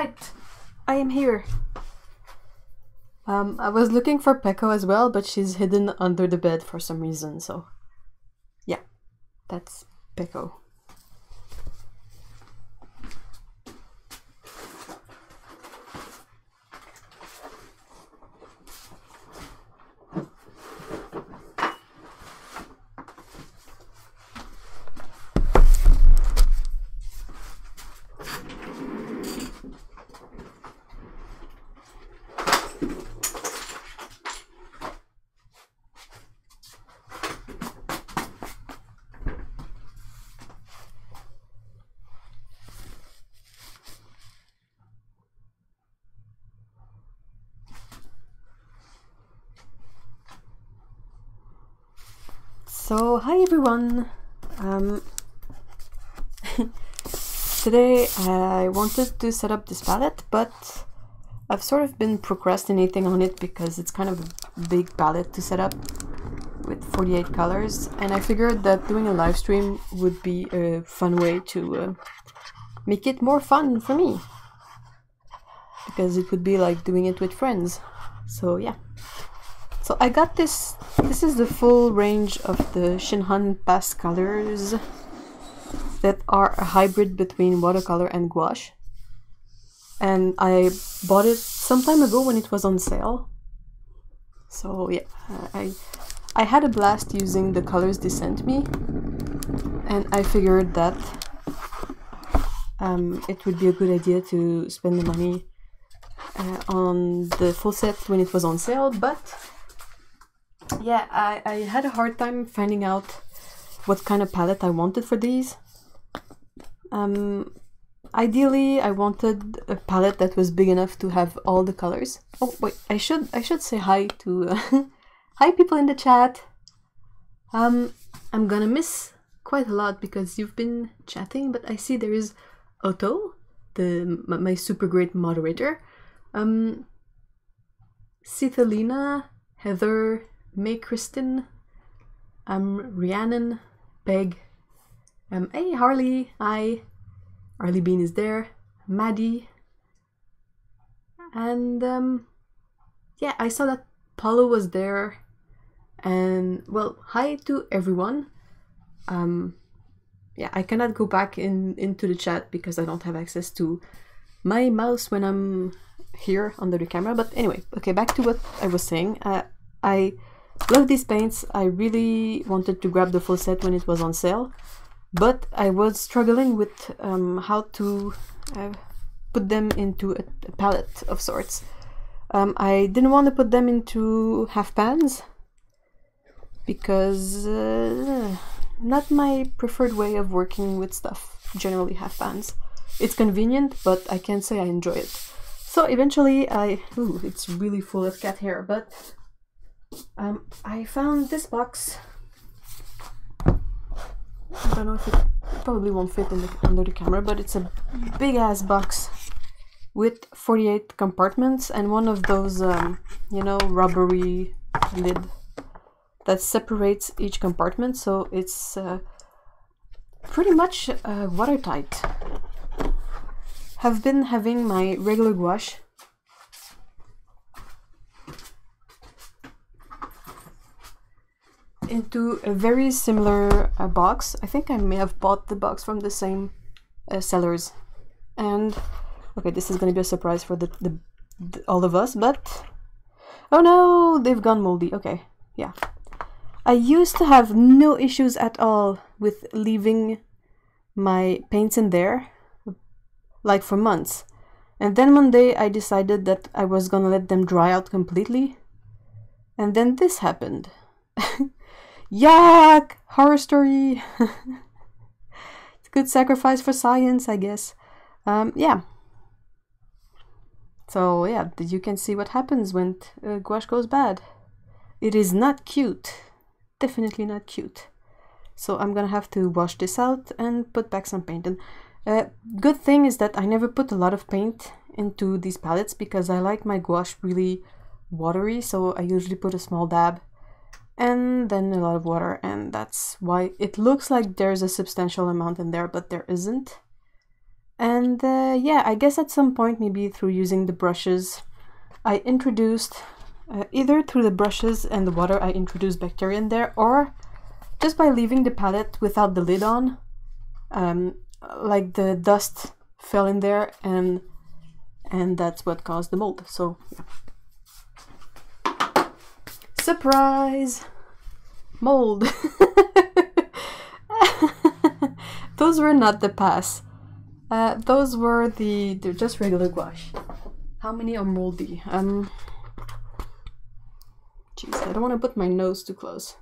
Alright, I am here. I was looking for Peko as well, but she's hidden under the bed for some reason, so yeah, that's Peko. So, hi everyone! Today I wanted to set up this palette, but I've sort of been procrastinating on it because it's kind of a big palette to set up with 48 colors, and I figured that doing a live stream would be a fun way to make it more fun for me, because it would be like doing it with friends. So yeah. So I got this is the full range of the Shinhan PASS colors that are a hybrid between watercolor and gouache. And I bought it some time ago when it was on sale. So yeah, I had a blast using the colors they sent me, and I figured that it would be a good idea to spend the money on the full set when it was on sale, but yeah, I had a hard time finding out what kind of palette I wanted for these. Ideally, I wanted a palette that was big enough to have all the colors. Oh wait, I should say hi to hi people in the chat. I'm gonna miss quite a lot because you've been chatting, but I see there is Otto, my super great moderator. Cithalina, Heather, May Kristen, Rhiannon, Peg, hey Harley, hi, Harley Bean is there, Maddie, and yeah, I saw that Paulo was there, and well, hi to everyone. Yeah, I cannot go back into the chat because I don't have access to my mouse when I'm here under the camera, but anyway, okay, back to what I was saying. I love these paints. I really wanted to grab the full set when it was on sale, but I was struggling with how to put them into a palette of sorts. I didn't want to put them into half pans because not my preferred way of working with stuff, generally half pans. It's convenient, but I can't say I enjoy it. So eventually ooh, it's really full of cat hair, but I found this box. I don't know if it probably won't fit under the camera, but it's a big ass box with 48 compartments and one of those, you know, rubbery lid that separates each compartment, so it's pretty much watertight. Have been having my regular gouache into a very similar box. I think I may have bought the box from the same sellers. And okay, this is going to be a surprise for all of us, but oh no, they've gone moldy. Okay, yeah. I used to have no issues at all with leaving my paints in there, like for months. And then one day I decided that I was gonna let them dry out completely. And then this happened. Yuck! Horror story! It's a good sacrifice for science, I guess. Yeah. So yeah, you can see what happens when gouache goes bad. It is not cute. Definitely not cute. So I'm gonna have to wash this out and put back some paint. And good thing is that I never put a lot of paint into these palettes because I like my gouache really watery, so I usually put a small dab and then a lot of water, and that's why it looks like there's a substantial amount in there, but there isn't. And yeah, I guess at some point, maybe through using the brushes, I introduced, either through the brushes and the water, I introduced bacteria in there, or just by leaving the palette without the lid on, like the dust fell in there, and that's what caused the mold. So yeah. Surprise! Mold! Those were not the pass. Those were they're just regular gouache. How many are moldy? Jeez, I don't want to put my nose too close.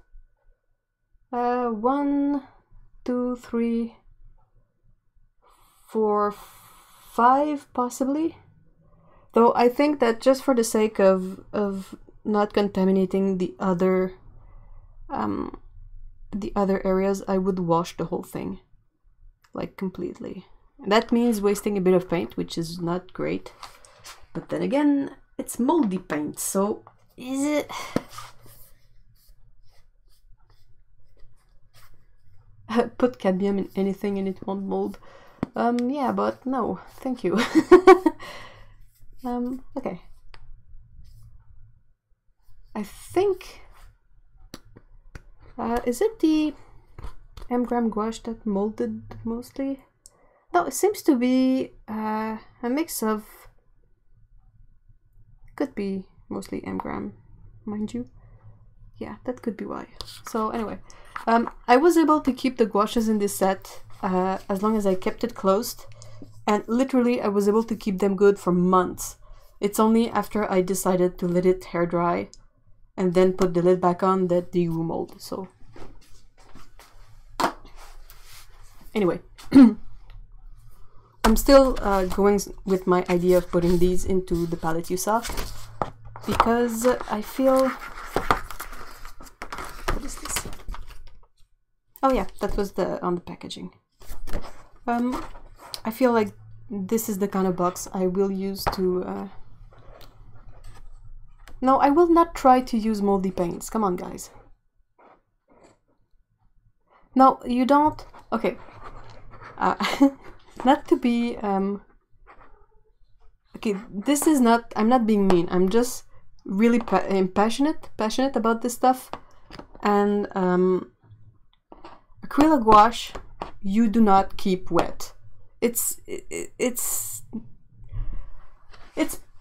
1, 2, 3, 4, 5 possibly. Though I think that just for the sake of not contaminating the other areas, I would wash the whole thing, like completely. And that means wasting a bit of paint, which is not great. But then again, it's moldy paint, so is it? Put cadmium in anything and it won't mold. Yeah, but no, thank you. Okay. I think... is it the M-gram gouache that molded mostly? No, it seems to be a mix of... Could be mostly M-gram, mind you. Yeah, that could be why. So anyway, I was able to keep the gouaches in this set as long as I kept it closed, and literally I was able to keep them good for months. It's only after I decided to let it hair dry and then put the lid back on that they grew mold. So anyway, I'm still going with my idea of putting these into the palette you saw, because I feel... What is this? Oh yeah, that was on the packaging. I feel like this is the kind of box I will use to... No, I will not try to use moldy paints. Come on, guys. No, you don't... Okay. Not to be... Okay, this is not... I'm not being mean. I'm just really passionate about this stuff. And acrylic gouache, you do not keep wet. It's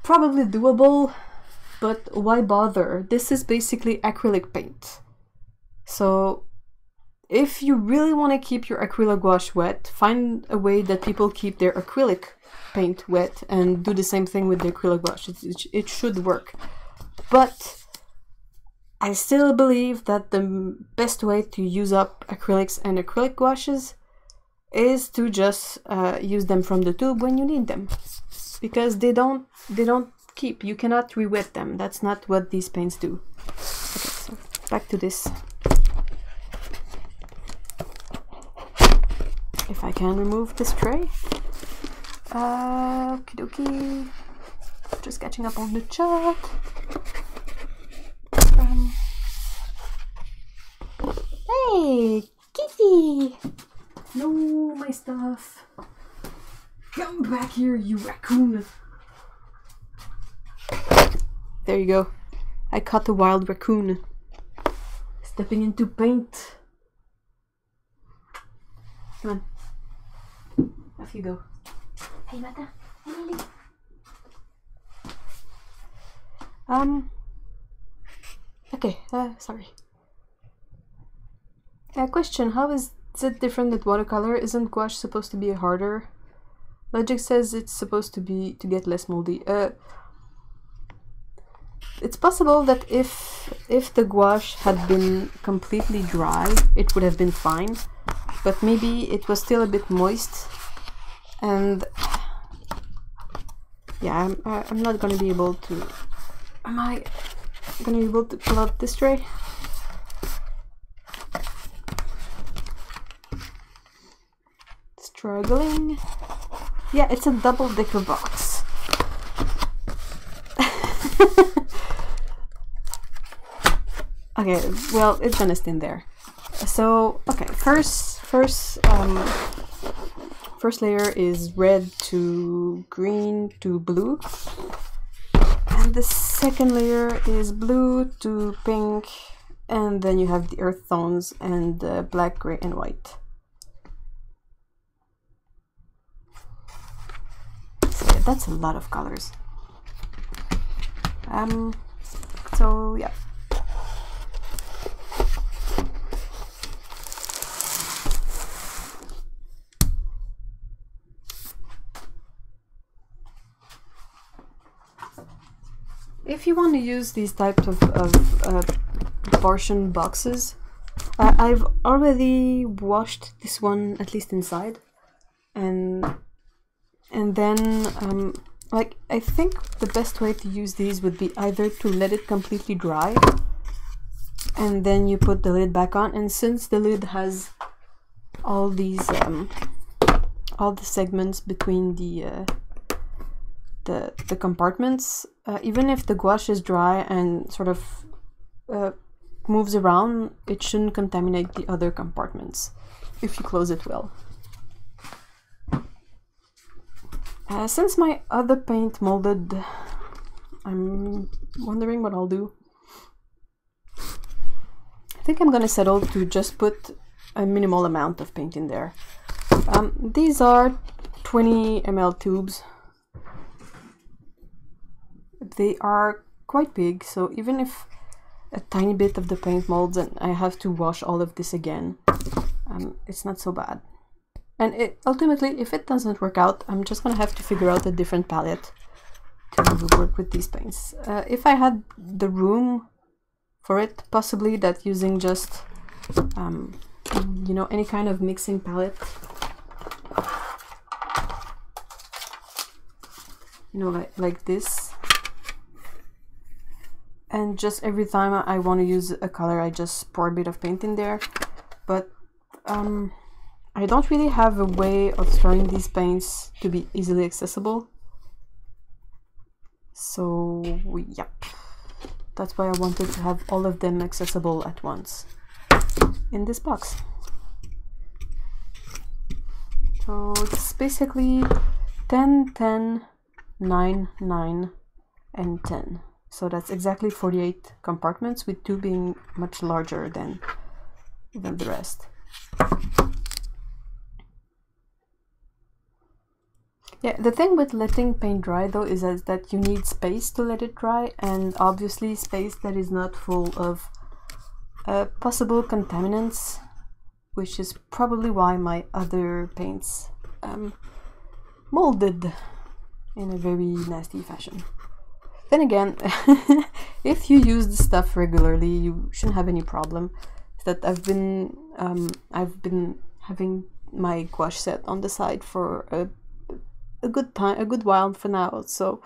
probably doable, but why bother? This is basically acrylic paint. So if you really want to keep your acrylic gouache wet, find a way that people keep their acrylic paint wet and do the same thing with the acrylic gouache. It should work. But I still believe that the best way to use up acrylics and acrylic gouaches is to just use them from the tube when you need them, because they don't keep. You cannot re-wet them. That's not what these paints do. Okay, so back to this. If I can remove this tray. Okie dokie. Just catching up on the chat. Hey, kitty! No, my stuff. Come back here, you raccoon. There you go. I caught a wild raccoon. Stepping into paint. Come on. Off you go. Hey, Mata. Hey, Lily. Okay, sorry. Question, how is it different with watercolor? Isn't gouache supposed to be harder? Logic says it's supposed to get less moldy. It's possible that if the gouache had been completely dry, it would have been fine, but maybe it was still a bit moist, and yeah, I'm not gonna be able to... Am I gonna be able to pull out this tray? Struggling. Yeah, it's a double-decker box. Okay, well, it's gonna stay in there. So, okay, first first layer is red to green to blue, and the second layer is blue to pink, and then you have the earth tones and black, gray, and white. So yeah, that's a lot of colors. So yeah. If you want to use these types of portion boxes, I've already washed this one, at least inside, and then like, I think the best way to use these would be either to let it completely dry and then you put the lid back on, and since the lid has all these all the segments between the compartments, even if the gouache is dry and sort of moves around, it shouldn't contaminate the other compartments if you close it well. Since my other paint molded, I'm wondering what I'll do. I think I'm gonna settle to just put a minimal amount of paint in there. These are 20 ml tubes. They are quite big, so even if a tiny bit of the paint molds and I have to wash all of this again, it's not so bad. And ultimately, if it doesn't work out, I'm just gonna have to figure out a different palette to work with these paints. If I had the room for it, possibly that using just, you know, any kind of mixing palette, you know, like this. And just every time I want to use a color, I just pour a bit of paint in there. But I don't really have a way of storing these paints to be easily accessible. So, yep. That's why I wanted to have all of them accessible at once in this box. So it's basically 10, 10, 9, 9, and 10. So that's exactly 48 compartments, with 2 being much larger than the rest. Yeah, the thing with letting paint dry though is that you need space to let it dry, and obviously space that is not full of possible contaminants, which is probably why my other paints molded in a very nasty fashion. Then again, if you use the stuff regularly, you shouldn't have any problem. That I've been having my gouache set on the side for a good while for now. So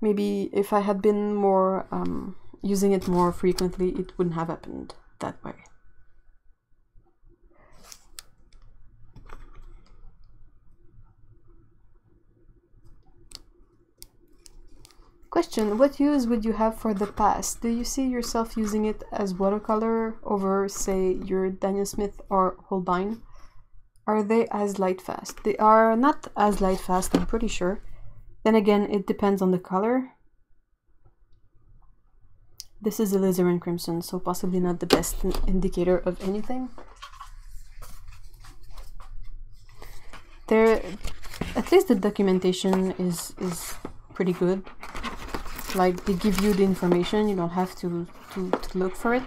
maybe if I had been more using it more frequently, it wouldn't have happened that way. Question: what use would you have for the pass? Do you see yourself using it as watercolor over, say, your Daniel Smith or Holbein? Are they as light fast? They are not as light fast, I'm pretty sure. Then again, it depends on the color. This is alizarin crimson, so possibly not the best indicator of anything. At least the documentation is pretty good. Like, they give you the information, you don't have to look for it.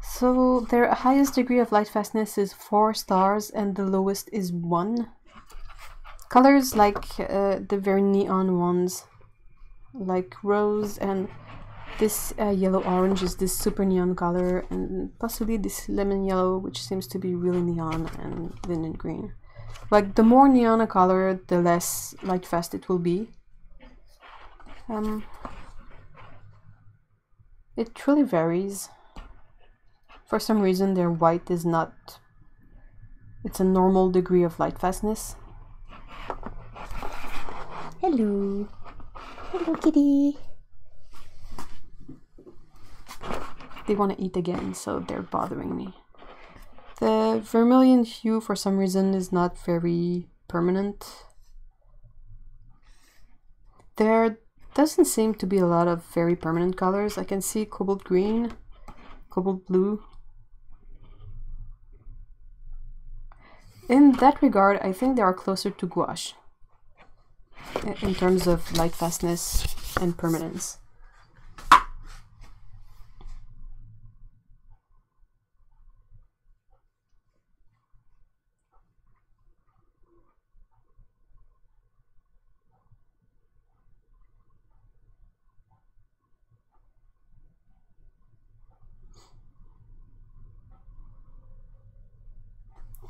So their highest degree of lightfastness is 4 stars and the lowest is 1. Colors like the very neon ones, like rose, and this yellow orange is this super neon color, and possibly this lemon yellow, which seems to be really neon, and linden green. Like, the more neon a color, the less light fast it will be. It truly varies. For some reason, their white is not... It's a normal degree of light fastness. Hello! Hello, kitty! They want to eat again, so they're bothering me. The vermilion hue for some reason is not very permanent. There doesn't seem to be a lot of very permanent colors. I can see cobalt green, cobalt blue. In that regard, I think they are closer to gouache in terms of lightfastness and permanence.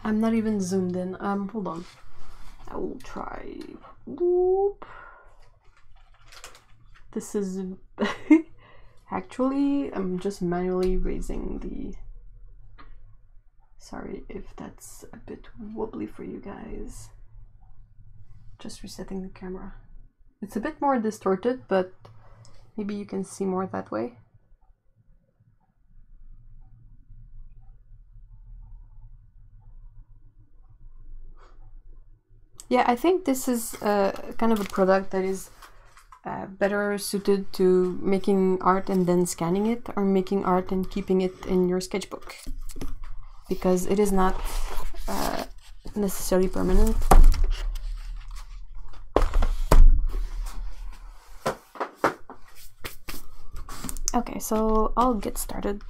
I'm not even zoomed in. Hold on. I will try. Whoop. This is actually, I'm just manually raising the. Sorry if that's a bit wobbly for you guys. Just resetting the camera. It's a bit more distorted, but maybe you can see more that way. Yeah, I think this is kind of a product that is better suited to making art and then scanning it, or making art and keeping it in your sketchbook, because it is not necessarily permanent. Okay, so I'll get started.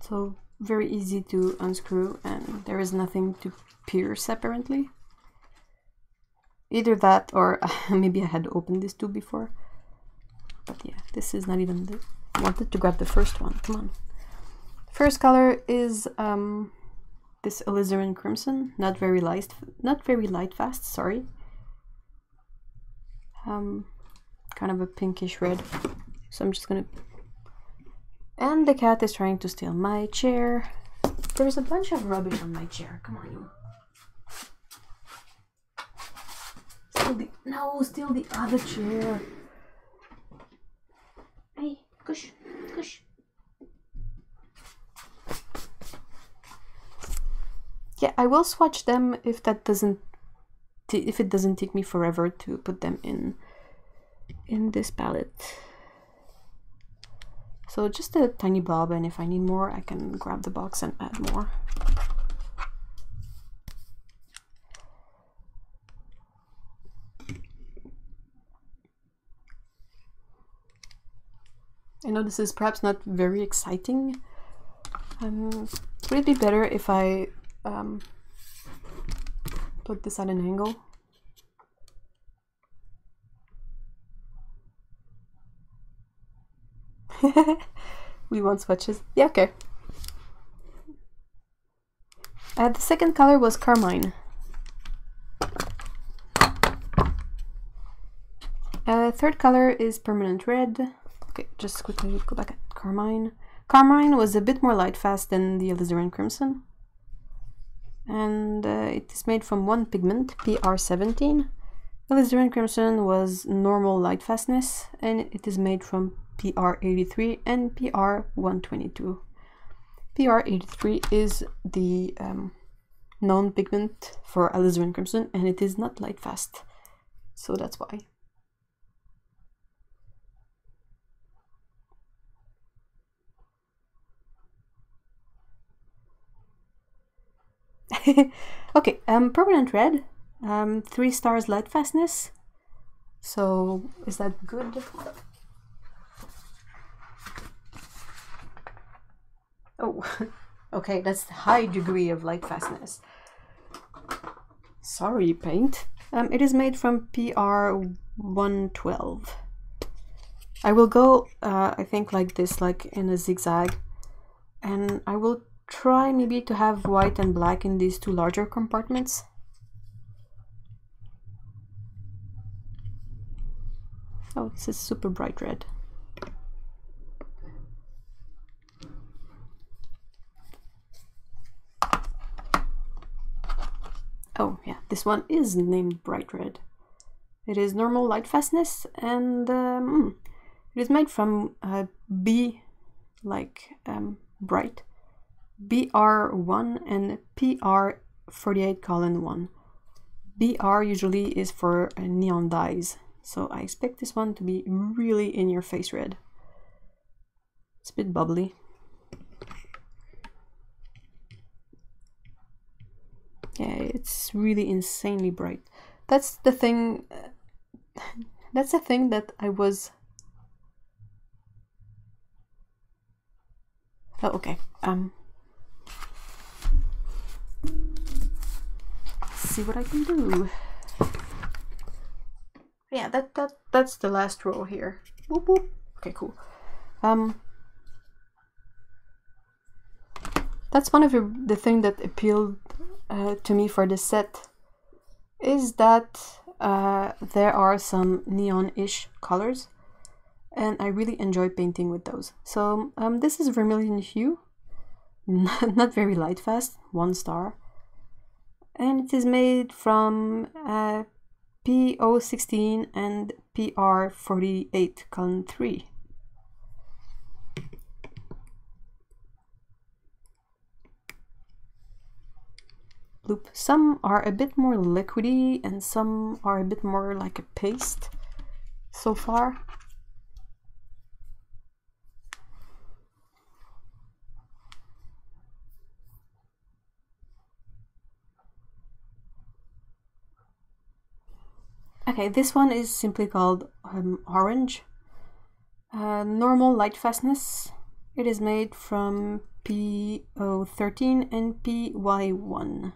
So very easy to unscrew, and there is nothing to pierce apparently. Either that, or maybe I had opened this too before. But yeah, this is not even the... I wanted to grab the first one, come on. First color is this alizarin crimson, not very light fast, sorry. Kind of a pinkish red. So I'm just gonna... And the cat is trying to steal my chair. There's a bunch of rubbish on my chair. Come on, you. Steal the other chair. Hey, kush, kush. Yeah, I will swatch them if that doesn't, if it doesn't take me forever to put them in this palette. So just a tiny blob, and if I need more, I can grab the box and add more. I know this is perhaps not very exciting. Would it be better if I put this at an angle? We want swatches. Yeah, okay. The second color was carmine. Third color is permanent red. Okay, just quickly go back at carmine. Carmine was a bit more light fast than the alizarin crimson. And it is made from one pigment, PR17. Alizarin crimson was normal light fastness, and it is made from PR83 and PR122. PR83 is the known pigment for alizarin crimson, and it is not light fast, so that's why. Okay, permanent red, 3 stars light fastness. So is that good? Oh, okay, that's the high degree of light fastness. Sorry, paint. It is made from PR112. I will go, I think, like this, like in a zigzag, and I will try maybe to have white and black in these two larger compartments. Oh, this is super bright red. Oh yeah, this one is named bright red. It is normal Lightfastness, and it is made from B, like bright, BR1 and PR48:1. BR usually is for neon dyes, so I expect this one to be really in your face red. It's a bit bubbly. Yeah, it's really insanely bright. That's the thing. That's the thing that I was. Oh, okay. See what I can do. Yeah, that's the last row here. Whoop, whoop. Okay, cool. That's one of the thing that appealed to me for this set, is that there are some neon-ish colors, and I really enjoy painting with those. So this is Vermilion Hue, not very light fast, 1 star, and it is made from P016 and PR48:3. Loop. Some are a bit more liquidy and some are a bit more like a paste so far. Okay, this one is simply called Orange. Normal Lightfastness. It is made from P013 and PY1.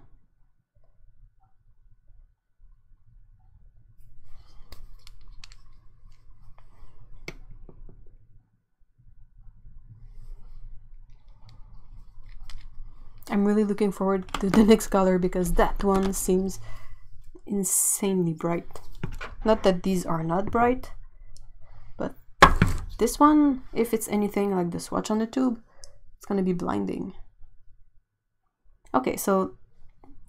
I'm really looking forward to the next color because that one seems insanely bright. Not that these are not bright, but this one, if it's anything like the swatch on the tube, it's gonna be blinding. Okay, so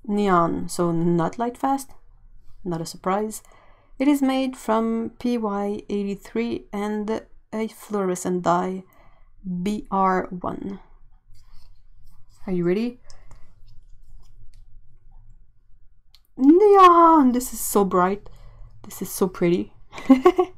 neon, so not light fast, not a surprise. It is made from PY83 and a fluorescent dye, BR1. Are you ready? Neon! This is so bright. This is so pretty. And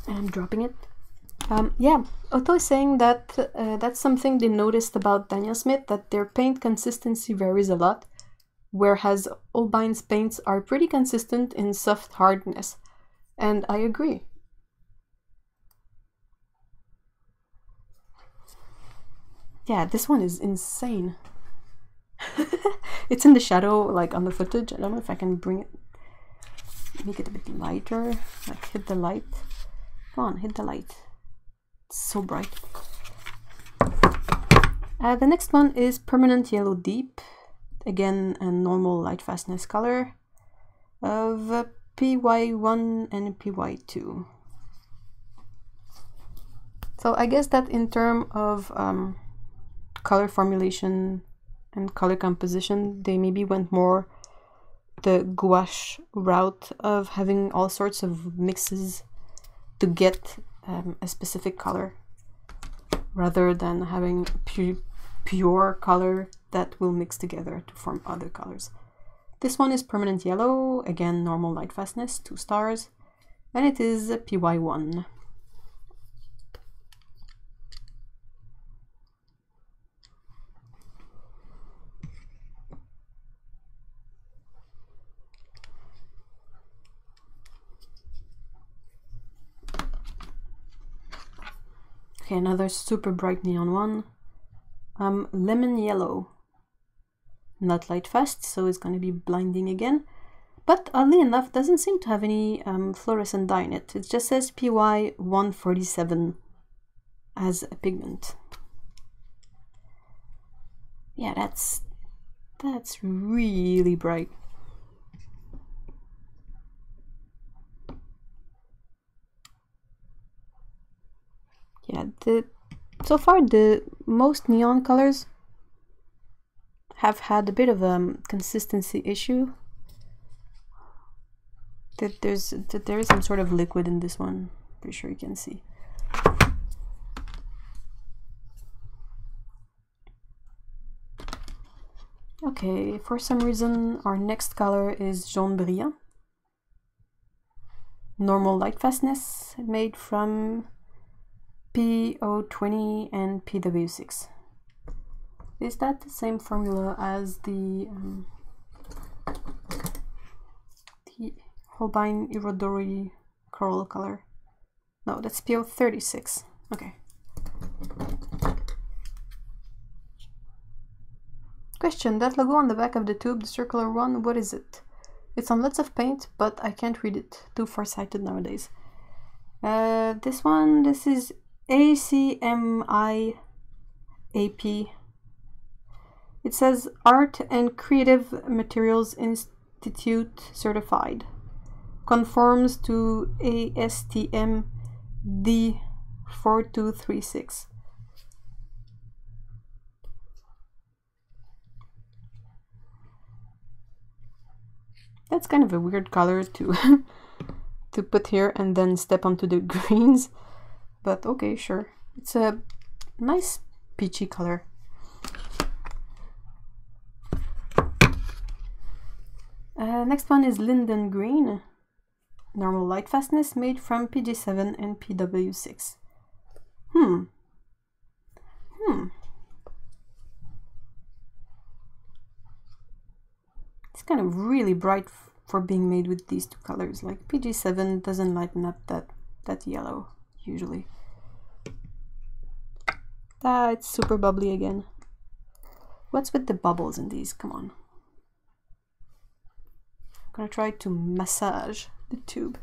I'm dropping it. Yeah, Otto is saying that that's something they noticed about Daniel Smith, that their paint consistency varies a lot, whereas Holbein's paints are pretty consistent in soft hardness. And I agree. Yeah, this one is insane. It's in the shadow, like on the footage. I don't know if I can bring it, make it a bit lighter, like hit the light. Come on, hit the light. It's so bright. The next one is Permanent Yellow Deep. Again, a normal Lightfastness color of PY1 and PY2. So I guess that in terms of color formulation and color composition, they maybe went more the gouache route of having all sorts of mixes to get a specific color, rather than having pure color that will mix together to form other colors. This one is Permanent Yellow, again normal Lightfastness, 2 stars, and it is PY1. Okay, another super bright neon one. Lemon Yellow. Not light fast, so it's going to be blinding again. but oddly enough doesn't seem to have any fluorescent dye in it. It just says PY 147 as a pigment. Yeah, that's really bright. Yeah, so far the most neon colors have had a bit of a consistency issue. That there is some sort of liquid in this one. Pretty sure you can see. Okay, for some reason our next color is jaune brillant. Normal Lightfastness, made from PO20 and PW6. Is that the same formula as the Holbein Irodori coral color? No, that's PO36. Okay. Question, that logo on the back of the tube, the circular one, what is it? It's on lots of paint, but I can't read it. Too farsighted nowadays. This one, this is ACMI AP. It says Art and Creative Materials Institute certified. Conforms to ASTM D4236. That's kind of a weird color to to put here and then step onto the greens, but okay, sure. It's a nice peachy color. Next one is Linden Green. Normal Lightfastness, made from PG7 and PW6. It's kind of really bright for being made with these two colors. Like PG7 doesn't lighten up that yellow usually. It's super bubbly again. What's with the bubbles in these? Come on. I'm gonna try to massage the tube.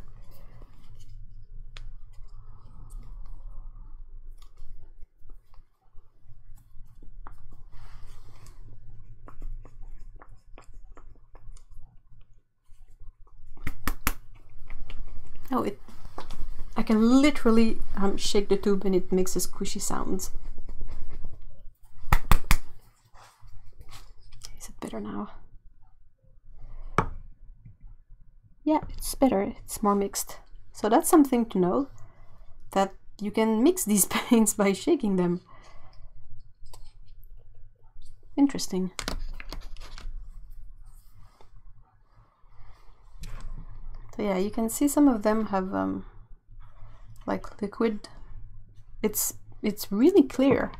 Oh, I can literally shake the tube and it makes a squishy sounds. Is it better now? Yeah, it's better. It's more mixed. So that's something to know, that you can mix these paints by shaking them. Interesting. So yeah, you can see some of them have like liquid. It's really clear.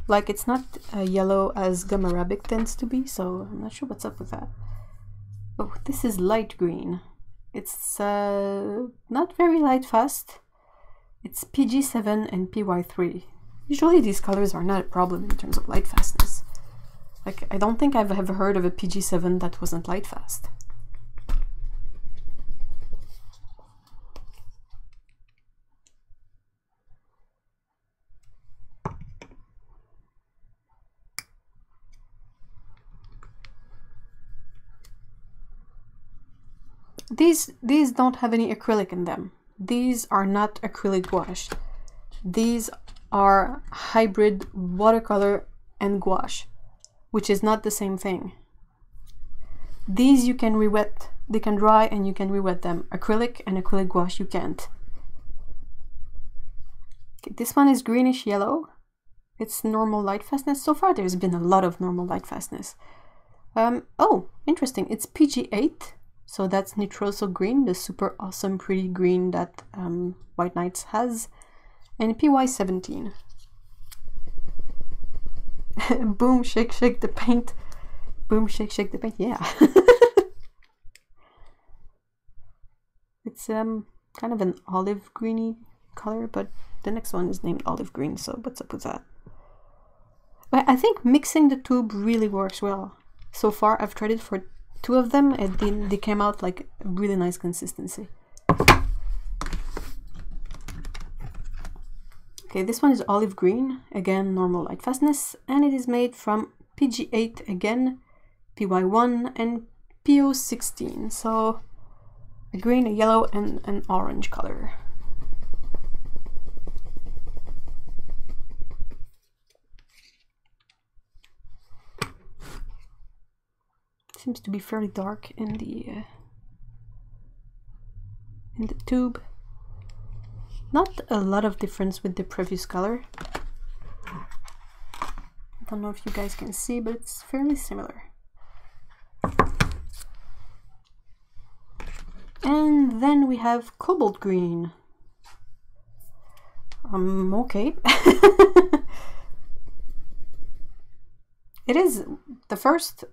Like it's not yellow as gum arabic tends to be, so I'm not sure what's up with that. Oh, this is light green. It's not very light fast. It's PG7 and PY3. Usually these colors are not a problem in terms of light fastness. Like I don't think I've ever heard of a PG7 that wasn't light fast. These don't have any acrylic in them. These are not acrylic gouache. These are hybrid watercolor and gouache, which is not the same thing. These you can re-wet. They can dry and you can re-wet them. Acrylic and acrylic gouache you can't. Okay, this one is greenish yellow. It's normal light fastness. So far there's been a lot of normal light fastness. Oh, interesting. It's PG8. So that's Nitroso Green, the super awesome pretty green that White Nights has, and PY17. Boom, shake, shake the paint. Boom, shake, shake the paint. Yeah. It's kind of an olive greeny color, but the next one is named olive green, so what's up with that? But I think mixing the tube really works well. So far I've tried it for two of them, and they came out like a really nice consistency. Okay, this one is olive green, again normal Lightfastness, and it is made from PG8 again, PY1 and PO16, so a green, a yellow and an orange color. Seems to be fairly dark in the tube. Not a lot of difference with the previous color. I don't know if you guys can see, but it's fairly similar. And then we have cobalt green. Okay. It is the first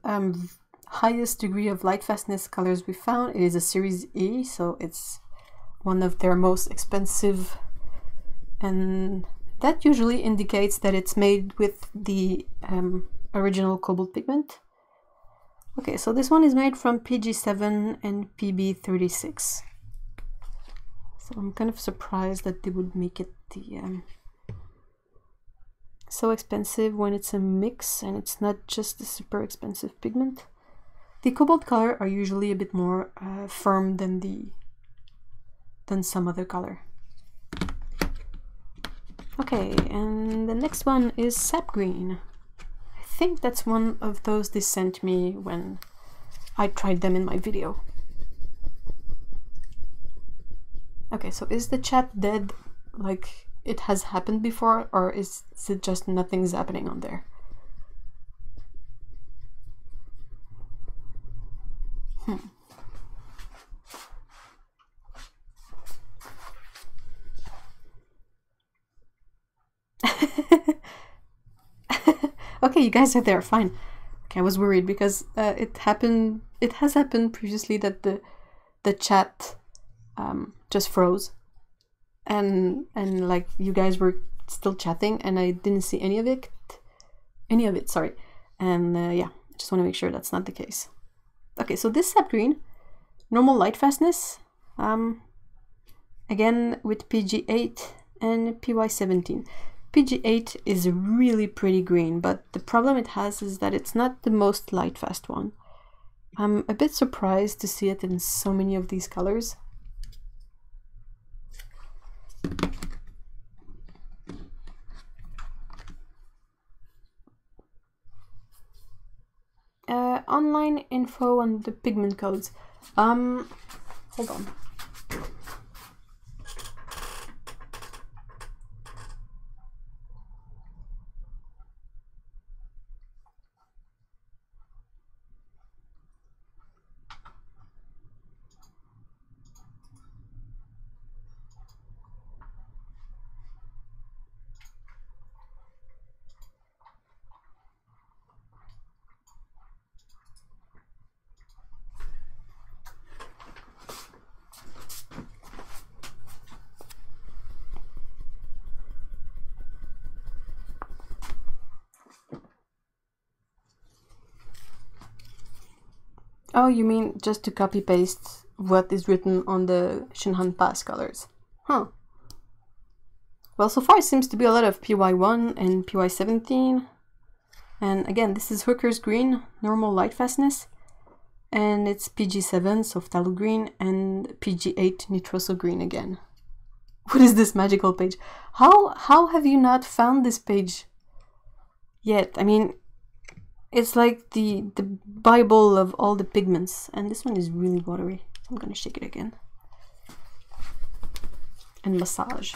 highest degree of Lightfastness colors we found. It is a series E, so it's one of their most expensive, and that usually indicates that it's made with the original cobalt pigment. Okay, so this one is made from PG7 and PB36. So I'm kind of surprised that they would make it the so expensive when it's a mix and it's not just a super expensive pigment. The cobalt color are usually a bit more firm than some other color. Okay, and the next one is sap green. I think that's one of those they sent me when I tried them in my video. Okay, so is the chat dead like it has happened before, or is it just nothing's happening on there? Okay, you guys are there, fine. Okay, I was worried because it has happened previously that the chat just froze, and like you guys were still chatting and I didn't see any of it, sorry. And yeah, I just want to make sure that's not the case. Okay, so this sap green, normal Lightfastness, again with PG8 and PY17. PG8 is a really pretty green, but the problem it has is that it's not the most Lightfast one. I'm a bit surprised to see it in so many of these colors. Online info on the pigment codes. Hold on. Oh, you mean just to copy paste what is written on the Shinhan PASS colors? Huh. Well, so far it seems to be a lot of PY1 and PY17. And again, this is Hooker's Green, normal Lightfastness. And it's PG7, so phthalo green, and PG8, nitroso green again. What is this magical page? How have you not found this page yet? I mean, it's like the Bible of all the pigments, and this one is really watery. I'm gonna shake it again. And massage.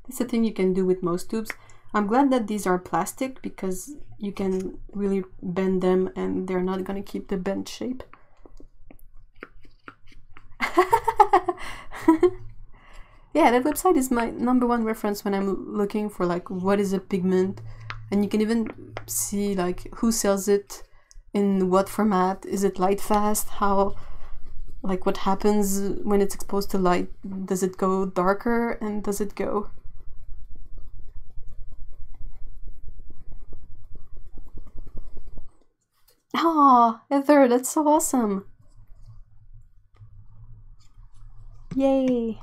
It's a thing you can do with most tubes. I'm glad that these are plastic because you can really bend them and they're not gonna keep the bent shape. Yeah, that website is my #1 reference when I'm looking for like what is a pigment. And you can even see like who sells it, in what format, is it light fast, how, like what happens when it's exposed to light, does it go darker and does it go? Oh, Heather, that's so awesome. Yay.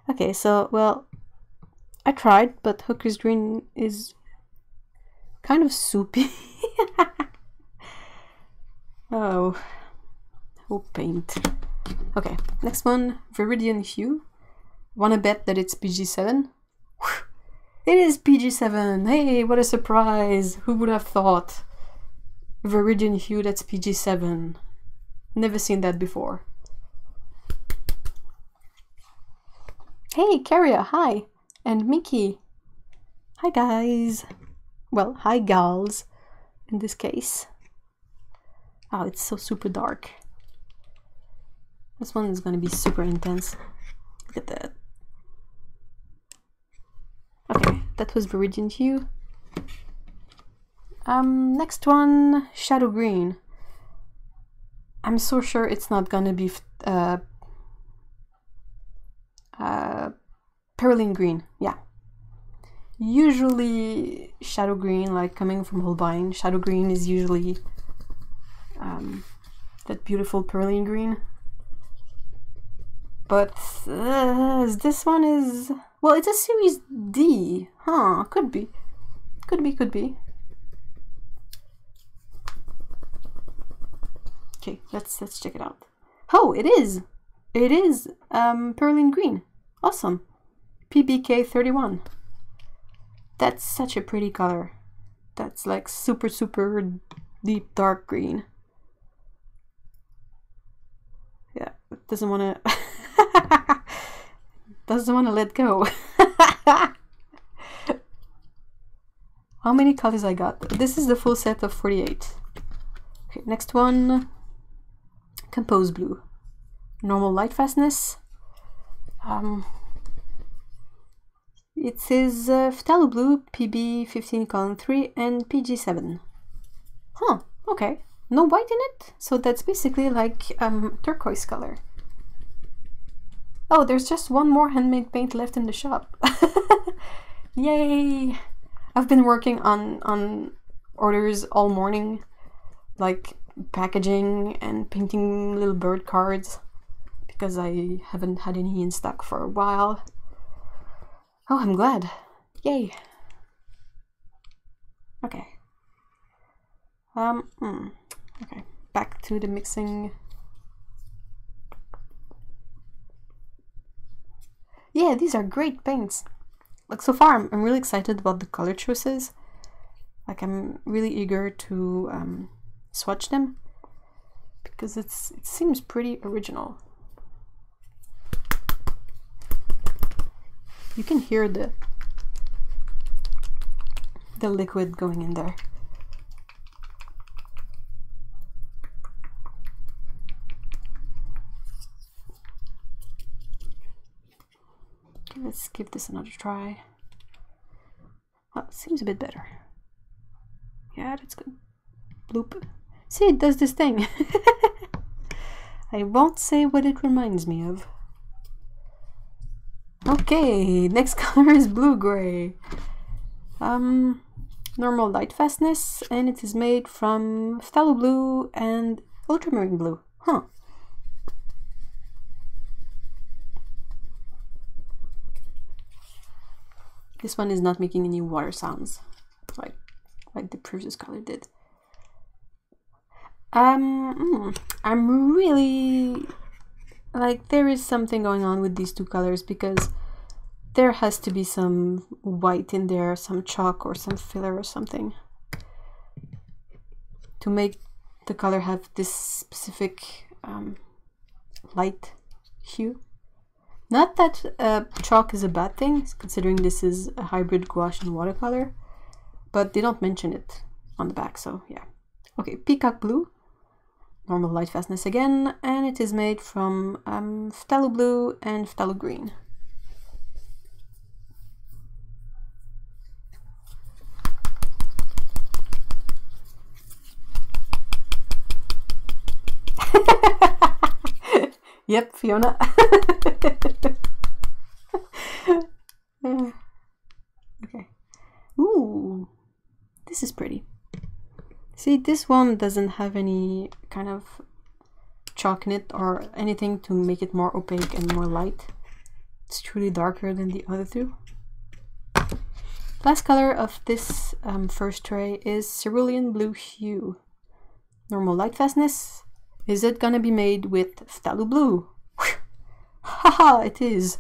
Okay, so, well, I tried, but Hooker's Green is kind of soupy. Oh paint. Okay, next one, Viridian Hue. Wanna bet that it's PG-7? It is PG-7! Hey, what a surprise! Who would have thought? Viridian Hue, that's PG-7. Never seen that before. Hey, Carria, hi! And Mickey. Hi, guys. Well, hi, gals, in this case. Oh, it's so super dark. This one is gonna be super intense. Look at that. Okay, that was Viridian Hue. Next one, Shadow Green. I'm so sure it's not gonna be Perylene Green, yeah. Usually Shadow Green, like coming from Holbein, Shadow Green is usually that beautiful Perylene Green. But this one is, well, it's a series D, huh? Could be. Okay, let's check it out. Oh, it is Perylene Green. Awesome. PBK 31. That's such a pretty color. That's like super deep dark green. Yeah, it doesn't want to doesn't want to let go. How many colors I got? This is the full set of 48. Okay, next one, Compose Blue. Normal Lightfastness. It says Phthalo Blue, PB 15:3 and PG-7. Huh, okay. No white in it? So that's basically like turquoise color. Oh, there's just one more handmade paint left in the shop. Yay! I've been working on orders all morning, like packaging and painting little bird cards, because I haven't had any in stock for a while. Oh, I'm glad. Yay. Okay. Okay, back to the mixing. Yeah, these are great paints. Like, so far, I'm really excited about the color choices. Like, I'm really eager to swatch them, because it seems pretty original. You can hear the liquid going in there. Okay, let's give this another try. Oh, seems a bit better. Yeah, that's good. Bloop. See, it does this thing. I won't say what it reminds me of. Okay, next color is blue-gray. Normal Lightfastness, and it is made from Phthalo Blue and Ultramarine Blue. Huh. This one is not making any water sounds, like the previous color did. I'm really, like, there is something going on with these two colors, because there has to be some white in there, some chalk or some filler or something, to make the color have this specific light hue. Not that chalk is a bad thing, considering this is a hybrid gouache and watercolor, but they don't mention it on the back, so yeah. Okay, Peacock Blue. Normal Lightfastness again, and it is made from Phthalo Blue and Phthalo Green. Yep, Fiona. Okay. Ooh, this is pretty. See, this one doesn't have any kind of chalk in it or anything to make it more opaque and more light. It's truly darker than the other two. Last color of this first tray is cerulean blue hue. Normal lightfastness. Is it gonna be made with phthalo blue? Haha, it is.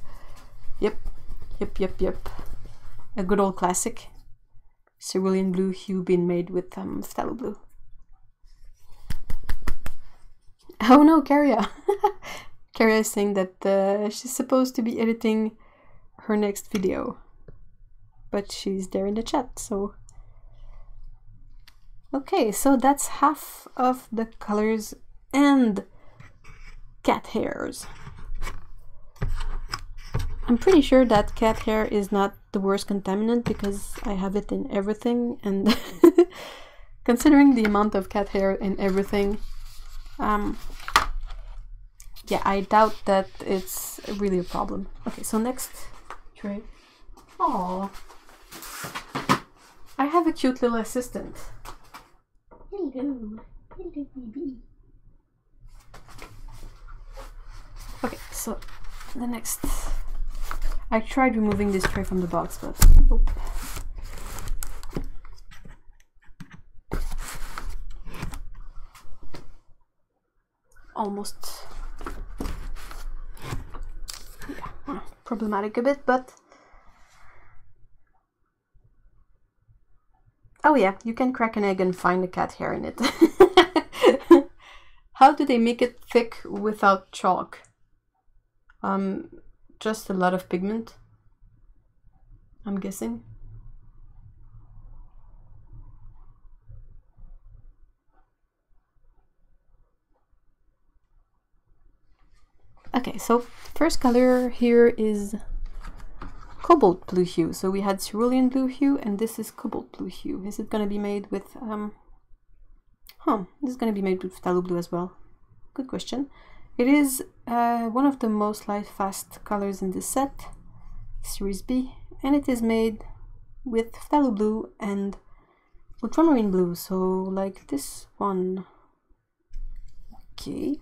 Yep. A good old classic. Cerulean blue hue being made with phthalo blue. Oh no, Karia. Karia is saying that she's supposed to be editing her next video. But she's there in the chat, so... Okay, so that's half of the colors and cat hairs. I'm pretty sure that cat hair is not the worst contaminant because I have it in everything, and considering the amount of cat hair in everything, yeah, I doubt that it's really a problem. Okay, so next tray. Aww. I have a cute little assistant. Hello. Hello, baby. Okay, so the next... I tried removing this tray from the box, but nope. Almost... yeah, problematic a bit, but... Oh yeah, you can crack an egg and find a cat hair in it. How do they make it thick without chalk? Just a lot of pigment, I'm guessing. Okay, so first color here is cobalt blue hue. So we had cerulean blue hue and this is cobalt blue hue. Is it gonna be made with this is gonna be made with phthalo blue as well? Good question. It is one of the most light fast colors in this set, Series B, and it is made with phthalo blue and ultramarine blue, so like this one. Okay.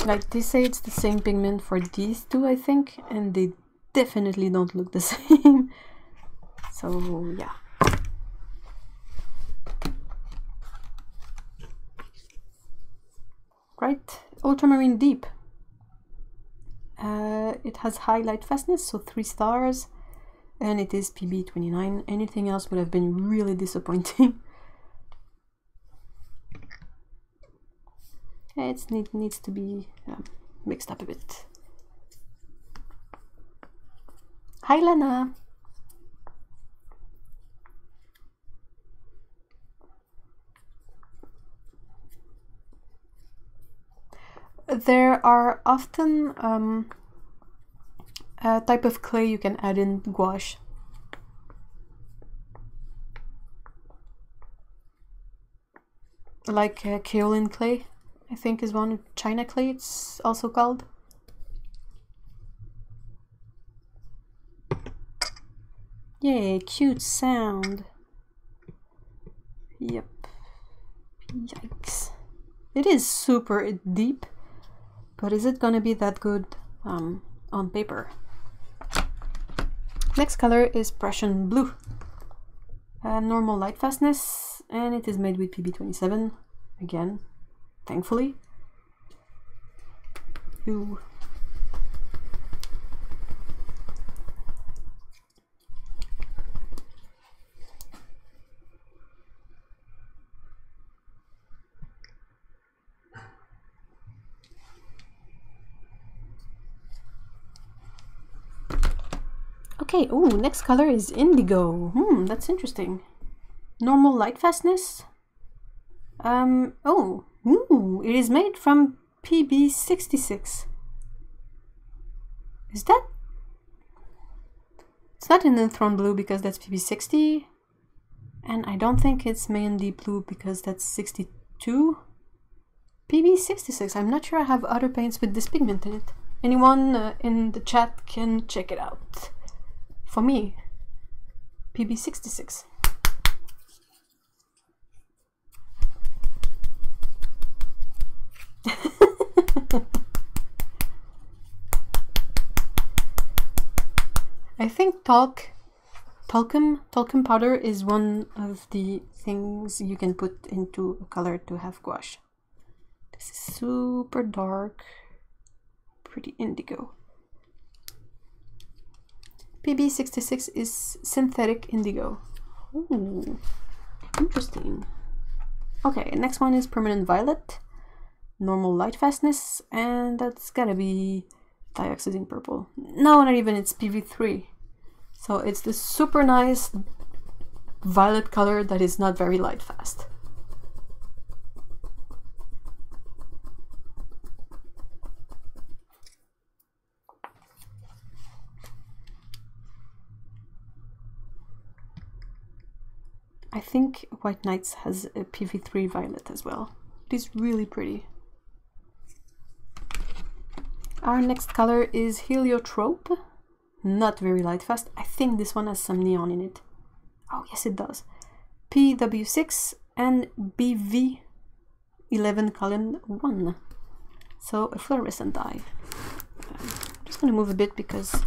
Like, they say it's the same pigment for these two, I think, and they definitely don't look the same. So, yeah. Right, ultramarine deep. It has high light fastness, so 3 stars, and it is PB 29. Anything else would have been really disappointing. It needs to be mixed up a bit. Hi, Lana. There are often a type of clay you can add in gouache. Like kaolin clay, I think is one. China clay, it's also called. Yay, cute sound. Yep. Yikes. It is super deep, but is it gonna be that good on paper? Next color is Prussian blue. Normal light fastness, and it is made with PB27 again, thankfully. Ooh. Okay, ooh, next color is indigo. That's interesting. Normal light fastness. Oh, ooh, it is made from PB66. Is that? It's not an enthroned blue because that's PB60. And I don't think it's Mehendi Blue because that's 62. PB 66. I'm not sure I have other paints with this pigment in it. Anyone in the chat can check it out. For me, PB 66. I think talcum powder is one of the things you can put into a color to have gouache. This is super dark, pretty indigo. PB 66 is synthetic indigo. Ooh, interesting. Okay, next one is permanent violet, normal lightfastness, and that's gotta be dioxazine purple. No, not even, it's PV3. So it's this super nice violet color that is not very light fast. I think White Nights has a PV3 violet as well. It is really pretty. Our next color is Heliotrope. Not very light fast. I think this one has some neon in it. Oh yes, it does. PW6 and BV11 colon 1. So a fluorescent dye. I'm just gonna move a bit because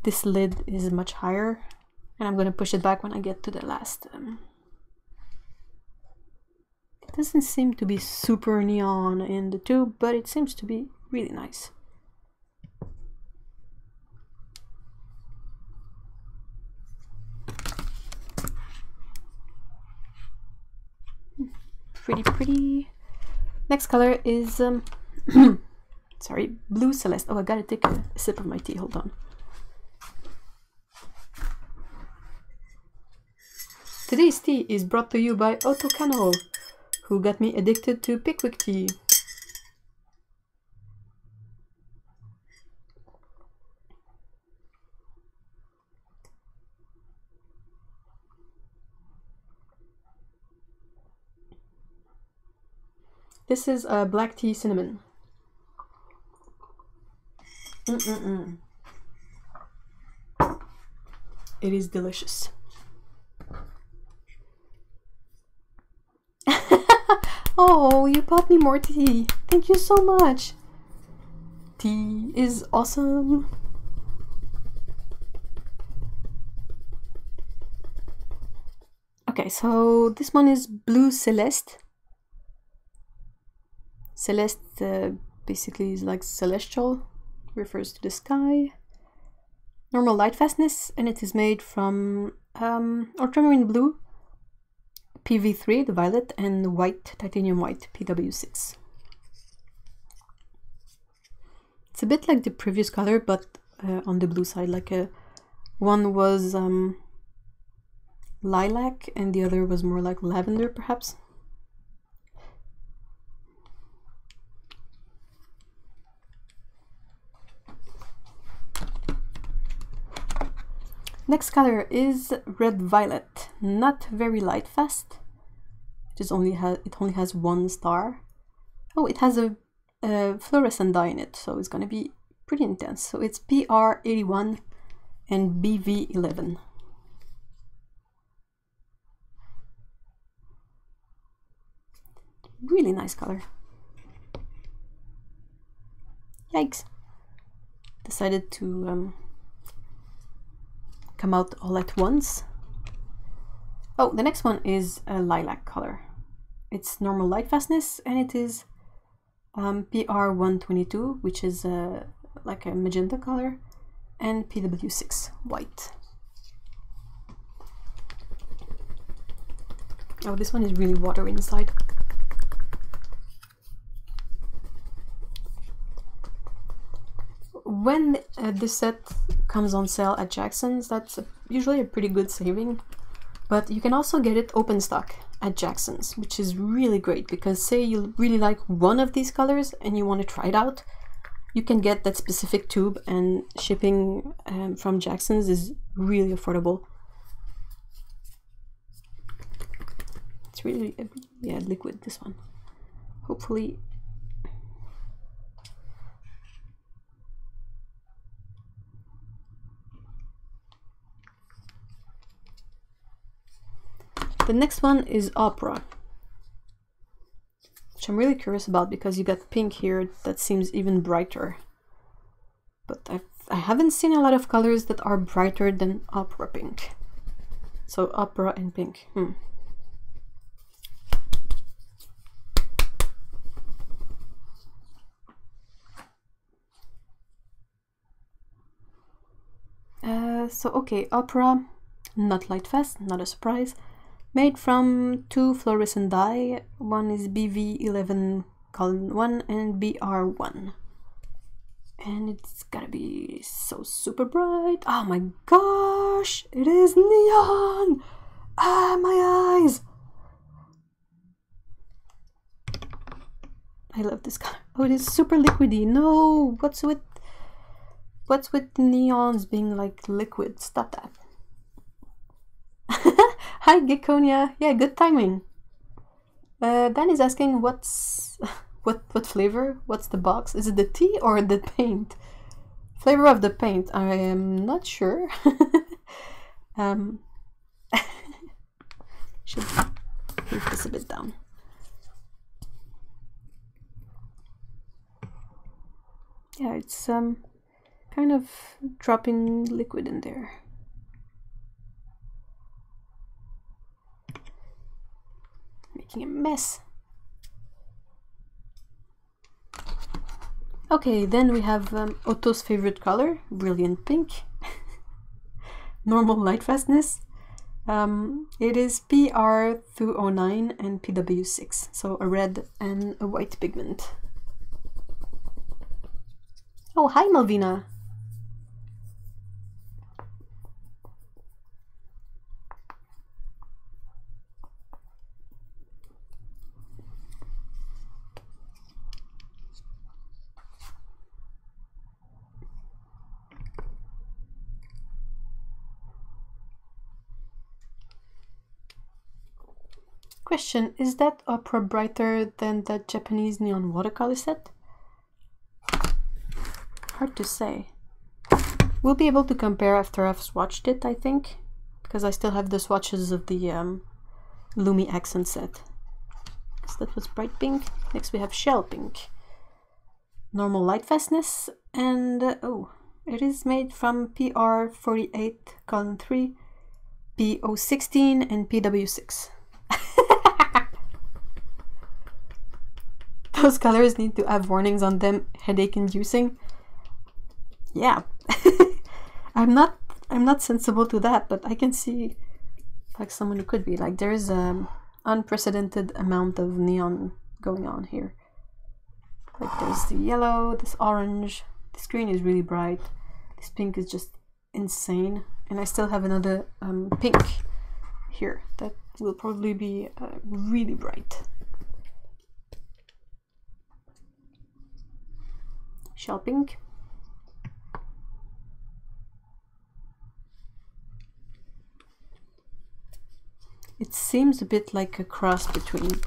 this lid is much higher, and I'm gonna push it back when I get to the last. It doesn't seem to be super neon in the tube, but it seems to be really nice. Pretty. Next color is sorry, Blue Celeste. Oh, I gotta take a sip of my tea, hold on. Today's tea is brought to you by Otokano, who got me addicted to Pickwick tea. This is a black tea cinnamon. It is delicious. Oh, you bought me more tea. Thank you so much. Tea is awesome. Okay, so this one is Blue Celeste. Celeste basically is like celestial, refers to the sky. Normal light fastness, and it is made from ultramarine blue, PV3, the violet, and white, titanium white, PW6. It's a bit like the previous color, but on the blue side, like one was lilac and the other was more like lavender, perhaps. Next color is Red Violet. Not very light fast. It only has one star. Oh, it has a fluorescent dye in it, so it's gonna be pretty intense. So it's PR81 and BV11. Really nice color. Yikes. Decided to come out all at once. Oh, the next one is a lilac color. It's normal light fastness, and it is PR122, which is like a magenta color, and PW6 white. Oh, this one is really watery inside. When this set comes on sale at Jackson's, that's usually a pretty good saving, but you can also get it open stock at Jackson's, which is really great because say you really like one of these colors and you want to try it out, you can get that specific tube, and shipping from Jackson's is really affordable. really, yeah, liquid, this one. Hopefully. The next one is Opera, which I'm really curious about because you got pink here that seems even brighter. But I haven't seen a lot of colors that are brighter than Opera pink. So Opera and pink. So okay, Opera, not Lightfast, not a surprise. Made from 2 fluorescent dye. One is BV11 column 1 and BR1. And it's gotta be so super bright. Oh my gosh, it is neon! Ah, my eyes! I love this color. Oh, it is super liquidy. No, what's with neons being like liquid? Stop that. Hi, Geckonia. Yeah, good timing. Dan is asking what's what flavor? What's the box? Is it the tea or the paint? Flavor of the paint. I am not sure. Should move this a bit down. Yeah, it's kind of dropping liquid in there. Making a mess. Okay, then we have Otto's favorite color, brilliant pink. Normal Lightfastness. It is PR209 and PW6, so a red and a white pigment. Oh, hi Malvina! Question, is that Opera brighter than the Japanese neon watercolor set? Hard to say. We'll be able to compare after I've swatched it, I think, because I still have the swatches of the Lumi accent set. So that was bright pink. Next we have shell pink. Normal Lightfastness, and oh, it is made from PR48 column 3, PO16 and PW6. Those colors need to have warnings on them, headache inducing. Yeah. I'm not sensible to that, but I can see like someone who could be. Like there is an unprecedented amount of neon going on here. Like there's the yellow, this orange, this green is really bright, this pink is just insane, and I still have another pink here that will probably be really bright. Shell pink. It seems a bit like a cross between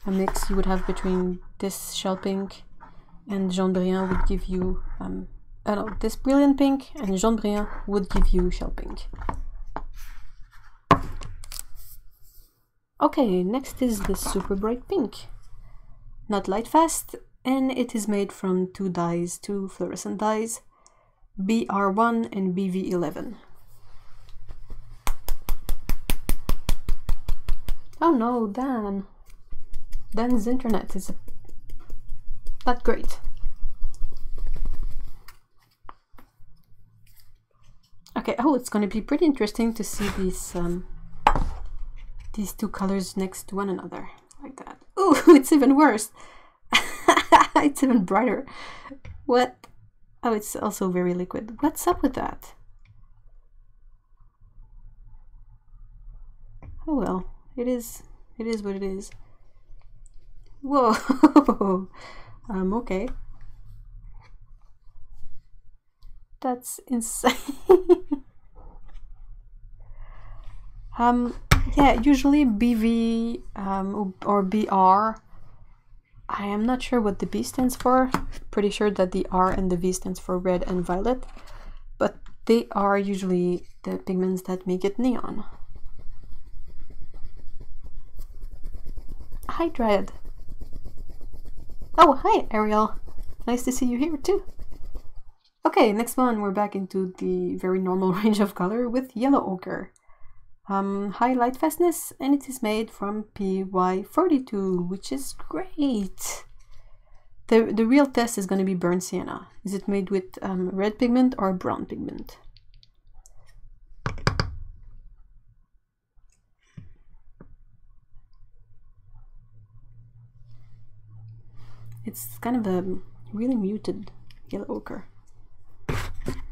a mix you would have between this shell pink and Jaune Brillant would give you no, this brilliant pink and Jaune Brillant would give you shell pink. Okay, next is the super bright pink. Not Lightfast, and it is made from 2 dyes, 2 fluorescent dyes, BR1 and BV11. Oh no, Dan. Dan's internet is not great. Okay, oh, it's gonna be pretty interesting to see these 2 colors next to one another, like that. Ooh, it's even worse. It's even brighter. What? Oh, it's also very liquid. What's up with that? Oh well, it is what it is. Whoa. Okay. That's insane. Yeah, usually BV or BR. I am not sure what the B stands for. Pretty sure that the R and the V stands for red and violet. But they are usually the pigments that make it neon. Hi, Dread. Oh, hi, Ariel. Nice to see you here, too. Okay, next one, we're back into the very normal range of color with yellow ochre. High Lightfastness, and it is made from PY42, which is great. The real test is going to be burnt sienna. Is it made with red pigment or brown pigment? It's kind of a really muted yellow ochre,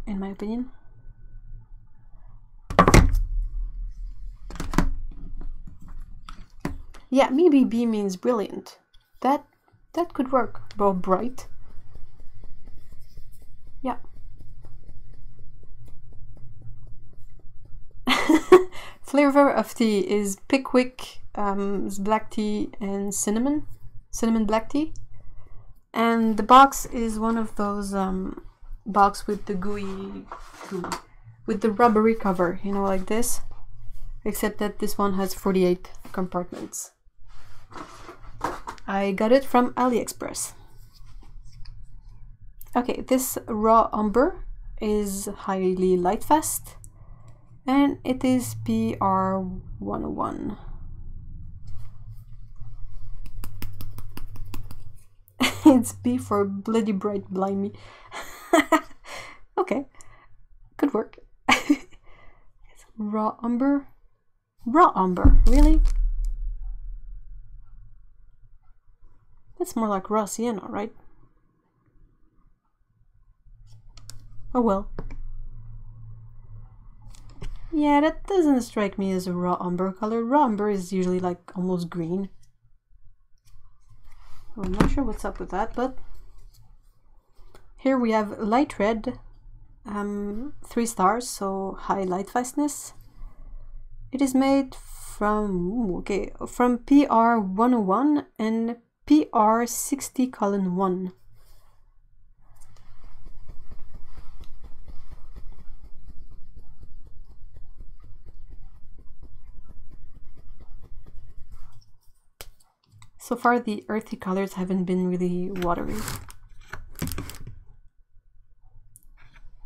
in my opinion. Yeah, maybe B means brilliant. That could work. Or bright. Yeah. Flavor of tea is Pickwick, black tea, and cinnamon black tea. And the box is one of those box with the with the rubbery cover, you know, like this. Except that this one has 48 compartments. I got it from AliExpress. Okay, this raw umber is highly lightfast, and it is PR101. It's B for bloody bright blimey. Okay, could work. It's raw umber. Raw umber, really? That's more like raw sienna, right? Oh well. Yeah, that doesn't strike me as a raw umber color. Raw umber is usually like almost green. I'm not sure what's up with that, but here we have light red, 3 stars, so high lightfastness. It is made from from PR101 and PR60:1. So far the earthy colors haven't been really watery.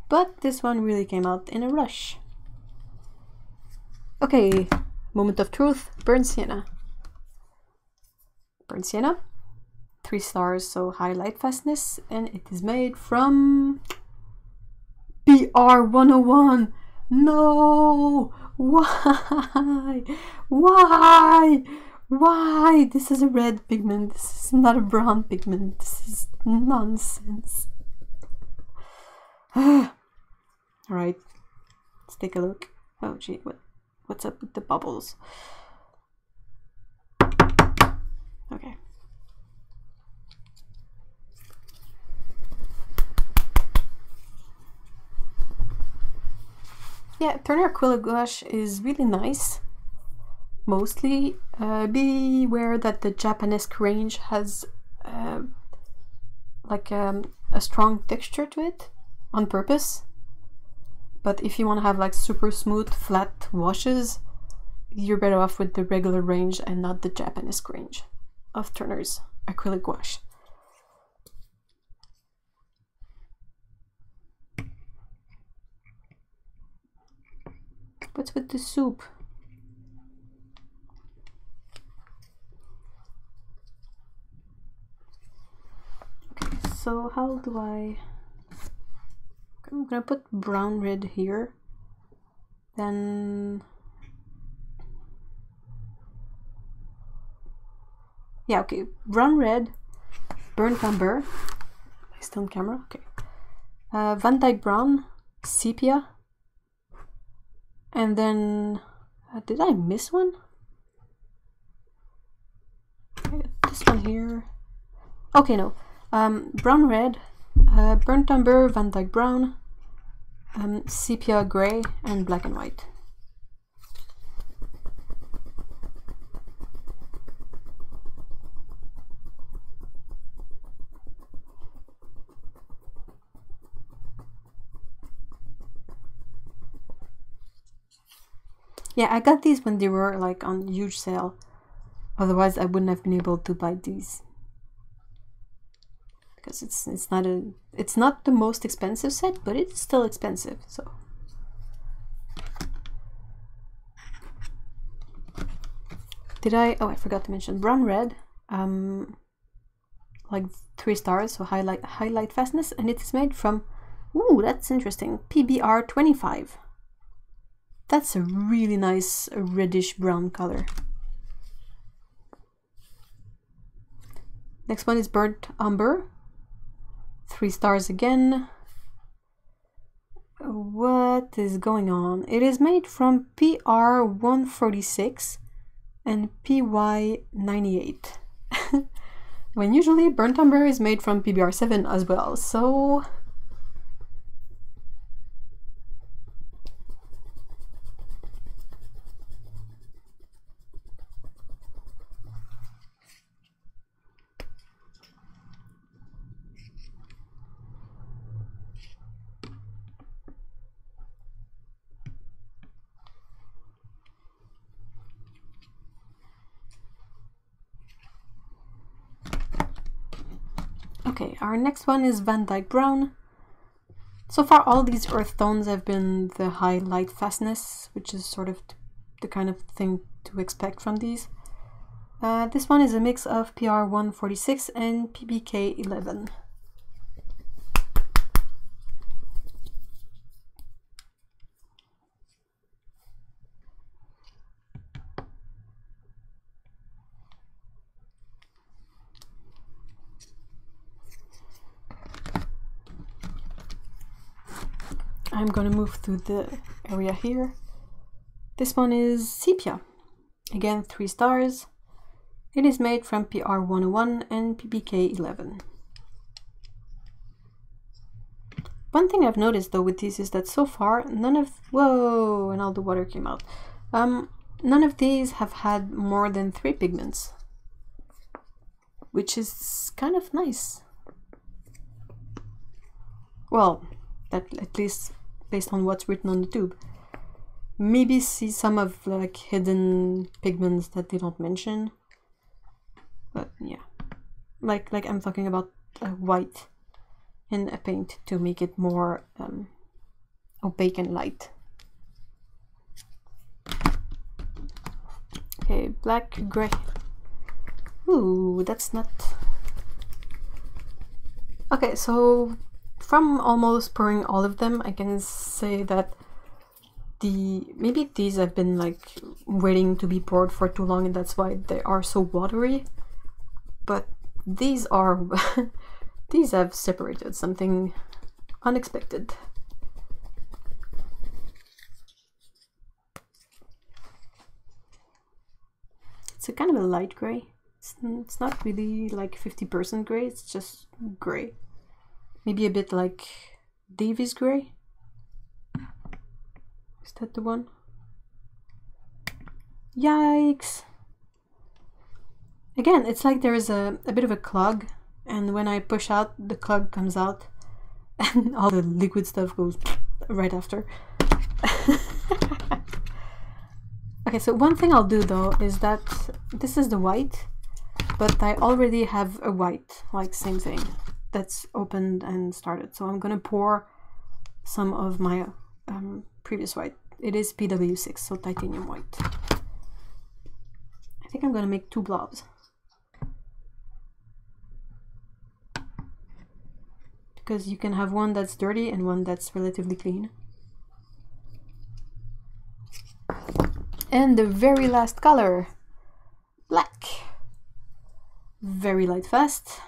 But this one really came out in a rush. Okay, moment of truth, burnt sienna. Burnt sienna, 3 stars, so high lightfastness, and it is made from PR101. No! Why? Why? Why? This is a red pigment. This is not a brown pigment. This is nonsense. Alright, let's take a look. Oh gee, what's up with the bubbles? Okay. Yeah, Turner Acrylic gouache is really nice. Mostly, beware that the Japanese range has like a strong texture to it on purpose. But if you want to have like super smooth, flat washes, you're better off with the regular range and not the Japanese range of Turner's acrylic gouache. What's with the soup? Okay, so how do I... I'm gonna put brown red here, then yeah, okay, brown red, burnt umber, still on camera, okay, Van Dyke brown, sepia, and then did I miss one? Okay, this one here, okay, no, brown red, burnt umber, Van Dyke brown, sepia gray, and black and white. Yeah, I got these when they were like on huge sale. Otherwise, I wouldn't have been able to buy these. Because it's not the most expensive set, but it's still expensive, so. Oh, I forgot to mention brown red, like 3 stars, so high Lightfastness, and it is made from, ooh, that's interesting, PBR 25. That's a really nice reddish brown color. Next one is burnt umber, 3 stars again. What is going on? It is made from PR 146 and PY 98. When usually burnt umber is made from PBR 7 as well, so okay, our next one is Van Dyke Brown. So far all these earth tones have been the high Lightfastness, which is sort of the kind of thing to expect from these. This one is a mix of PR 146 and PBK 11. I'm gonna move through the area here. This one is Sepia. Again, 3 stars. It is made from PR 101 and PBK 11. One thing I've noticed though with these is that so far none of, whoa, and all the water came out. None of these have had more than 3 pigments, which is kind of nice. Well, that at least based on what's written on the tube. Maybe see some of like hidden pigments that they don't mention, but yeah, like I'm talking about white in a paint to make it more opaque and light. Okay, black, gray. Ooh, that's not... Okay, so from almost pouring all of them, I can say that maybe these have been like waiting to be poured for too long and that's why they are so watery, but these are these have separated something unexpected. It's a kind of a light gray. It's not really like 50% gray, it's just gray. Maybe a bit like Davies gray. Is that the one? Yikes! Again, it's like there is a bit of a clog, and when I push out, the clog comes out, and all the liquid stuff goes right after. Okay, so one thing I'll do though is that this is the white, but I already have a white, like same thing, that's opened and started. So I'm gonna pour some of my previous white. It is PW6, so titanium white. I think I'm gonna make 2 blobs. Because you can have one that's dirty and one that's relatively clean. And the very last color, black. Very light fast.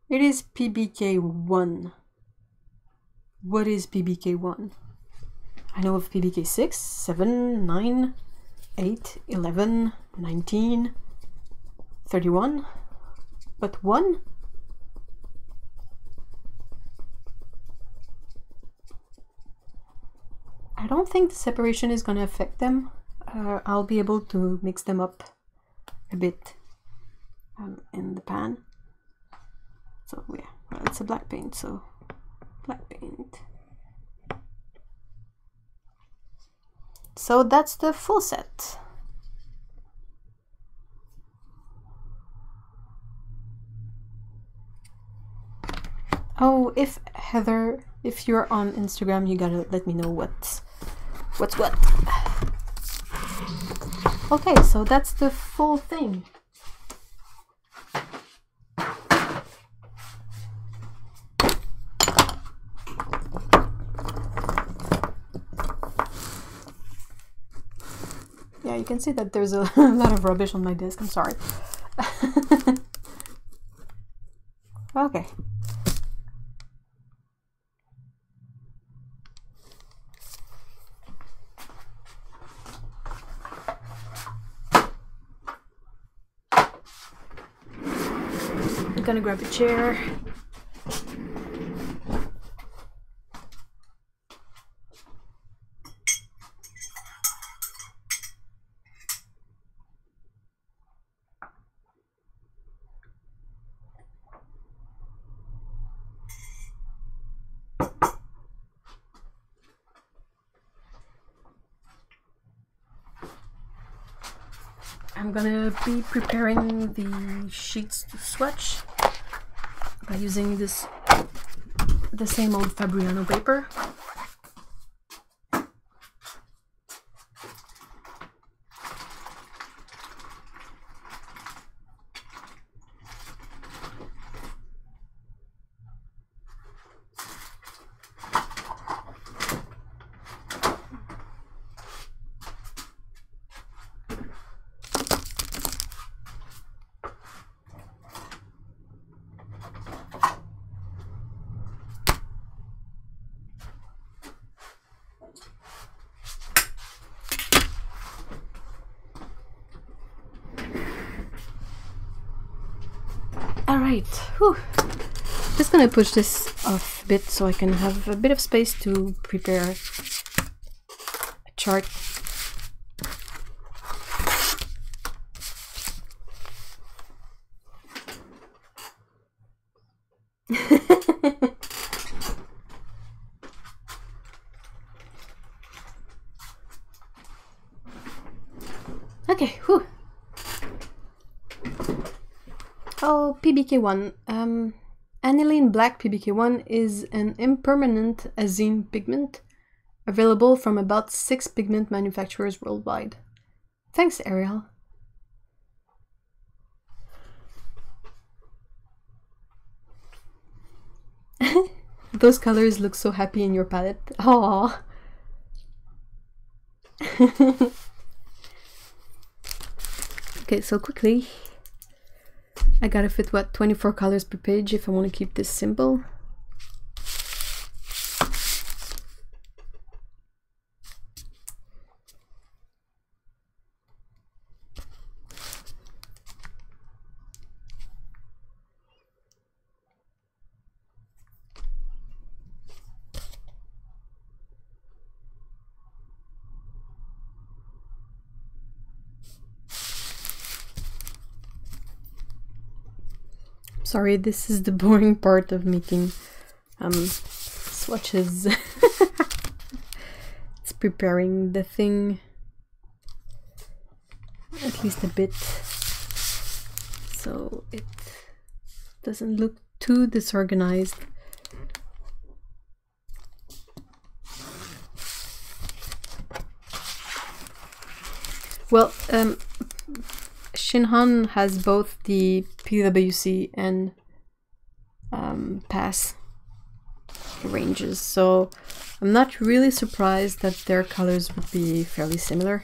It is PBK1. What is PBK1? I know of PBK 6, 7, 9, 8, 11, 19, 31, but 1? I don't think the separation is going to affect them. I'll be able to mix them up a bit in the pan. So yeah, well, it's a black paint, so black paint. So that's the full set. Oh, if Heather, if you're on Instagram, you gotta let me know what's what. Okay, so that's the full thing. Yeah, you can see that there's a lot of rubbish on my desk. I'm sorry. Okay. I'm gonna grab a chair. I'm gonna be preparing the sheets to swatch by using the same old Fabriano paper. Alright, just gonna push this off a bit so I can have a bit of space to prepare a chart. Okay, whew. Oh, PBK1. Aniline Black PBK1 is an impermanent azine pigment available from about 6 pigment manufacturers worldwide. Thanks, Ariel. Those colors look so happy in your palette. Aww. Okay, so quickly. I gotta fit, what, 24 colors per page if I want to keep this simple. Sorry, this is the boring part of making swatches. It's preparing the thing at least a bit so it doesn't look too disorganized. Well, Shinhan has both the PwC and PASS ranges, so I'm not really surprised that their colors would be fairly similar.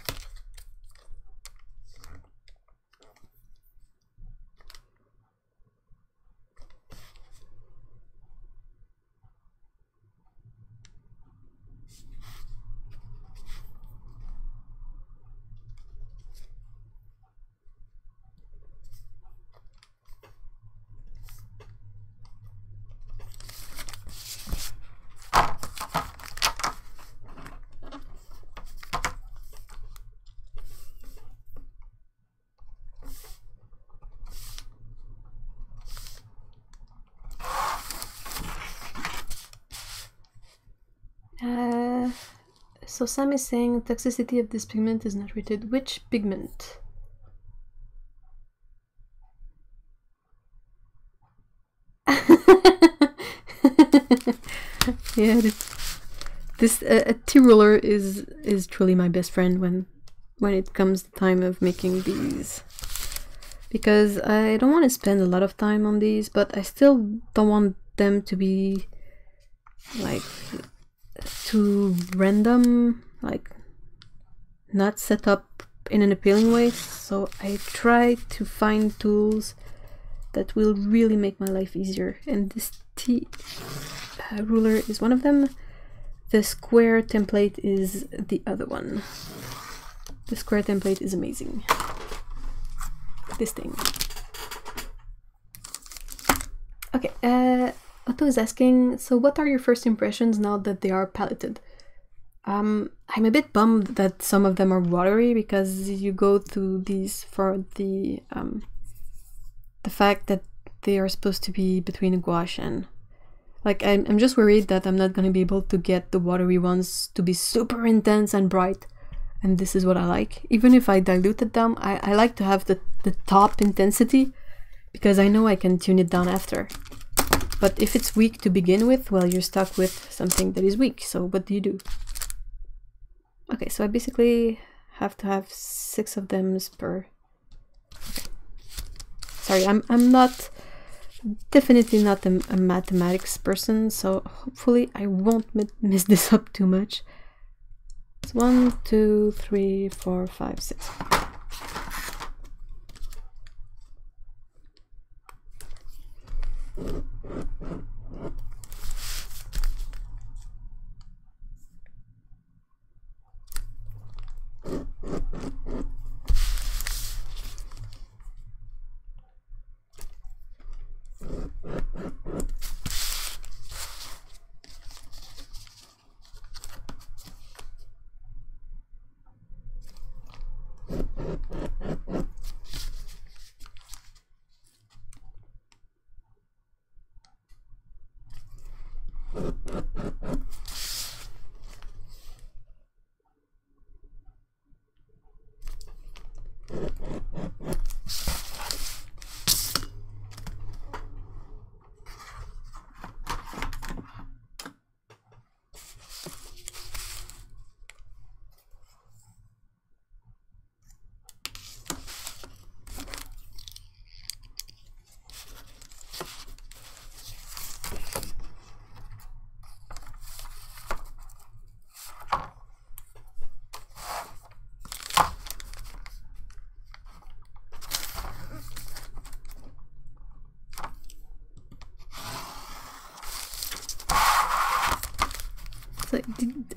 So Sam is saying toxicity of this pigment is not rated. Which pigment? Yeah, this tea roller is truly my best friend when it comes to time of making these, because I don't want to spend a lot of time on these, but I still don't want them to be like too random, like not set up in an appealing way. So I try to find tools that will really make my life easier, and this tea ruler is one of them. The square template is the other one. The square template is amazing. This thing. Okay, Otto is asking, so what are your first impressions now that they are paletted? I'm a bit bummed that some of them are watery, because you go through these for the fact that they are supposed to be between a gouache and... Like, I'm just worried that I'm not going to be able to get the watery ones to be super intense and bright. And this is what I like. Even if I diluted them, I like to have the top intensity, because I know I can tune it down after. But if it's weak to begin with, well, you're stuck with something that is weak. So what do you do? Okay, so I basically have to have 6 of them per... Sorry, I'm not... Definitely not a mathematics person, so hopefully I won't mess this up too much. It's 1, 2, 3, 4, 5, 6. So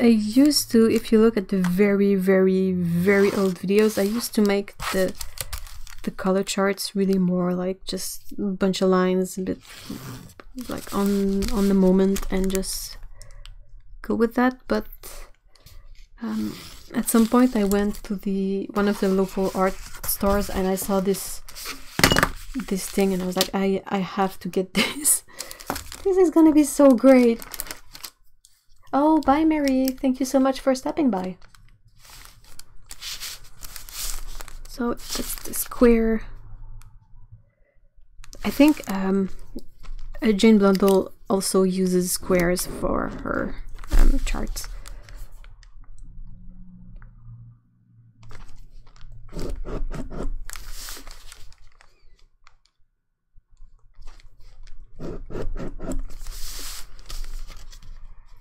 I used to, if you look at the very old videos, I used to make the color charts really more like just a bunch of lines, a bit like on the moment, and just go with that. But at some point I went to one of the local art stores, and I saw this thing, and I was like, I have to get this. This is gonna be so great. Oh, bye Mary, thank you so much for stopping by. So it's the square. I think Jane Blundell also uses squares for her charts.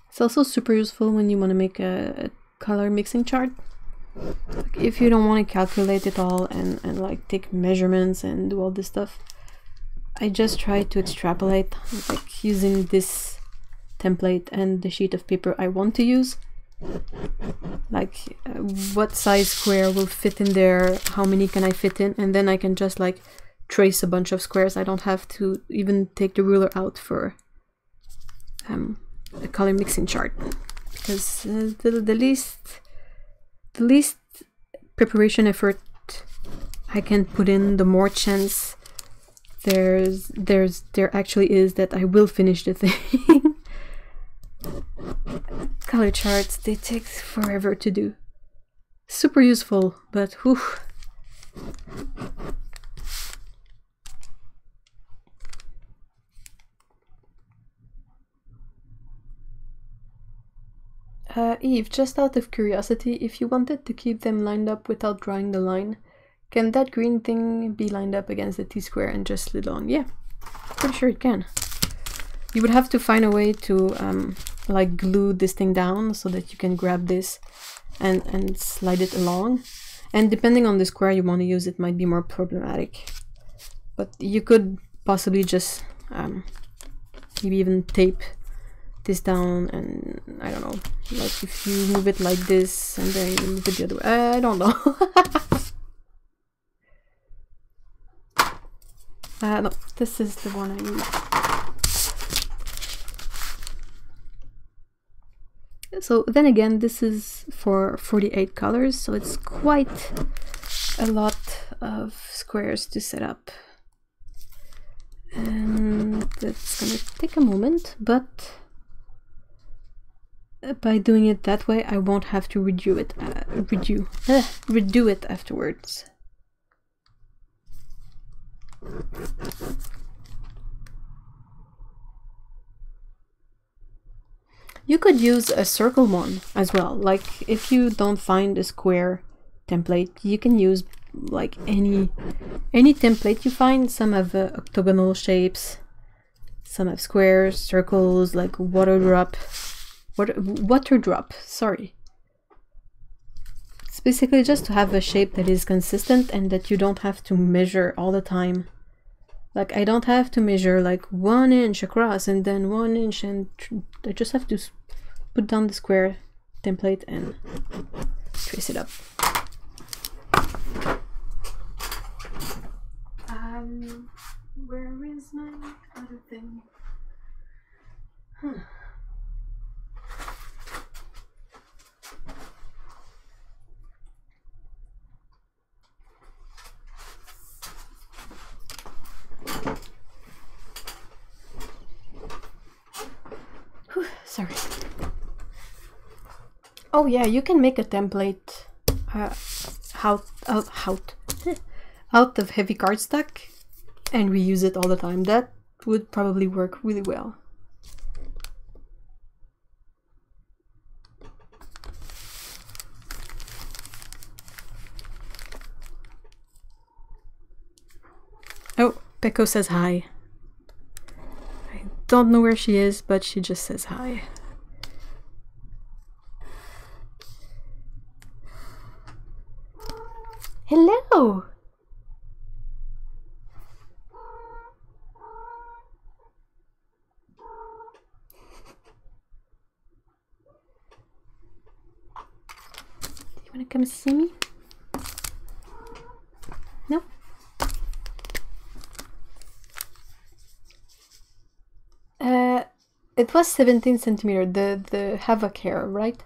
It's also super useful when you want to make a color mixing chart. Like if you don't want to calculate it all and like take measurements and do all this stuff, I just try to extrapolate, like using this template and the sheet of paper I want to use. Like what size square will fit in there, how many can I fit in, and then I can just like trace a bunch of squares. I don't have to even take the ruler out for a color mixing chart, because the least preparation effort I can put in, the more chance there actually is that I will finish the thing. color charts, they take forever to do. Super useful, but whew. Eve, just out of curiosity, if you wanted to keep them lined up without drawing the line, can that green thing be lined up against the T-square and just slid along? Yeah, pretty sure it can. You would have to find a way to like glue this thing down so that you can grab this and slide it along. And depending on the square you want to use, it might be more problematic. But you could possibly just maybe even tape this down, and I don't know, like if you move it like this and then you move it the other way, I don't know. No, this is the one I use. So then again, this is for 48 colors, so it's quite a lot of squares to set up. And that's gonna take a moment, but by doing it that way, I won't have to redo it afterwards. You could use a circle one as well. Like if you don't find a square template, you can use like any template you find. Some have octagonal shapes, some have squares, circles, like water drop, sorry. It's basically just to have a shape that is consistent and that you don't have to measure all the time. Like I don't have to measure like 1 inch across and then 1 inch, and I just have to put down the square template and trace it up. Where is my other thing? Sorry. Oh yeah, you can make a template out of heavy cardstock and reuse it all the time. That would probably work really well. Oh, Peko says hi. I don't know where she is, but she just says hi. Hello! Do you want to come see me? No? It was 17 centimeter, the havoc hair, right?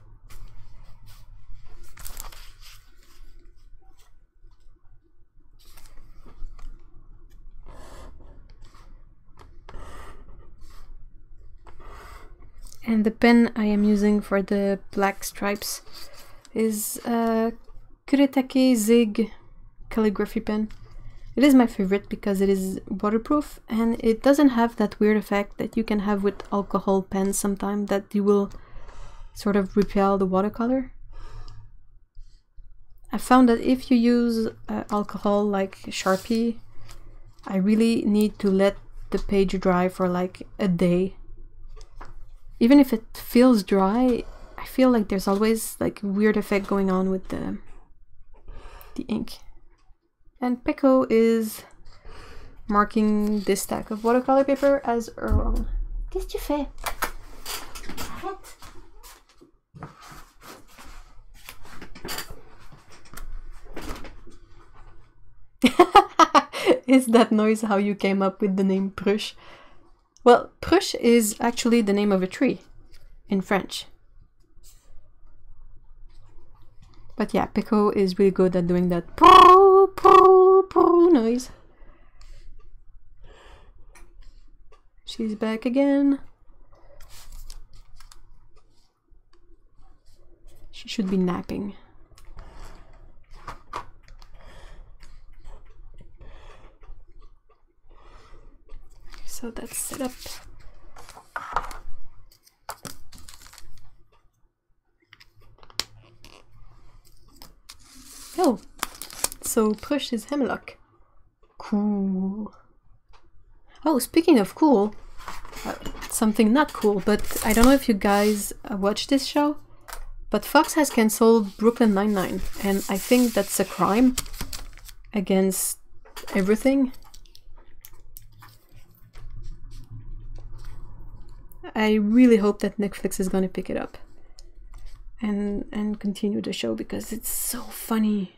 And the pen I am using for the black stripes is Kuretake Zig calligraphy pen. It is my favorite because it is waterproof and it doesn't have that weird effect that you can have with alcohol pens sometimes, that you will sort of repel the watercolor. I found that if you use alcohol like Sharpie, I really need to let the page dry for like a day. Even if it feels dry, I feel like there's always like a weird effect going on with the ink. And Peko is marking this stack of watercolor paper as her own. Qu'est-ce que tu fais? Arrête! Is that noise how you came up with the name Prush? Well, Prush is actually the name of a tree in French. But yeah, Peko is really good at doing that poo, poo, poo noise. She's back again. She should be napping. So that's set up. Oh, so Push is hemlock. Cool. Oh, speaking of cool, something not cool, but I don't know if you guys watch this show, but Fox has cancelled Brooklyn Nine-Nine, and I think that's a crime against everything. I really hope that Netflix is gonna pick it up and continue the show because it's so funny.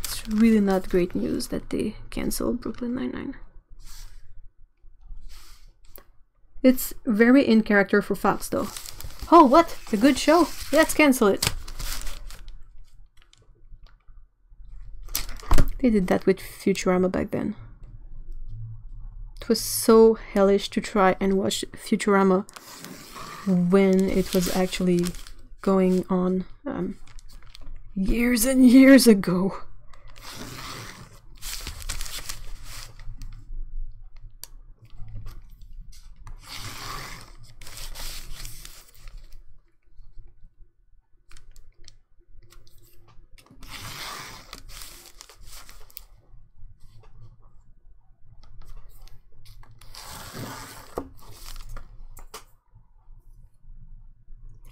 It's really not great news that they canceled Brooklyn Nine-Nine. It's very in character for Fox though. Oh, what? A good show? Let's cancel it. They did that with Futurama back then. It was so hellish to try and watch Futurama when it was actually going on years and years ago.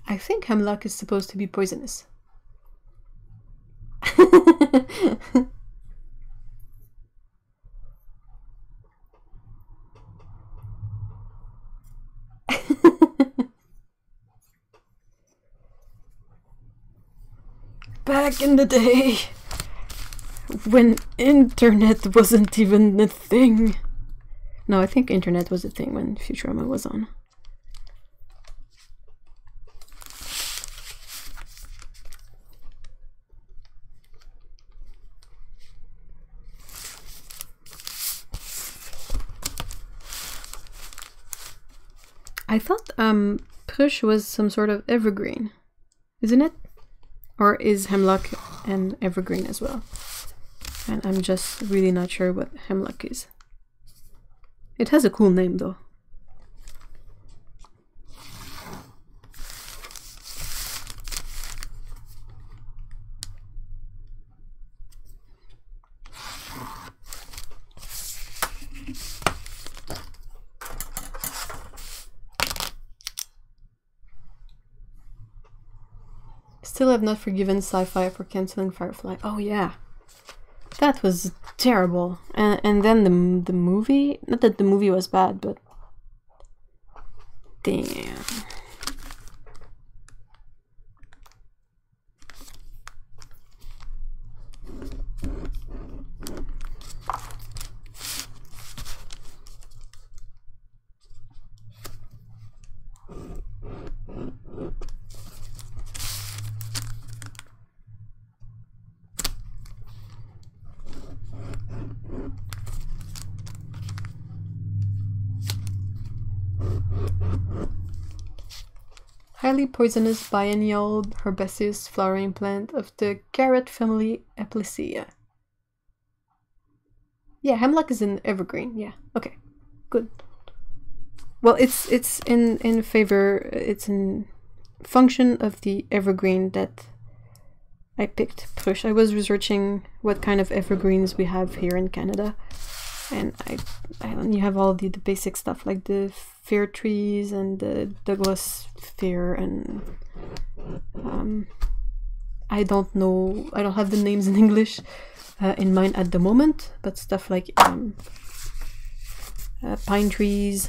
I think hemlock is supposed to be poisonous. Back in the day, when internet wasn't even a thing. No, I think internet was a thing when Futurama was on. I thought Push was some sort of evergreen, isn't it? Or is hemlock an evergreen as well? And I'm just really not sure what hemlock is. It has a cool name though. Still have not forgiven Sci-Fi for cancelling Firefly. Oh yeah, that was terrible. And then the movie, not that the movie was bad, but damn. Highly poisonous biennial herbaceous flowering plant of the carrot family Aplysia. Yeah, hemlock is an evergreen. Yeah, okay, good. Well, it's in favor. It's in function of the evergreen that I picked. Push. I was researching what kind of evergreens we have here in Canada, and you have all the basic stuff like the fir trees and the Douglas fir, and I don't know, I don't have the names in English in mind at the moment, but stuff like pine trees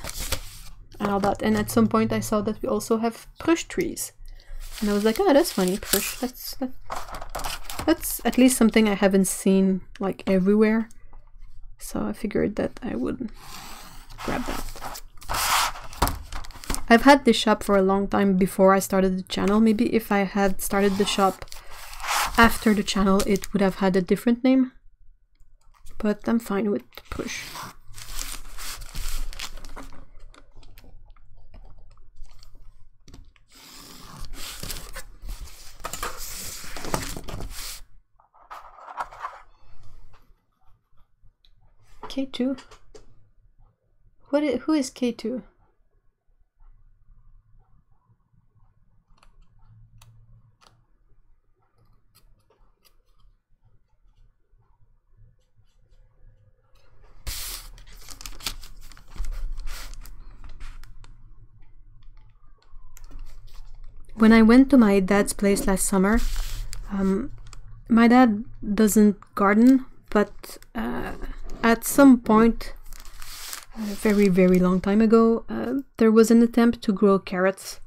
and all that. And at some point I saw that we also have Prush trees, and I was like, oh, that's funny, Prush. That's at least something I haven't seen like everywhere, so I figured that I would grab that. I've had this shop for a long time before I started the channel. Maybe if I had started the shop after the channel, it would have had a different name. But I'm fine with Push. K2? Who is K2? When I went to my dad's place last summer, my dad doesn't garden, but at some point, a very, very long time ago, there was an attempt to grow carrots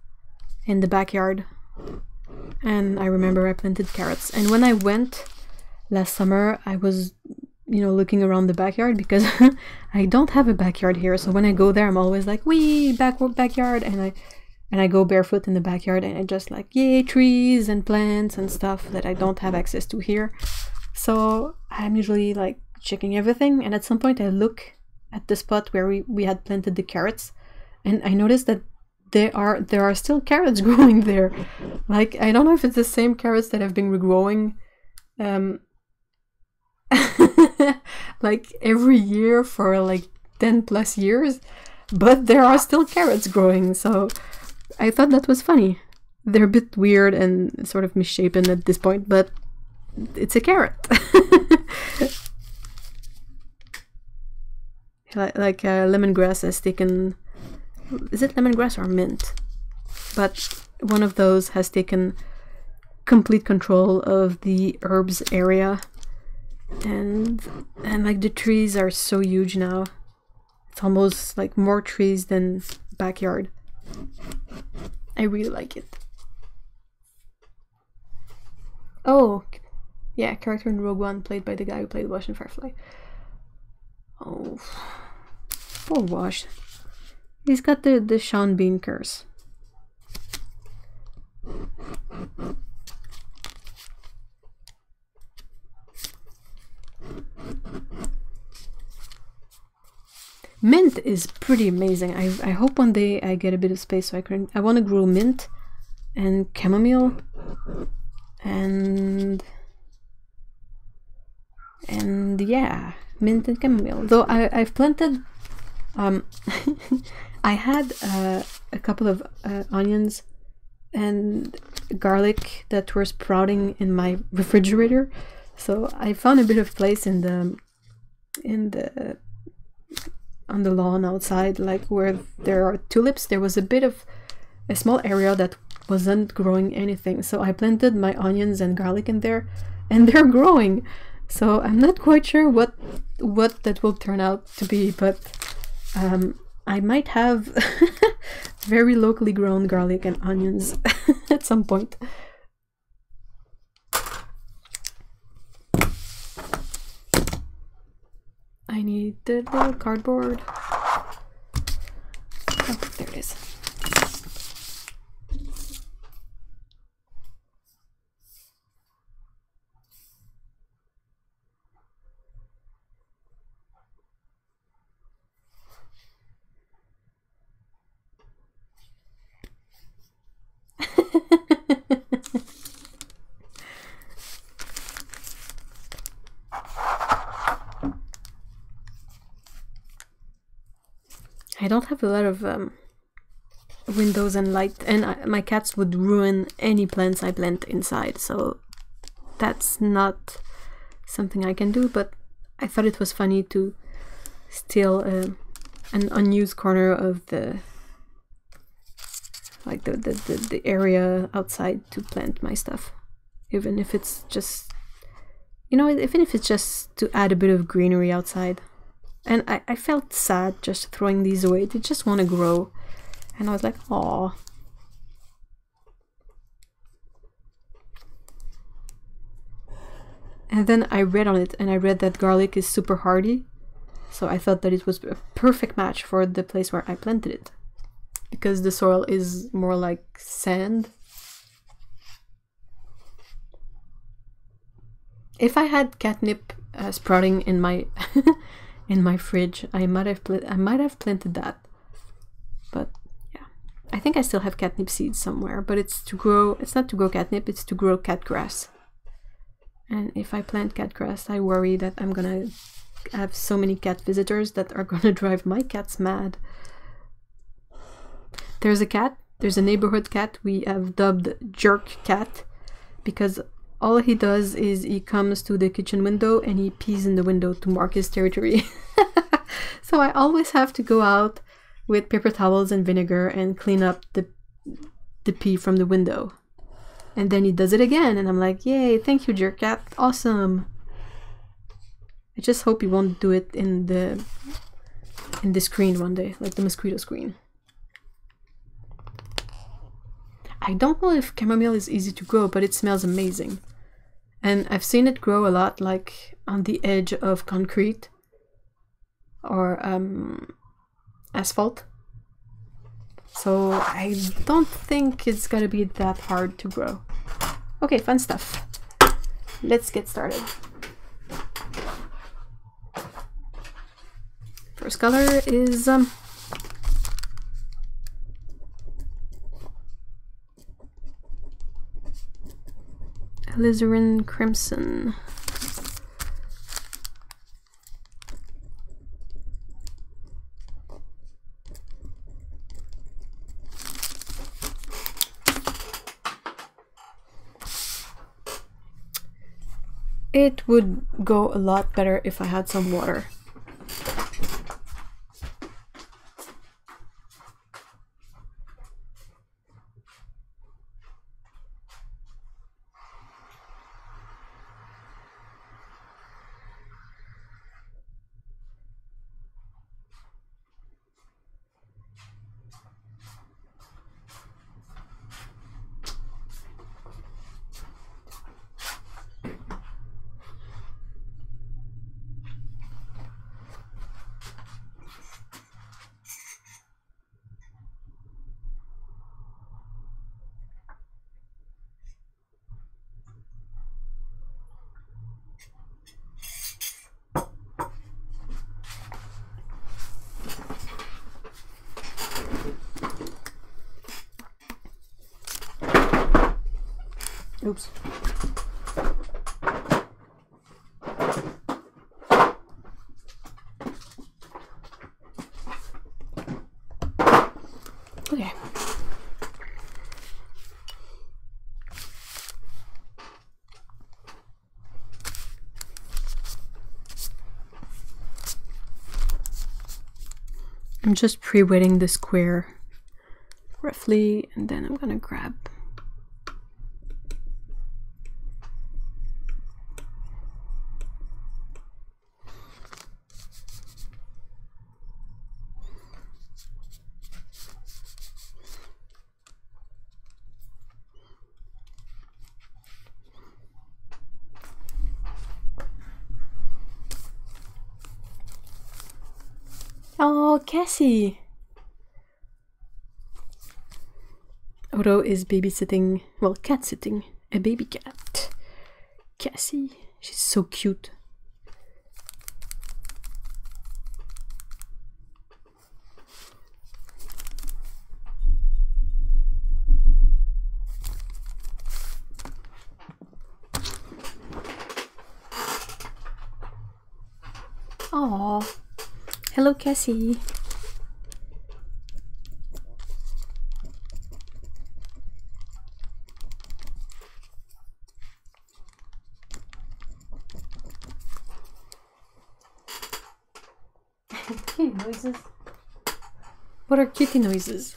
in the backyard. And I remember I planted carrots. And when I went last summer, I was, you know, looking around the backyard because I don't have a backyard here. So when I go there, I'm always like, wee, backyard. And I go barefoot in the backyard and I just like, yay, trees and plants and stuff that I don't have access to here. So I'm usually like checking everything. And at some point I look at the spot where we had planted the carrots and I noticed that there are still carrots growing there. Like, I don't know if it's the same carrots that have been regrowing like every year for like 10 plus years, but there are still carrots growing. So I thought that was funny. They're a bit weird and sort of misshapen at this point, but it's a carrot. like lemongrass has taken... Is it lemongrass or mint? But one of those has taken complete control of the herbs area. And like the trees are so huge now. It's almost like more trees than backyard. I really like it. Oh, yeah, character in Rogue One played by the guy who played Wash and Firefly. Oh, poor Wash. He's got the Sean Bean curse. Mint is pretty amazing. I hope one day I get a bit of space so I want to grow mint and chamomile and yeah, mint and chamomile. Though I've planted I had a couple of onions and garlic that were sprouting in my refrigerator, so I found a bit of place on the lawn outside, like where there are tulips. There was a small area that wasn't growing anything, so I planted my onions and garlic in there, and they're growing. So I'm not quite sure what that will turn out to be, but I might have very locally grown garlic and onions at some point. I need the little cardboard. Oh, there it is. I don't have a lot of windows and light, and my cats would ruin any plants I plant inside, so that's not something I can do, but I thought it was funny to steal an unused corner of the area outside to plant my stuff, even if it's just, you know, even if it's just to add a bit of greenery outside. And I felt sad just throwing these away. They just want to grow. And I was like, aw. And then I read on it, and I read that garlic is super hardy. So I thought that it was a perfect match for the place where I planted it, because the soil is more like sand. If I had catnip sprouting in my in my fridge, I might have planted that. But yeah, I think I still have catnip seeds somewhere, but it's not to grow catnip, it's to grow catgrass. And if I plant catgrass, I worry that I'm gonna I have so many cat visitors that are gonna drive my cats mad. There's a cat, there's a neighborhood cat we have dubbed Jerk Cat, because all he does is he comes to the kitchen window and he pees in the window to mark his territory. So I always have to go out with paper towels and vinegar and clean up the pee from the window. And then he does it again and I'm like, yay, thank you, Jerk Cat, awesome. I just hope he won't do it in the screen one day, like the mosquito screen. I don't know if chamomile is easy to grow, but it smells amazing. And I've seen it grow a lot, like on the edge of concrete or asphalt. So I don't think it's gonna be that hard to grow. Okay, fun stuff. Let's get started. First color is alizarin crimson. It would go a lot better if I had some water. Oops. Okay. I'm just pre-wetting the square roughly, and then I'm gonna grab Oh, Cassie! Odo is babysitting, well, cat-sitting a baby cat. Cassie, she's so cute. Aww. Hello, Cassie. Kitty noises. What are kitty noises?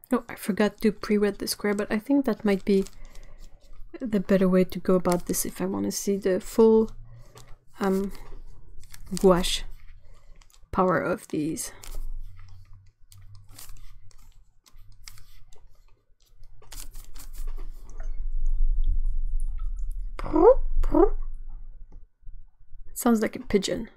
Oh, I forgot to pre-wet the square, but I think that might be the better way to go about this if I want to see the full gouache power of these. Sounds like a pigeon.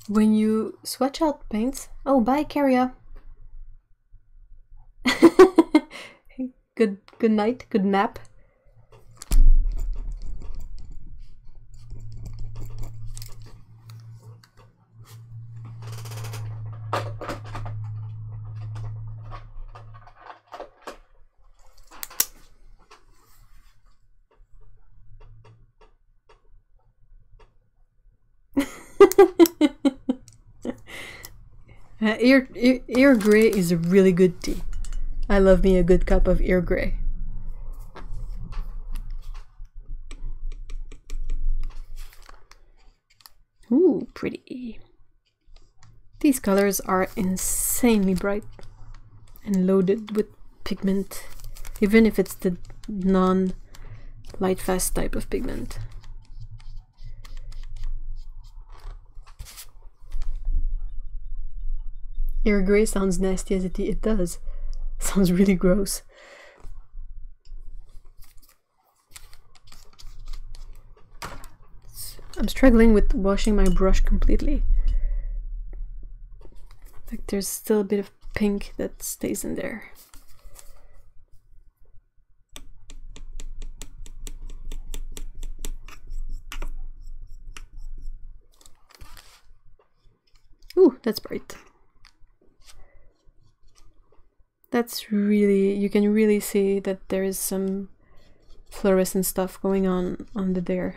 When you swatch out paints... Oh, bye, Carria. Good night, good nap. Earl Grey is a really good tea. I love me a good cup of Earl Grey. Ooh, pretty. These colors are insanely bright and loaded with pigment, even if it's the non-Lightfast type of pigment. Earl Grey sounds nasty as it does. Sounds really gross. I'm struggling with washing my brush completely. Like there's still a bit of pink that stays in there. Ooh, that's bright. That's really, you can really see that there is some fluorescent stuff going on under there.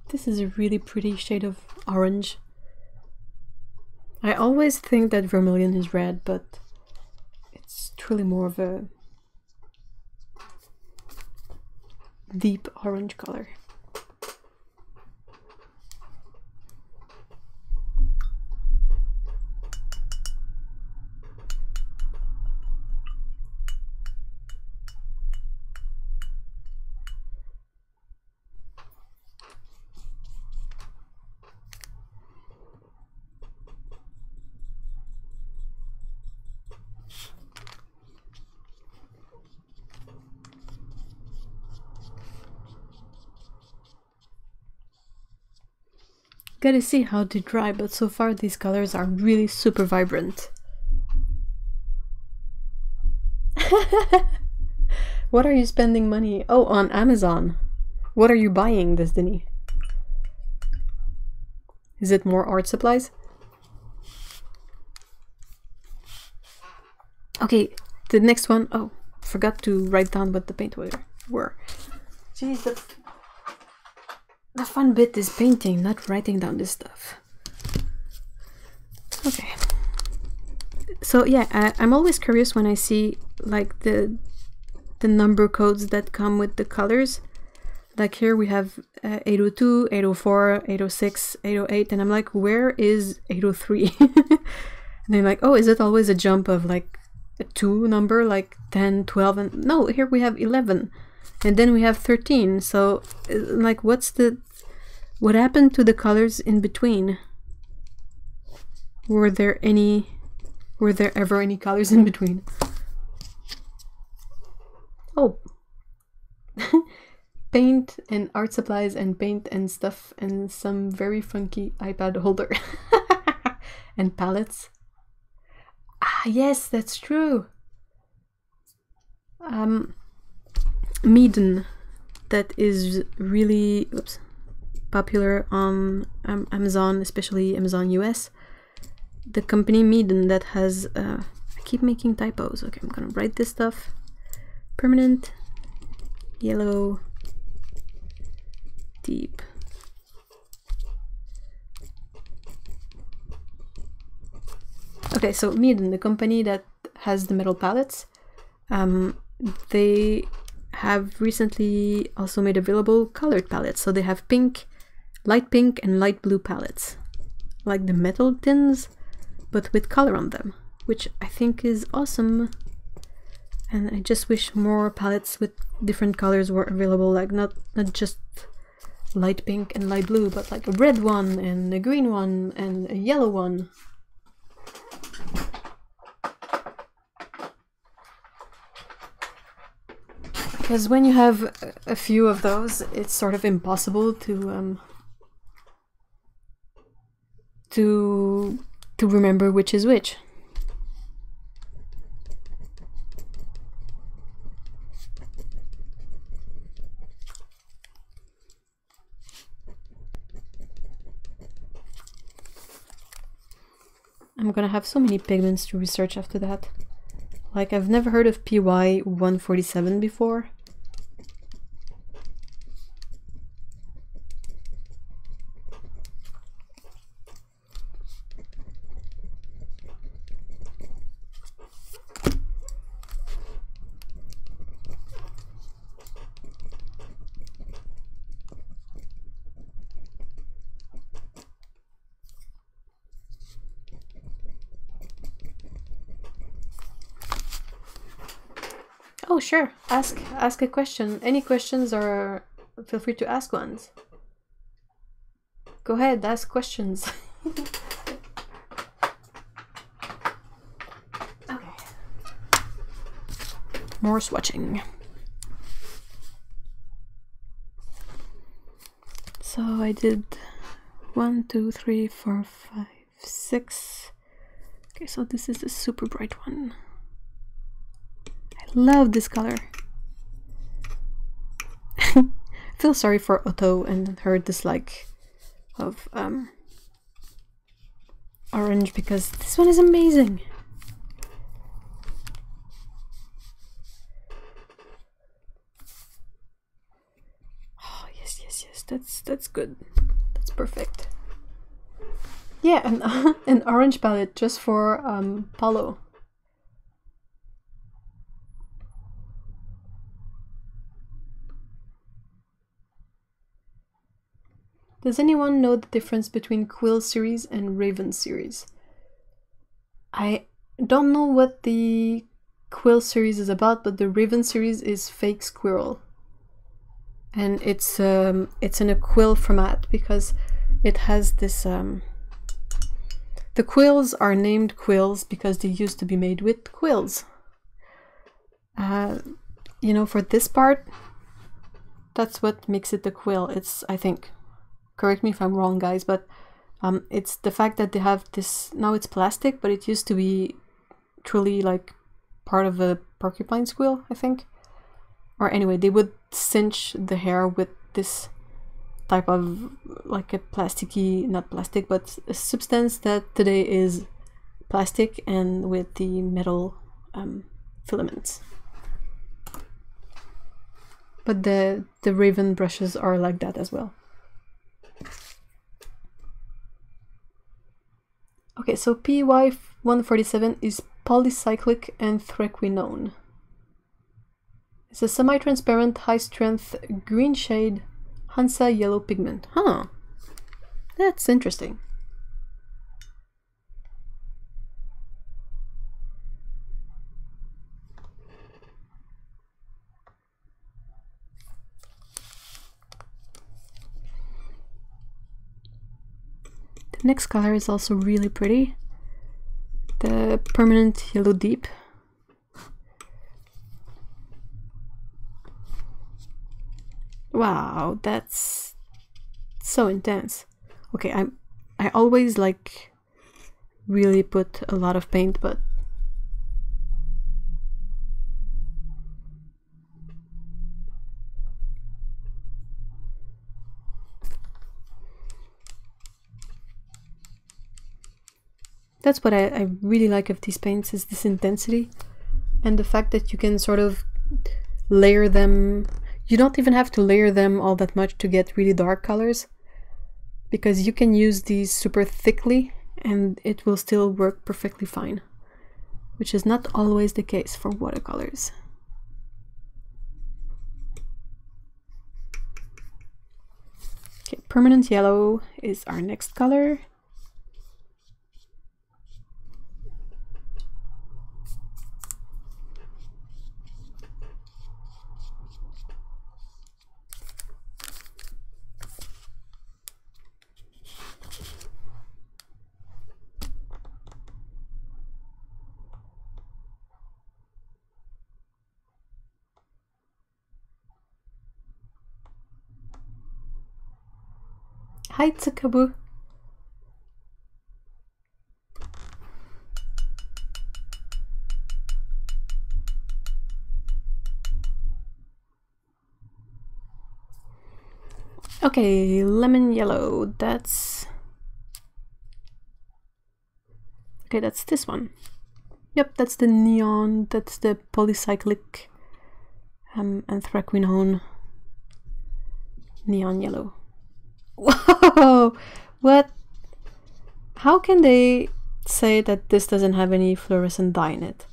This is a really pretty shade of orange. I always think that vermilion is red, but it's truly more of a deep orange color. Gotta see how they dry, but so far these colors are really super vibrant. What are you spending money? Oh, on Amazon. What are you buying, Destiny? Is it more art supplies? Okay, the next one. Oh, forgot to write down what the paint were. Jeez, the fun bit is painting, not writing down this stuff. Okay. So yeah, I'm always curious when I see like the number codes that come with the colors. Like here we have 802, 804, 806, 808, and I'm like, where is 803? And they're like, oh, is it always a jump of like a 2 number, like 10, 12, and no, here we have 11. And then we have 13, so like what happened to the colors in between? Were there ever any colors in between? Oh. Paint and art supplies and paint and stuff and some very funky iPad holder. And palettes. Ah, yes, that's true. Meeden, that is really popular on Amazon, especially Amazon US. The company Meeden that has I keep making typos. Okay, I'm gonna write this stuff. Permanent yellow deep. Okay, so Meeden, the company that has the metal palettes, they have recently also made available colored palettes. So they have pink, light pink and light blue palettes. like the metal tins, but with color on them, which I think is awesome. And I just wish more palettes with different colors were available, like not just light pink and light blue, but like a red one and a green one and a yellow one. Because when you have a few of those, it's sort of impossible to remember which is which. I'm gonna have so many pigments to research after that. Like, I've never heard of PY 147 before. Oh, sure. Ask a question. Any questions are... feel free to ask ones. Go ahead, ask questions. Okay. More swatching. So I did 1, 2, 3, 4, 5, 6. Okay, so this is the super bright one. Love this color. I feel sorry for Otto and her dislike of orange, because this one is amazing. Oh yes, yes, yes. That's good. That's perfect. Yeah, an orange palette just for Paulo. Does anyone know the difference between Quill series and Raven series? I don't know what the Quill series is about, but the Raven series is fake squirrel. And it's in a quill format because it has this... The quills are named quills because they used to be made with quills. You know, for this part, that's what makes it a quill. It's, I think... Correct me if I'm wrong, guys, but it's the fact that they have this... Now it's plastic, but it used to be truly like part of a porcupine quill, I think. Or anyway, they would cinch the hair with this type of like a plasticky, not plastic, but a substance that today is plastic and with the metal filaments. But the Raven brushes are like that as well. Okay, so PY 147 is polycyclic anthraquinone. It's a semi-transparent, high-strength green shade Hansa yellow pigment. Huh, that's interesting. The next color is also really pretty. The Permanent Yellow Deep. Wow, that's so intense. Okay, I always like really put a lot of paint, but that's what I really like of these paints, is this intensity and the fact that you can sort of layer them. You don't even have to layer them all that much to get really dark colors, because you can use these super thickly and it will still work perfectly fine, which is not always the case for watercolors. Okay, Permanent Yellow is our next color. Hi, Tsukabu. Okay, lemon yellow, that's... Okay, that's this one. Yep, that's the neon, that's the polycyclic anthraquinone neon yellow. Whoa! What? How can they say that this doesn't have any fluorescent dye in it?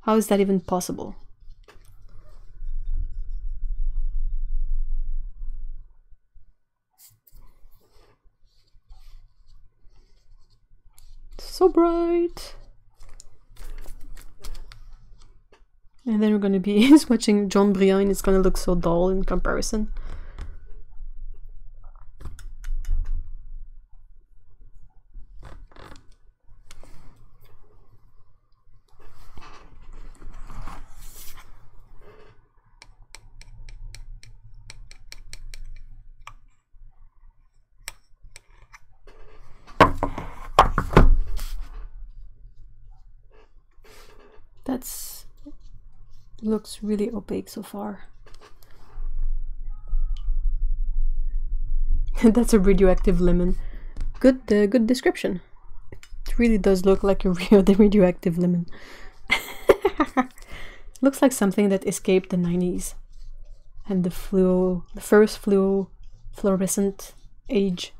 How is that even possible? So bright. And then we're gonna be swatching John Briand and it's gonna look so dull in comparison. That's looks really opaque so far. That's a radioactive lemon. Good, good description. It really does look like a radioactive lemon. Looks like something that escaped the 90s and the first fluorescent age.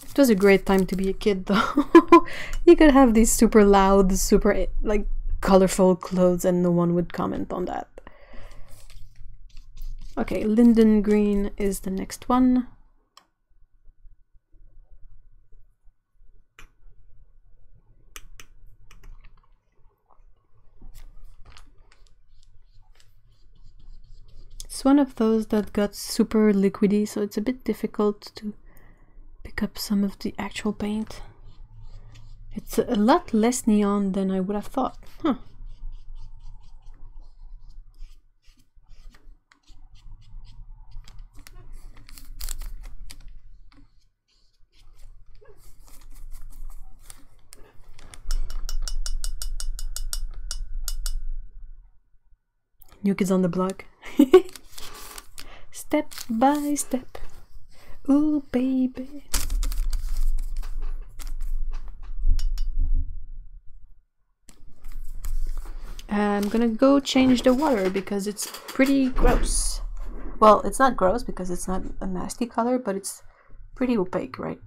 It was a great time to be a kid though. You could have these super loud, super like colorful clothes and no one would comment on that. Okay, linden green is the next one. It's one of those that got super liquidy, so it's a bit difficult to pick up some of the actual paint. It's a lot less neon than I would have thought. Huh. New Kids on the Block. Step by step. Ooh, baby. I'm gonna go change the water because it's pretty gross. Well, it's not gross because it's not a nasty color, but it's pretty opaque, right?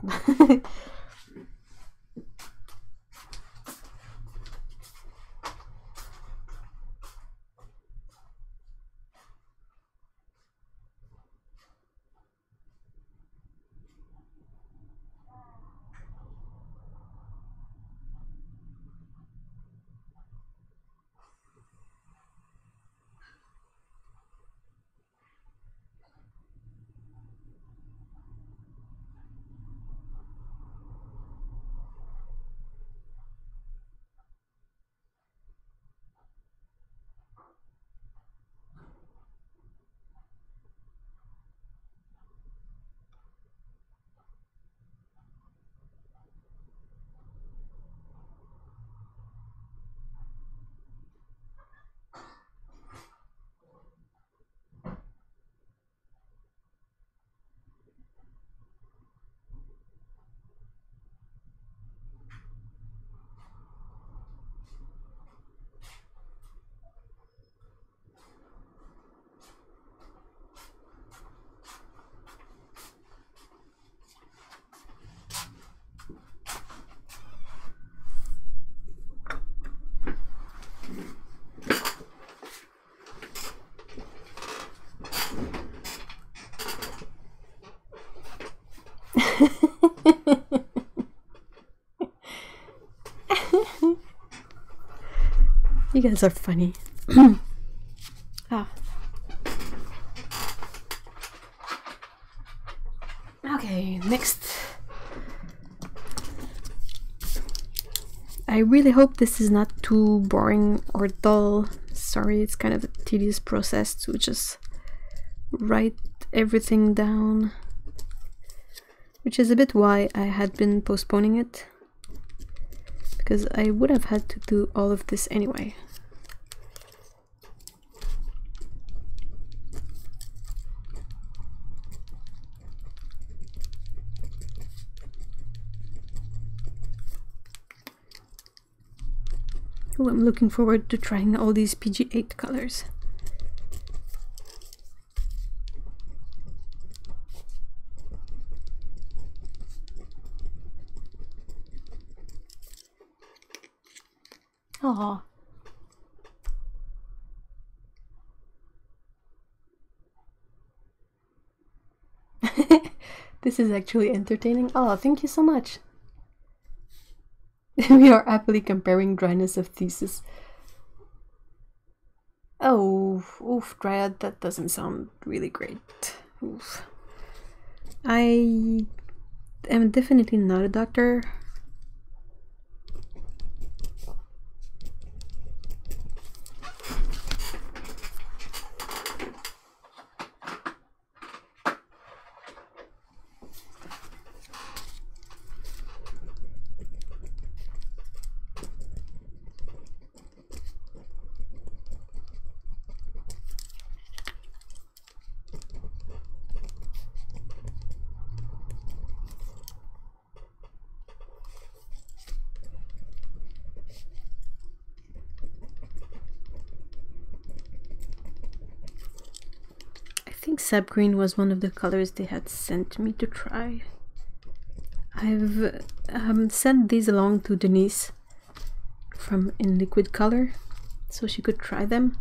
You guys are funny. Ah. Okay, next. I really hope this is not too boring or dull. Sorry, it's kind of a tedious process to just write everything down, which is a bit why I had been postponing it, because I would have had to do all of this anyway. Oh, I'm looking forward to trying all these PG8 colors. Aww. This is actually entertaining. Oh, thank you so much. We are happily comparing dryness of thesis. Oh, oof, Dryad, that doesn't sound really great. Oof. I am definitely not a doctor. I think sap green was one of the colors they had sent me to try. I've sent these along to Denise from In Liquid Color so she could try them,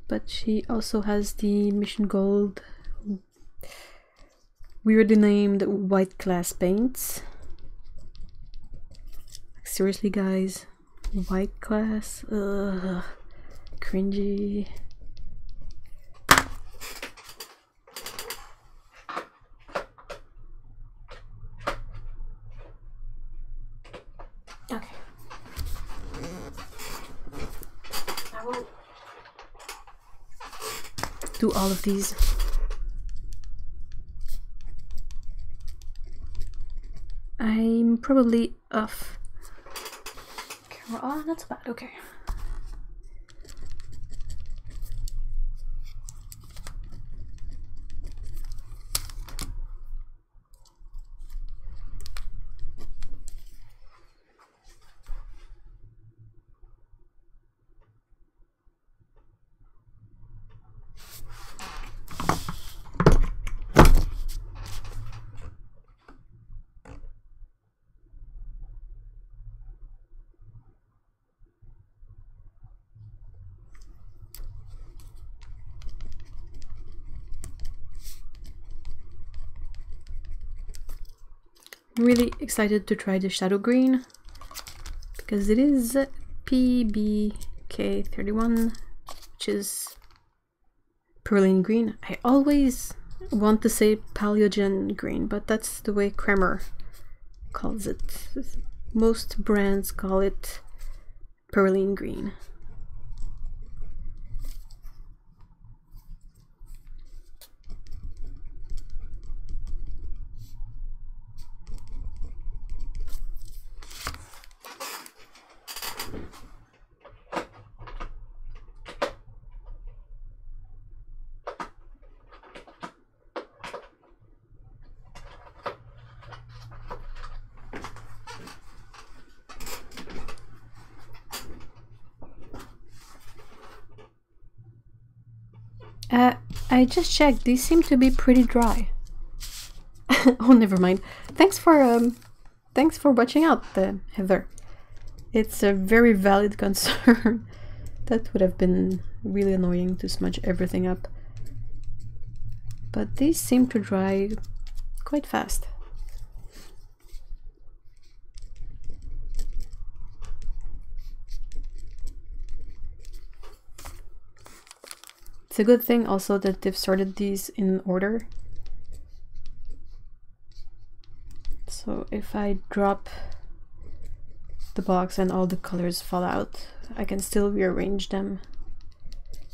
but she also has the Mission Gold weirdly named white glass paints. Seriously guys, white glass, ugh, cringy. Okay. I will do all of these. I'm probably off camera. Oh, not so bad. Okay. I'm really excited to try the shadow green because it is PBK31, which is perylene green. I always want to say paleogen green, but that's the way Kremer calls it. Most brands call it perylene green. I just checked. These seem to be pretty dry. Oh, never mind. Thanks for watching out, Heather. It's a very valid concern. That would have been really annoying to smudge everything up. But these seem to dry quite fast. It's a good thing also that they've sorted these in order. So if I drop the box and all the colors fall out, I can still rearrange them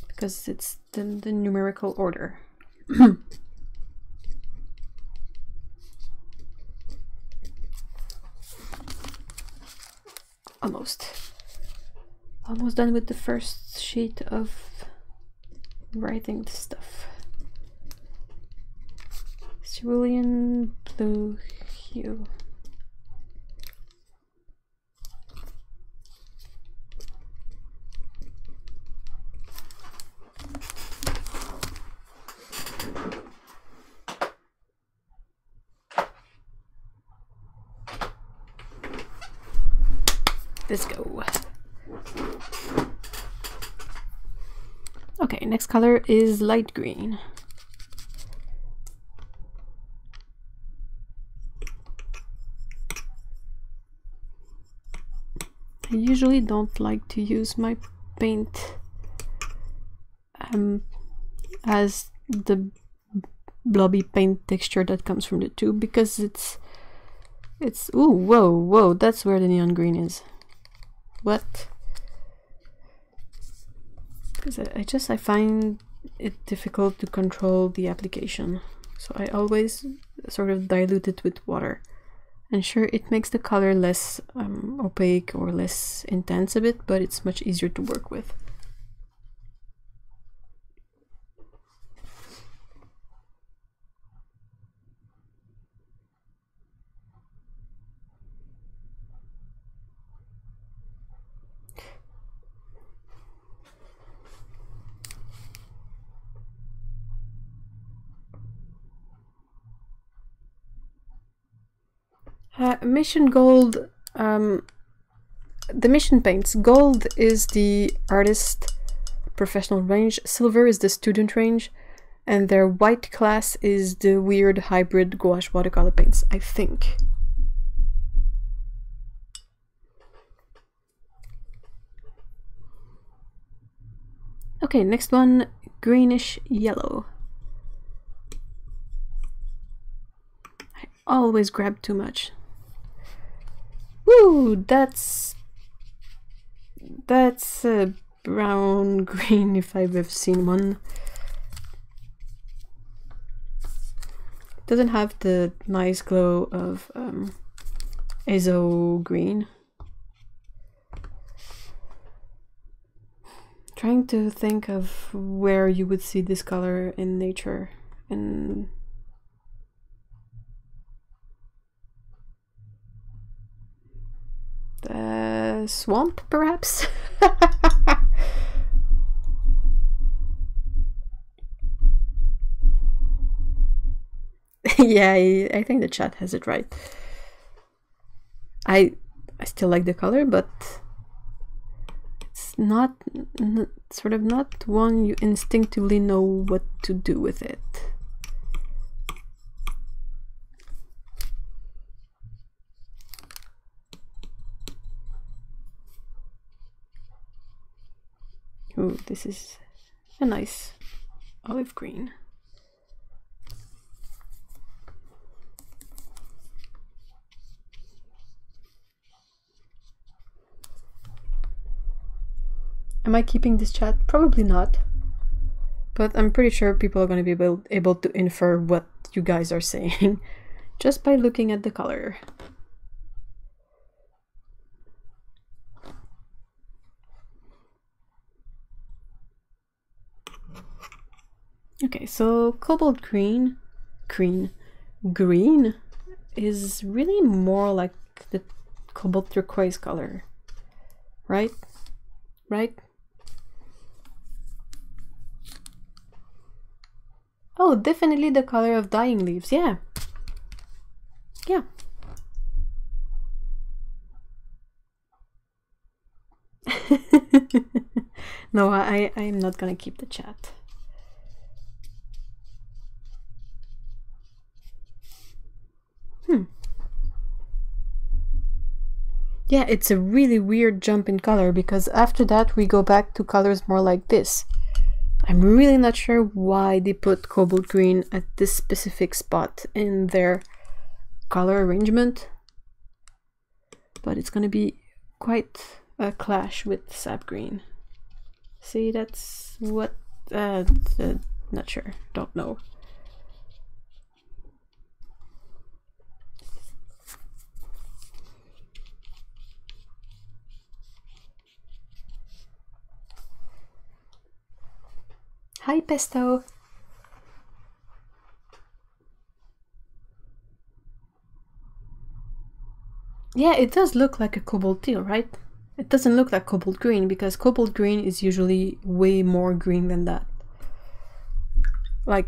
because it's the numerical order. Almost done with the first sheet of writing the stuff. Cerulean blue hue. Let's go. Okay, next color is light green. I usually don't like to use my paint as the blobby paint texture that comes from the tube, because it's ooh, whoa, that's where the neon green is. What? Because I find it difficult to control the application, so I always sort of dilute it with water. And sure, it makes the color less opaque or less intense a bit, but it's much easier to work with. Mission Gold, the Mission paints. Gold is the artist professional range, silver is the student range, and their white class is the weird hybrid gouache watercolor paints, I think. Okay, next one, greenish yellow. I always grab too much. Woo, that's a brown green if I've ever seen one. It doesn't have the nice glow of azo green. Trying to think of where you would see this color in nature, and the swamp, perhaps? Yeah, I think the chat has it right. I still like the color, but it's not sort of not one you instinctively know what to do with it. Ooh, this is a nice olive green. Am I keeping this chat? Probably not. But I'm pretty sure people are going to be able to infer what you guys are saying just by looking at the color. Okay, so cobalt green is really more like the cobalt turquoise color, right? Right? Oh, definitely the color of dying leaves, yeah. Yeah. No, I'm not gonna keep the chat. Yeah, it's a really weird jump in color, because after that we go back to colors more like this. I'm really not sure why they put cobalt green at this specific spot in their color arrangement, but it's gonna be quite a clash with sap green. See, that's what not sure, don't know. Hi, Pesto. Yeah, it does look like a cobalt teal, right? It doesn't look like cobalt green because cobalt green is usually way more green than that. Like,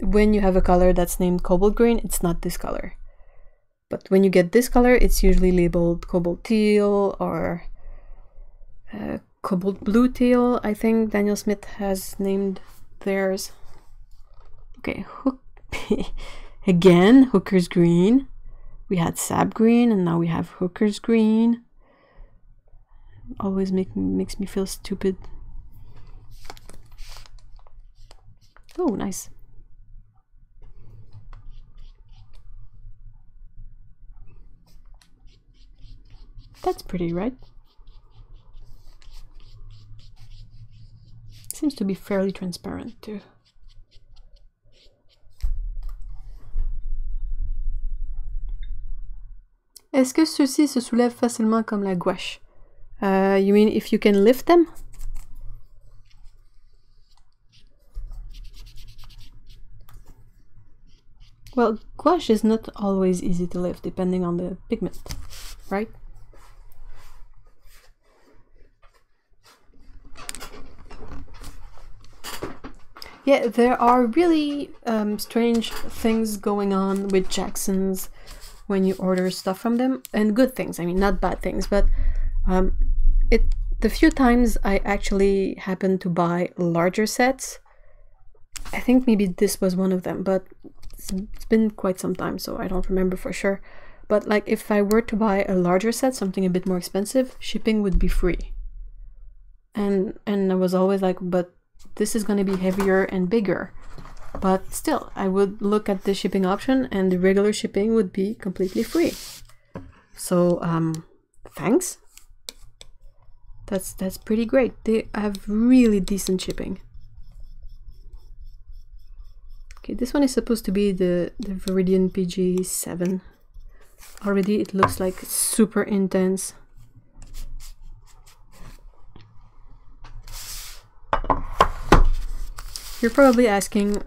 when you have a color that's named cobalt green, it's not this color. But when you get this color, it's usually labeled cobalt teal or cobalt blue teal. I think Daniel Smith has named theirs. Okay, again, Hooker's green. We had sap green and now we have Hooker's green. Always makes me feel stupid. Oh, nice. That's pretty, right? Seems to be fairly transparent too. Est-ce que ceux-ci se soulèvent facilement comme la gouache? You mean if you can lift them? Well, gouache is not always easy to lift depending on the pigment, right? Yeah, there are really strange things going on with Jacksons when you order stuff from them, and good things, I mean, not bad things, but the few times I actually happened to buy larger sets, I think maybe this was one of them, but it's been quite some time, so I don't remember for sure. But like if I were to buy a larger set, something a bit more expensive, shipping would be free. And I was always like, but this is going to be heavier and bigger. But still, I would look at the shipping option and the regular shipping would be completely free. So, thanks. That's pretty great. They have really decent shipping. Okay, this one is supposed to be the Viridian PG7. Already it looks like super intense. You're probably asking,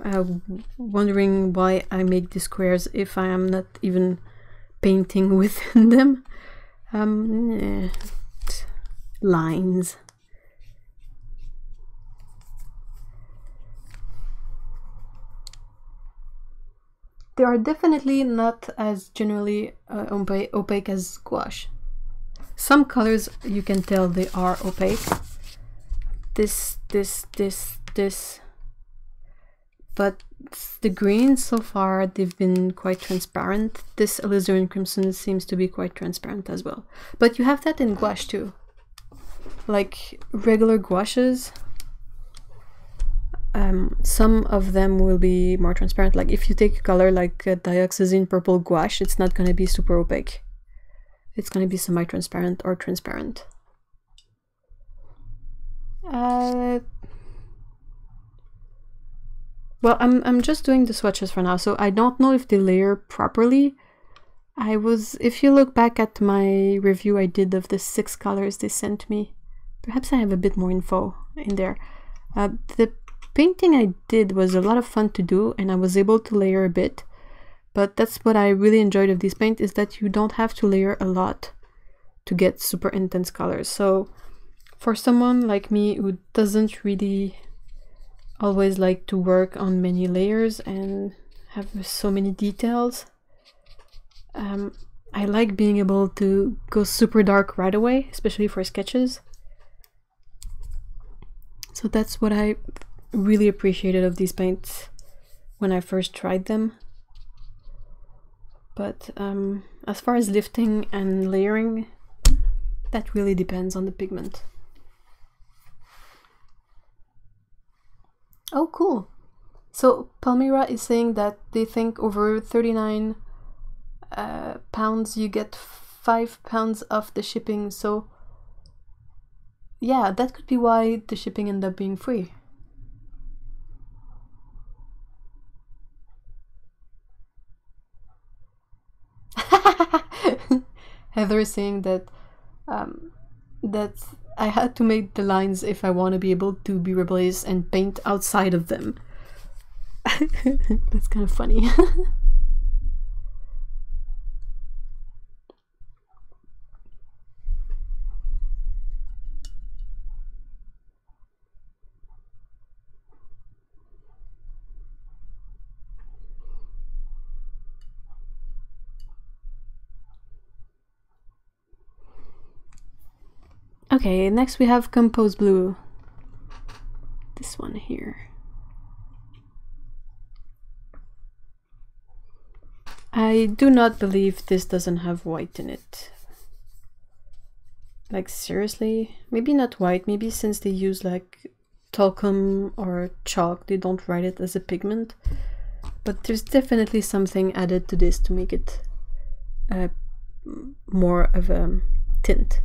wondering why I make the squares if I am not even painting within them. Lines. They are definitely not as generally opaque as gouache. Some colors you can tell they are opaque. This. But the greens so far, they've been quite transparent. This alizarin crimson seems to be quite transparent as well. But you have that in gouache too. Like regular gouaches, some of them will be more transparent. Like if you take a color like dioxazine purple gouache, it's not going to be super opaque. It's going to be semi-transparent or transparent. Well, I'm just doing the swatches for now, so I don't know if they layer properly. If you look back at my review I did of the 6 colors they sent me, perhaps I have a bit more info in there. The painting I did was a lot of fun to do, and I was able to layer a bit. But that's what I really enjoyed of this paint, is that you don't have to layer a lot to get super intense colors. So for someone like me who doesn't really always like to work on many layers and have so many details, I like being able to go super dark right away, especially for sketches. So that's what I really appreciated of these paints when I first tried them. But as far as lifting and layering, that really depends on the pigment. Oh, cool. So Palmyra is saying that they think over 39 pounds you get 5 pounds off the shipping. So yeah, that could be why the shipping ended up being free. Heather is saying that I had to make the lines if I want to be able to be replaced and paint outside of them. That's kind of funny. Okay, next we have Compose Blue. This one here. I do not believe this doesn't have white in it. Like seriously? Maybe not white, maybe since they use like talcum or chalk, they don't write it as a pigment. But there's definitely something added to this to make it more of a tint.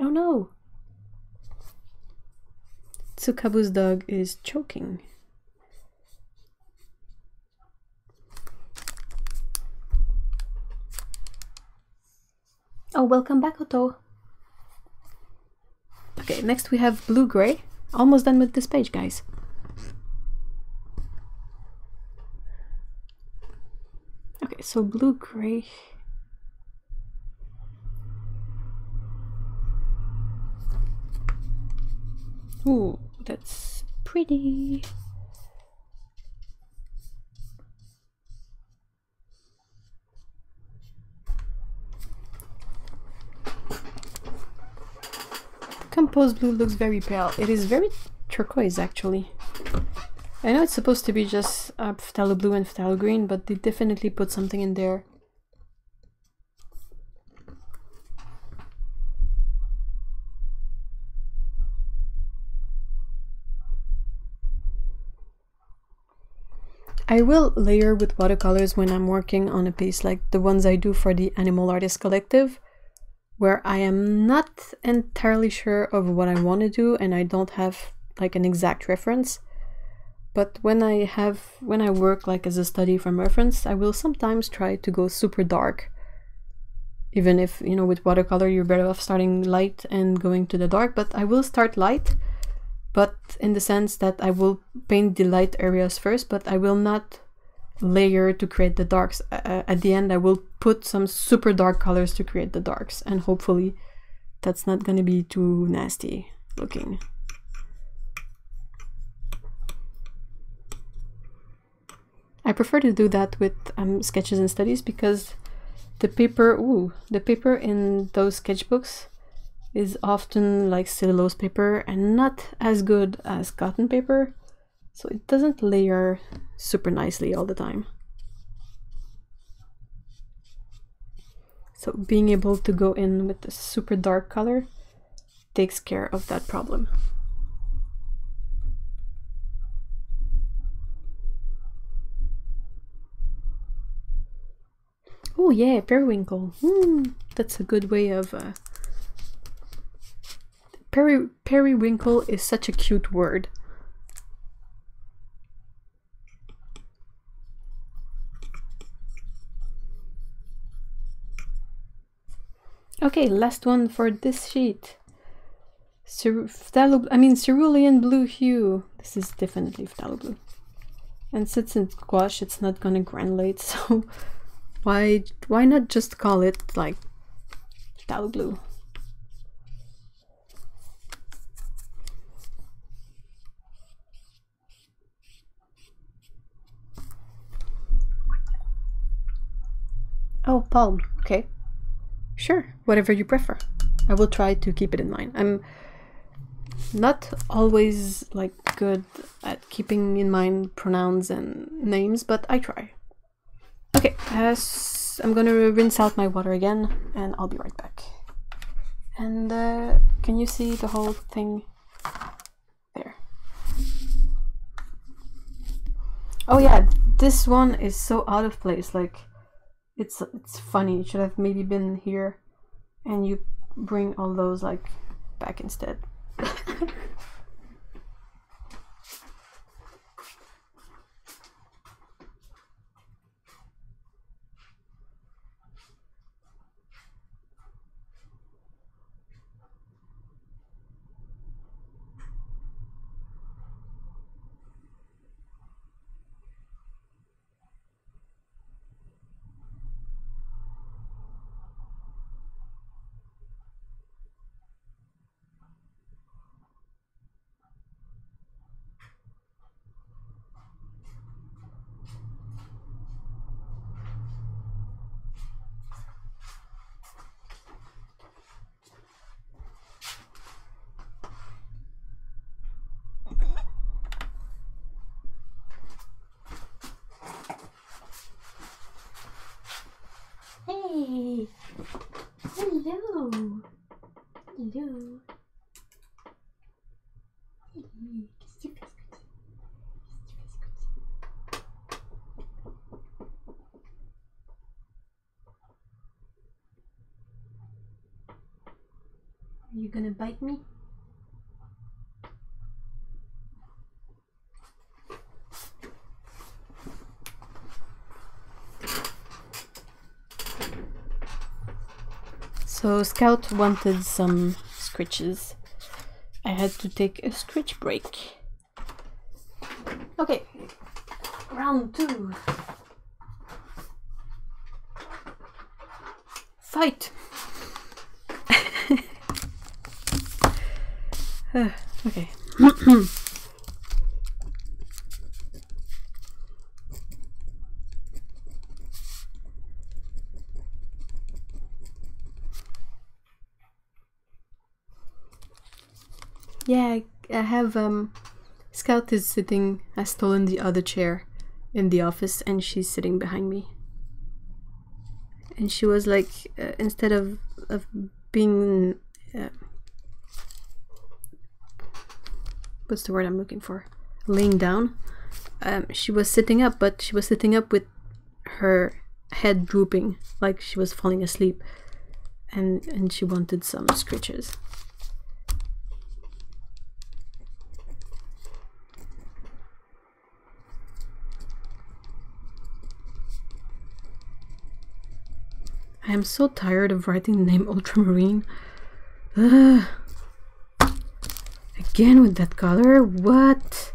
Oh no! Tsukabu's dog is choking. Oh, welcome back, Otto. Okay, next we have blue-gray. Almost done with this page, guys. Okay, so blue-gray. Ooh, that's pretty. Compose Blue looks very pale. It is very turquoise, actually. I know it's supposed to be just phthalo blue and phthalo green, but they definitely put something in there. I will layer with watercolors when I'm working on a piece like the ones I do for the Animal Artist Collective, where I am not entirely sure of what I want to do and I don't have like an exact reference. But when I work like as a study from reference, I will sometimes try to go super dark. Even if, you know, with watercolor you're better off starting light and going to the dark, but I will start light. But in the sense that I will paint the light areas first, but I will not layer to create the darks. At the end I will put some super dark colors to create the darks, and hopefully that's not gonna be too nasty looking. I prefer to do that with sketches and studies because the paper in those sketchbooks is often like cellulose paper and not as good as cotton paper, so it doesn't layer super nicely all the time. So being able to go in with a super dark color takes care of that problem. Oh yeah, periwinkle. That's a good way of periwinkle is such a cute word. Okay, last one for this sheet. Cerulean blue hue. This is definitely phthalo blue. And since it's gouache, it's not gonna granulate, so why not just call it like phthalo blue? Oh, palm. Okay. Sure, whatever you prefer. I will try to keep it in mind. I'm not always like good at keeping in mind pronouns and names, but I try. Okay, I'm gonna rinse out my water again and I'll be right back. And can you see the whole thing there? Oh yeah, this one is so out of place, like it's funny. It should have maybe been here, and you bring all those like back instead. Hey! Hello! Hello! Qu'est-ce que tu fais, Are you gonna bite me? So Scout wanted some scritches. I had to take a scritch break. Okay, round 2. Fight! Okay. Yeah, I have Scout is sitting, has stolen the other chair in the office and she's sitting behind me. And she was like, instead of being, what's the word I'm looking for? Laying down. She was sitting up, but she was sitting up with her head drooping, like she was falling asleep. And she wanted some scritches. I am so tired of writing the name Ultramarine. Ugh. Again with that color? What?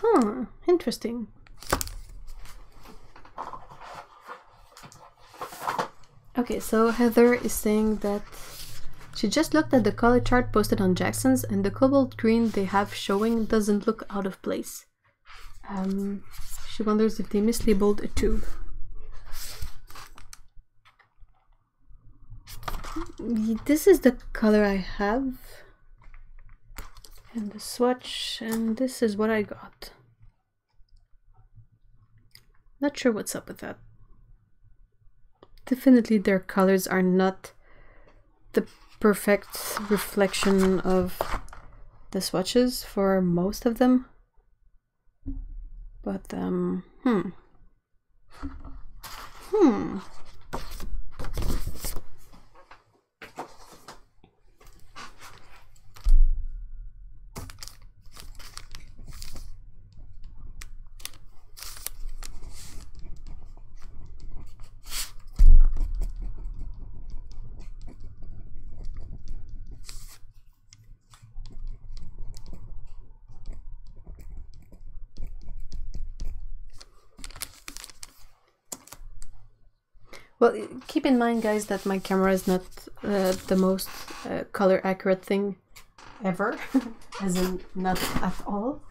Huh, interesting. Okay, so Heather is saying that she just looked at the color chart posted on Jackson's and the cobalt green they have showing doesn't look out of place. She wonders if they mislabeled a tube. This is the color I have. And the swatch, and this is what I got. Not sure what's up with that. Definitely their colors are not the perfect reflection of the swatches for most of them. But, well, keep in mind, guys, that my camera is not the most color accurate thing ever, as in not at all.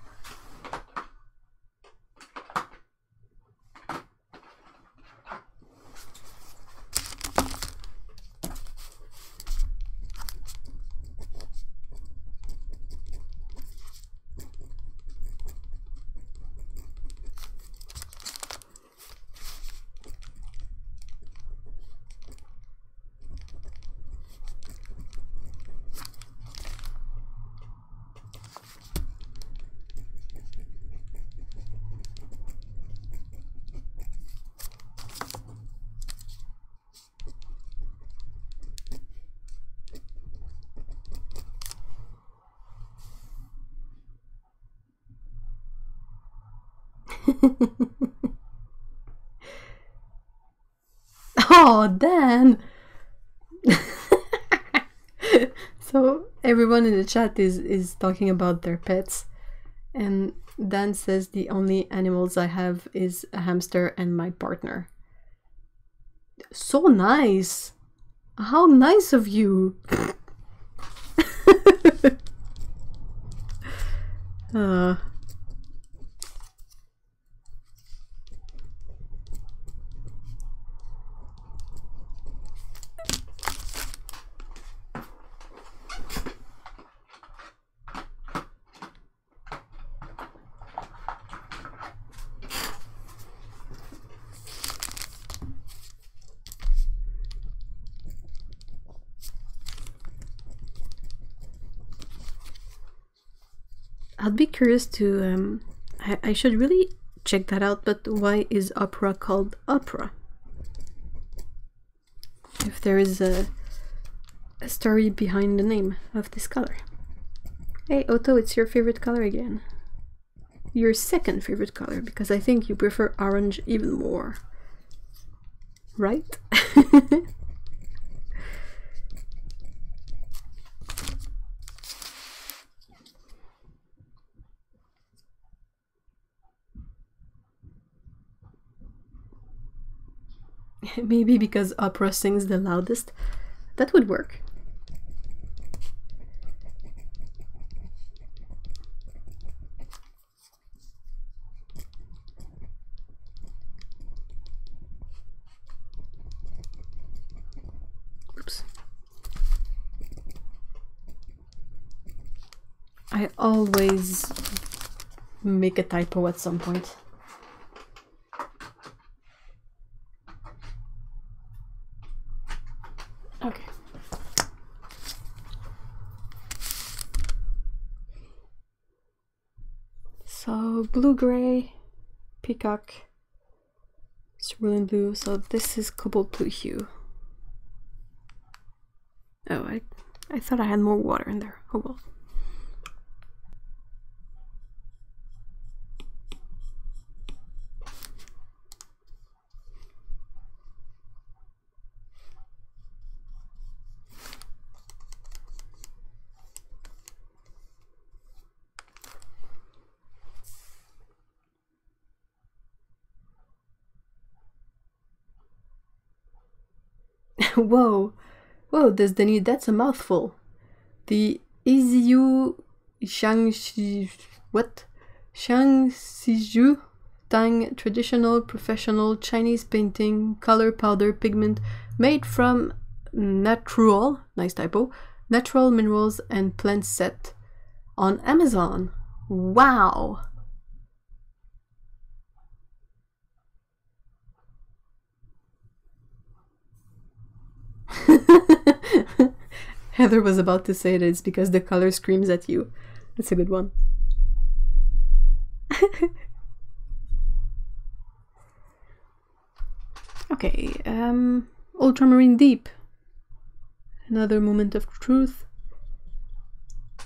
Oh, Dan! So everyone in the chat is talking about their pets, and Dan says the only animals I have is a hamster and my partner. So nice! How nice of you! I'd be curious to, I should really check that out, but why is opera called opera? If there is a story behind the name of this color. Hey Otto, it's your favorite color again. Your second favorite color, because I think you prefer orange even more. Right? Maybe because opera sings the loudest. That would work. Oops. I always make a typo at some point. Okay. So blue-gray, peacock, cerulean blue. So this is cobalt blue hue. Oh, I thought I had more water in there. Oh well. Whoa, whoa, Destiny, that's a mouthful. The Iziu Shangxi, what? Shangxiju Tang traditional professional Chinese painting color powder pigment made from natural, nice typo, natural minerals and plants set on Amazon. Wow. Heather was about to say that it's because the color screams at you. That's a good one. Okay, Ultramarine Deep. Another moment of truth.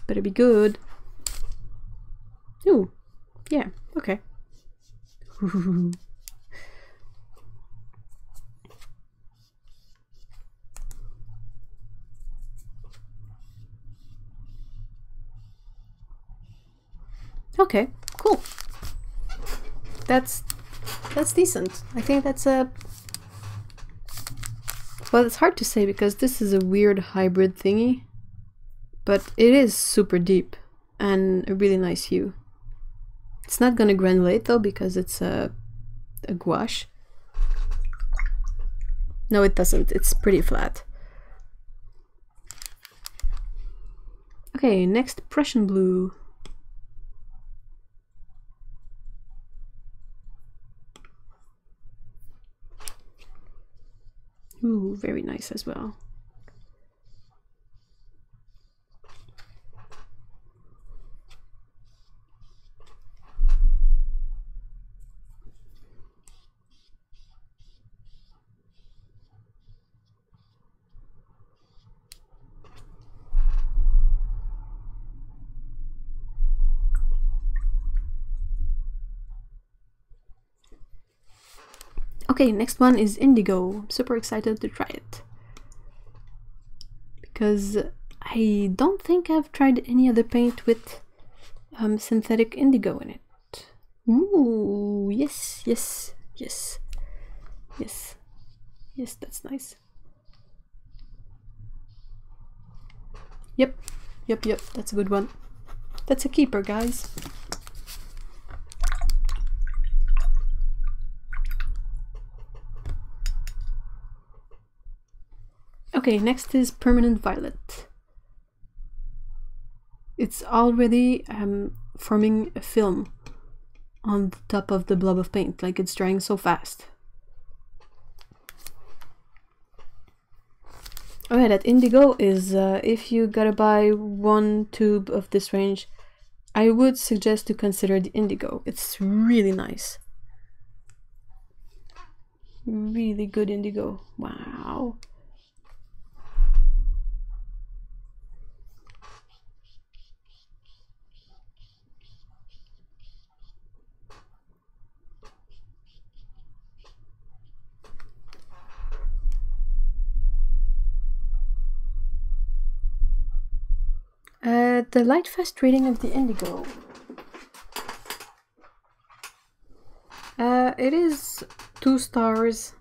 Better be good. Ooh, yeah, okay. Okay, cool. That's decent. I think that's a... Well, it's hard to say because this is a weird hybrid thingy, but it is super deep and a really nice hue. It's not gonna granulate though because it's a gouache. No, it doesn't. It's pretty flat. Okay, next Prussian blue. Ooh, very nice as well. Okay, next one is indigo. I'm super excited to try it, because I don't think I've tried any other paint with synthetic indigo in it. Ooh, yes, yes, yes, yes, yes, that's nice. Yep, yep, yep, that's a good one. That's a keeper, guys. Okay, next is permanent violet. It's already forming a film on the top of the blob of paint, like it's drying so fast. Oh yeah, that indigo is, if you gotta buy one tube of this range, I would suggest to consider the indigo. It's really nice. Really good indigo. Wow. The Lightfast rating of the indigo. It is 2 stars,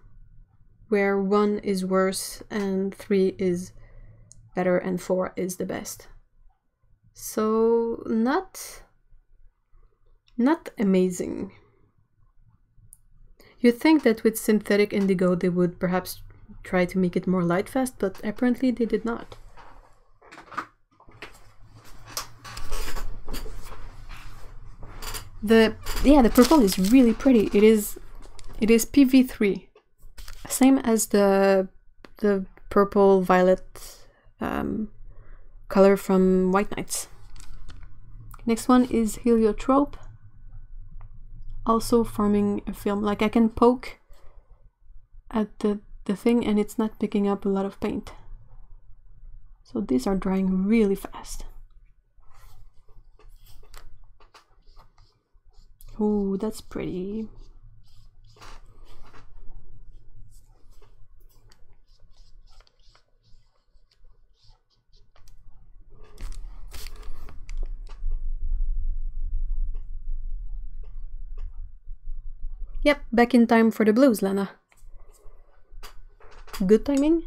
where 1 is worse and 3 is better and 4 is the best. So not amazing. You'd think that with synthetic indigo they would perhaps try to make it more Lightfast, but apparently they did not. The purple is really pretty. It is PV3, same as the purple violet color from White Nights. Next one is heliotrope, also forming a film. Like I can poke at the thing and it's not picking up a lot of paint. So these are drying really fast. Ooh, that's pretty. Yep, back in time for the blues, Lana. Good timing.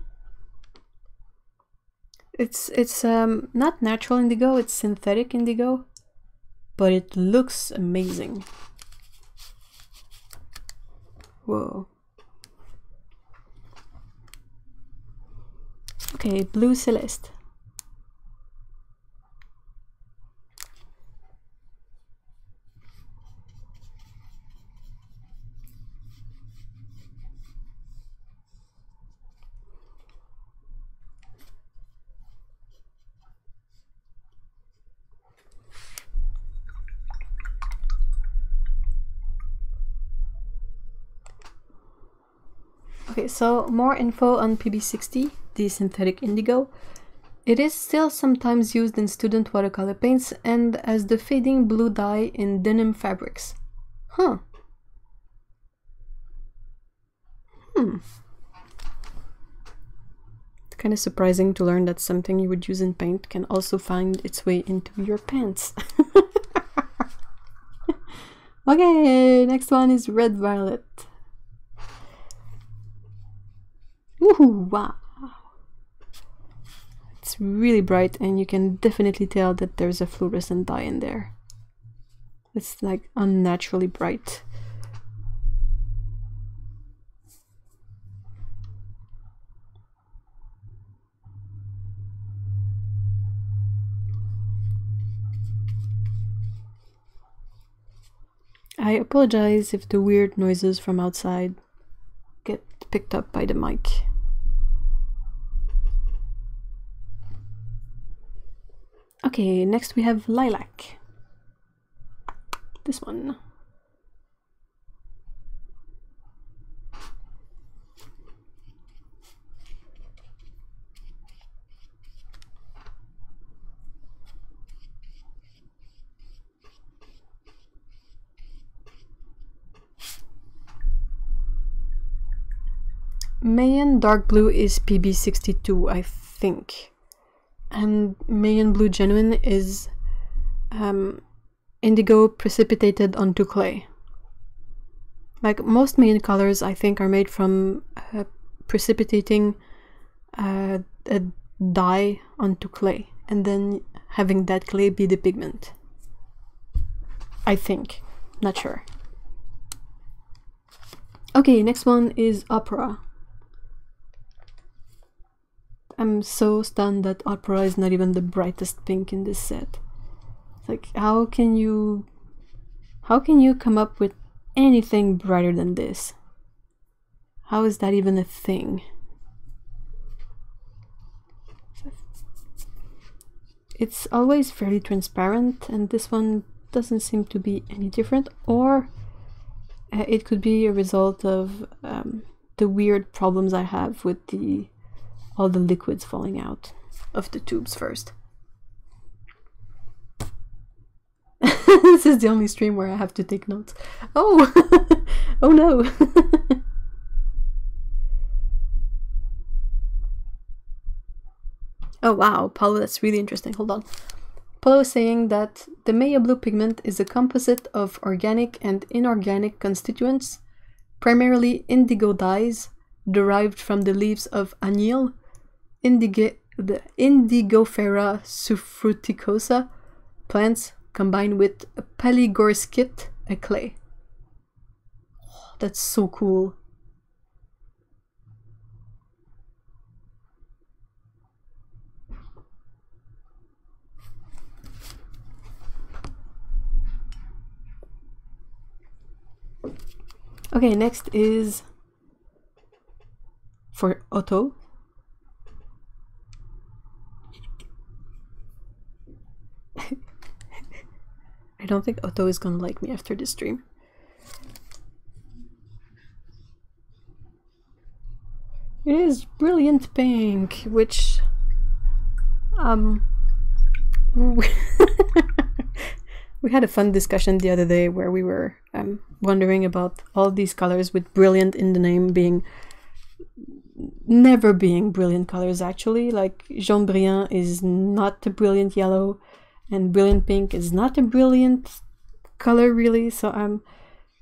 It's not natural indigo, it's synthetic indigo, but it looks amazing. Whoa. Okay, blue celeste. Okay, so more info on PB60, the synthetic indigo. It is still sometimes used in student watercolor paints and as the fading blue dye in denim fabrics. Huh. It's kind of surprising to learn that something you would use in paint can also find its way into your pants. Okay, next one is red violet. Woohoo, wow. It's really bright and you can definitely tell that there's a fluorescent dye in there. It's like unnaturally bright. I apologize if the weird noises from outside get picked up by the mic. Okay, next we have lilac. This one. Mayan Dark Blue is PB62, I think. And Mayan Blue Genuine is indigo precipitated onto clay. Like most Mayan colors, I think, are made from precipitating a dye onto clay and then having that clay be the pigment. I think. Not sure. Okay, next one is Opera. I'm so stunned that Opera is not even the brightest pink in this set. It's like, how can you come up with anything brighter than this? How is that even a thing? It's always fairly transparent, and this one doesn't seem to be any different, or it could be a result of the weird problems I have with all the liquids falling out of the tubes first. This is the only stream where I have to take notes. Oh! Oh no! Oh wow, Paulo, that's really interesting. Hold on. Paulo is saying that the Maya Blue pigment is a composite of organic and inorganic constituents, primarily indigo dyes derived from the leaves of anil, the Indigofera suffruticosa plants combined with Palygorskit, a clay. Oh, that's so cool. Okay, next is for Otto. I don't think Otto is gonna like me after this stream. It is Brilliant Pink, which we had a fun discussion the other day where we were wondering about all these colors with brilliant in the name never being brilliant colors actually. Like Jaune Brillant is not a brilliant yellow, and Brilliant Pink is not a brilliant color really. So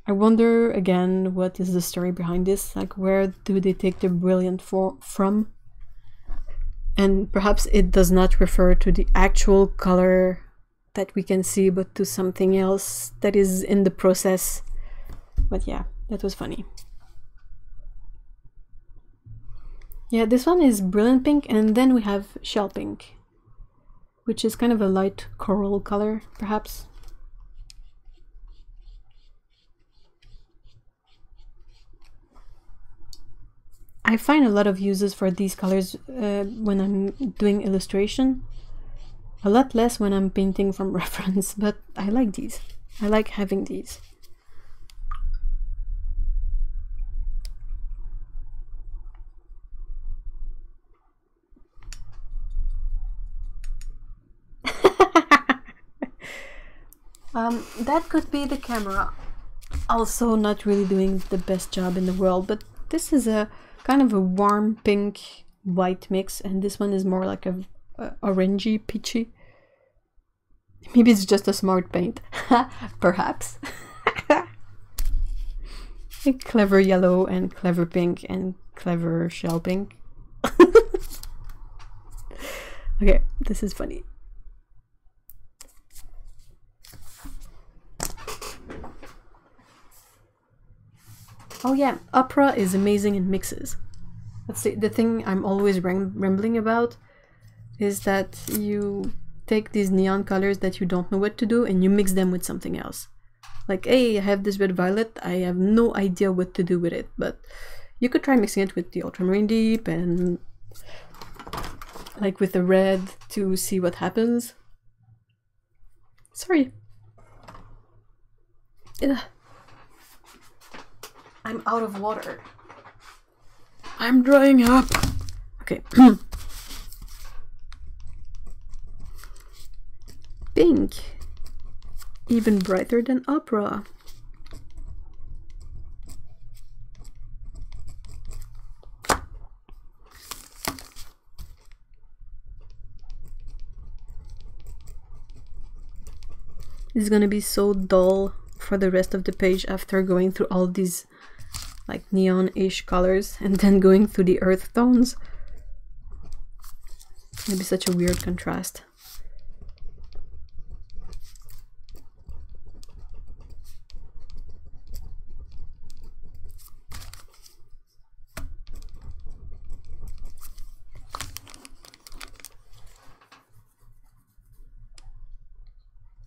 I wonder again, what is the story behind this? Like, where do they take the brilliant from? And perhaps it does not refer to the actual color that we can see, but to something else that is in the process. But yeah, that was funny. Yeah, this one is Brilliant Pink, and then we have Shell Pink, which is kind of a light coral color, perhaps. I find a lot of uses for these colors when I'm doing illustration. A lot less when I'm painting from reference, but I like these. I like having these. That could be the camera. Also not really doing the best job in the world, but this is a kind of a warm pink white mix, and this one is more like a orangey peachy. Maybe it's just a smart paint. Perhaps. A clever yellow and clever pink and clever shell pink. Okay, this is funny. Oh yeah, Opera is amazing in mixes. That's the thing I'm always rambling about, is that you take these neon colors that you don't know what to do and you mix them with something else. Like, hey, I have this red violet, I have no idea what to do with it, but you could try mixing it with the ultramarine deep and like with the red to see what happens. Sorry. Ugh. I'm out of water. I'm drying up. Okay. Pink. Even brighter than Opera. It's gonna be so dull for the rest of the page after going through all these like neon-ish colors and then going through the earth tones. It's gonna be such a weird contrast.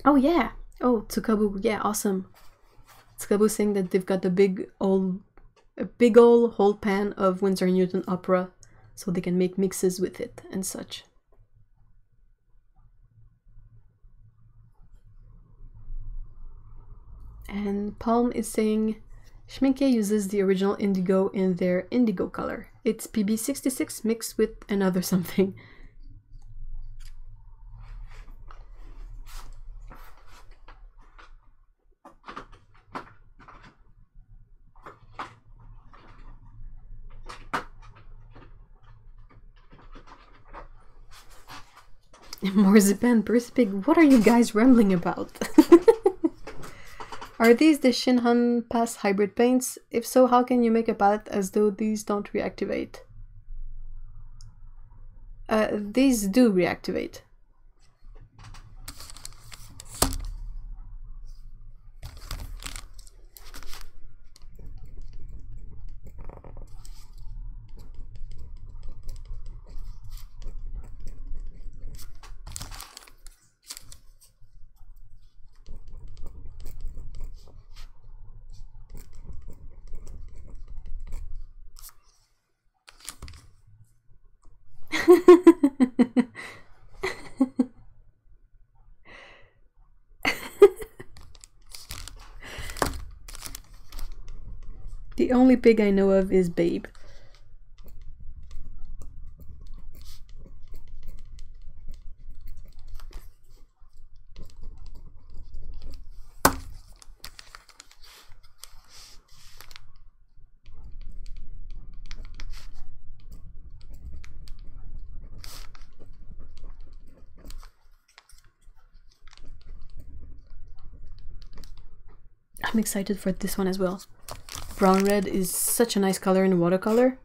Oh yeah! Oh, Tsukabu, yeah, awesome. Tsukabu saying that they've got a big old whole pan of Winsor & Newton opera, so they can make mixes with it and such. And Palm is saying Schminke uses the original indigo in their indigo color. It's PB66 mixed with another something. Marzipan Perspig, what are you guys rambling about? Are these the Shinhan PASS hybrid paints? If so, how can you make a palette as though these don't reactivate? These do reactivate. The only pig I know of is Babe. I'm excited for this one as well. Brown red is such a nice color in watercolor.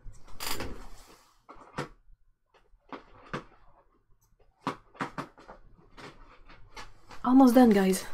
Almost done, guys.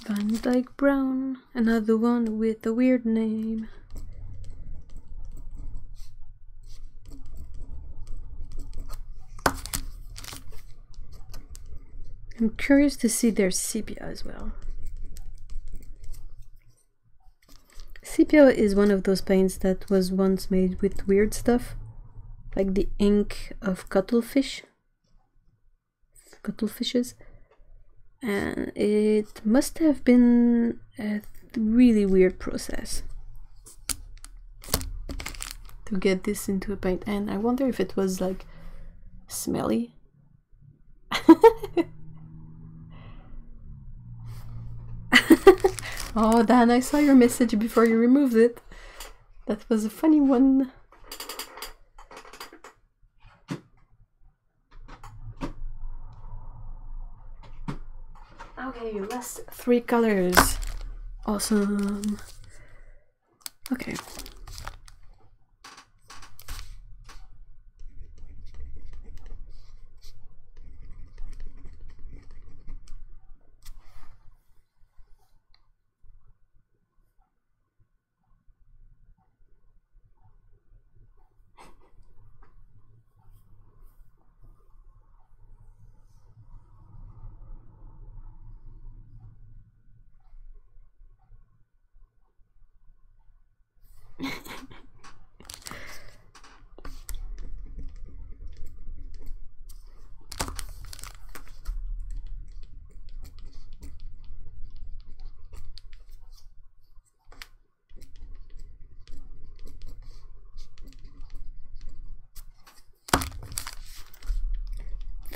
Van Dyke Brown, another one with a weird name. I'm curious to see their sepia as well. Sepia is one of those paints that was once made with weird stuff, like the ink of cuttlefishes, and it must have been a really weird process to get this into a paint, and I wonder if it was like smelly. Oh Dan, I saw your message before you removed it. That was a funny one. Okay, last 3 colors. Awesome. Okay.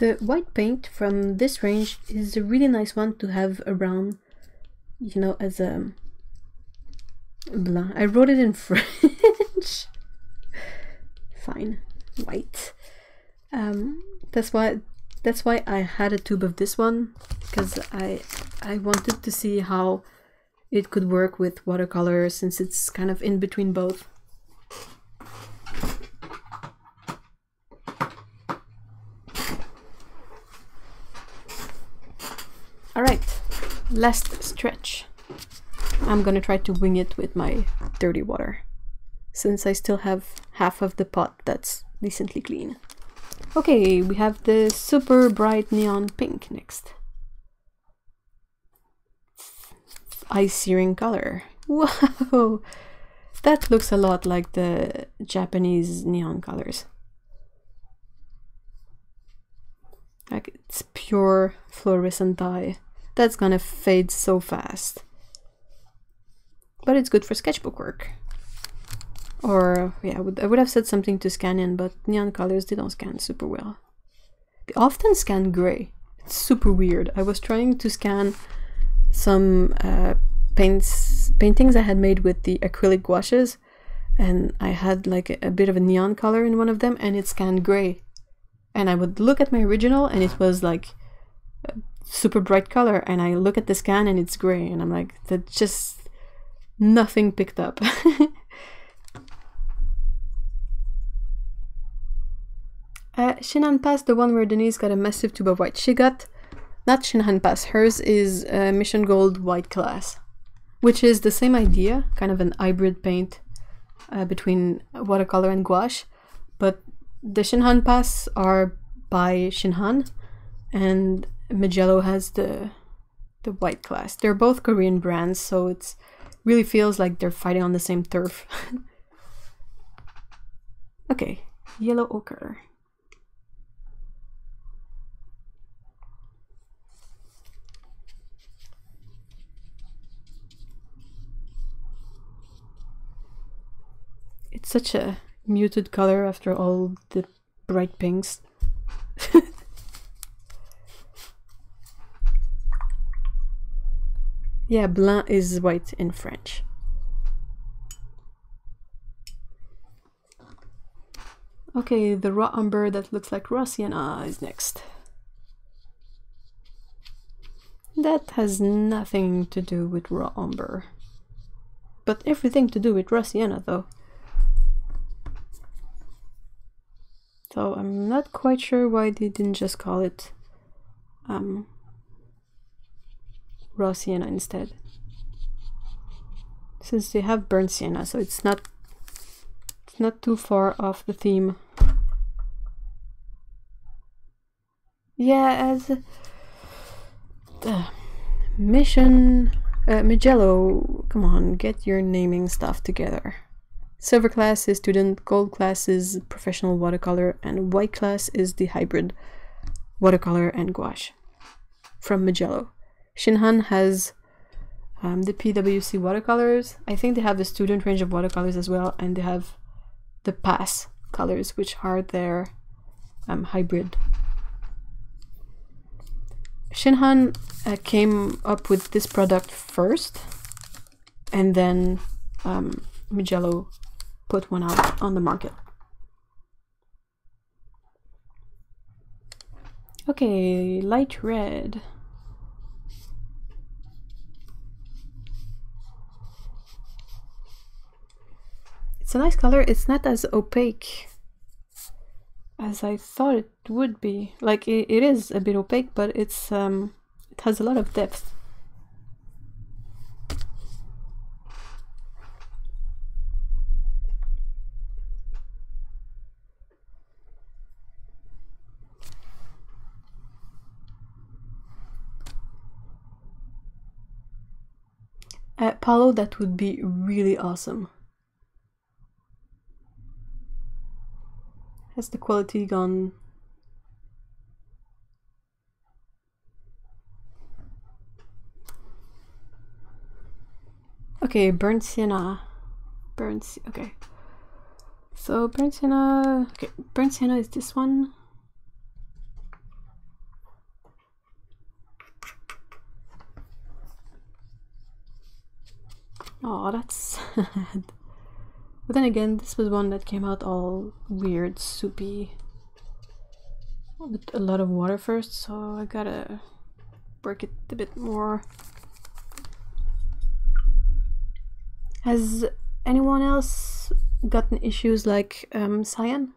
The white paint from this range is a really nice one to have around, you know, as a blanc. I wrote it in French. Fine, white. That's why I had a tube of this one, because I wanted to see how it could work with watercolor, since it's kind of in between both. Alright, last stretch. I'm gonna try to wing it with my dirty water, since I still have half of the pot that's decently clean. Okay, we have the super bright neon pink next. Eye-searing color. Whoa! That looks a lot like the Japanese neon colors. Like, it's pure fluorescent dye. That's gonna fade so fast. But it's good for sketchbook work. Or, yeah, I would have said something to scan in, but neon colors, they don't scan super well. They often scan gray. It's super weird. I was trying to scan some paintings I had made with the acrylic gouaches, and I had like a bit of a neon color in one of them, and it scanned gray. And I would look at my original, and it was like a super bright color, and I look at the scan, and it's gray, and I'm like, that just... nothing picked up. Shinhan PASS, the one where Denise got a massive tube of white. She got, not Shinhan PASS, hers is Mission Gold White Class, which is the same idea, kind of an hybrid paint between watercolor and gouache, but the Shinhan PASS are by Shinhan, and Magello has the White Class. They're both Korean brands, so it's really feels like they're fighting on the same turf. Okay, yellow ochre. It's such a muted color after all the bright pinks. Yeah, blanc is white in French. Okay, the raw umber that looks like raw sienna is next. That has nothing to do with raw umber, but everything to do with raw sienna though. So I'm not quite sure why they didn't just call it raw sienna instead, since they have burnt sienna, so it's not too far off the theme. Yeah, as Magello, come on, get your naming stuff together. Silver class is student, gold class is professional watercolor, and white class is the hybrid watercolor and gouache from Magello. Shinhan has the PWC watercolors. I think they have the student range of watercolors as well, and they have the PASS colors, which are their hybrid. Shinhan came up with this product first, and then Magello put one out on the market. Okay, light red. It's a nice color. It's not as opaque as I thought it would be. Like, it is a bit opaque, but it's it has a lot of depth. Palo, that would be really awesome. Has the quality gone? Okay, burnt sienna. Okay. So burnt sienna. Okay, burnt sienna is this one. Oh, that's sad. But then again, this was one that came out all weird, soupy, with a lot of water first, so I gotta work it a bit more. Has anyone else gotten issues like cyan?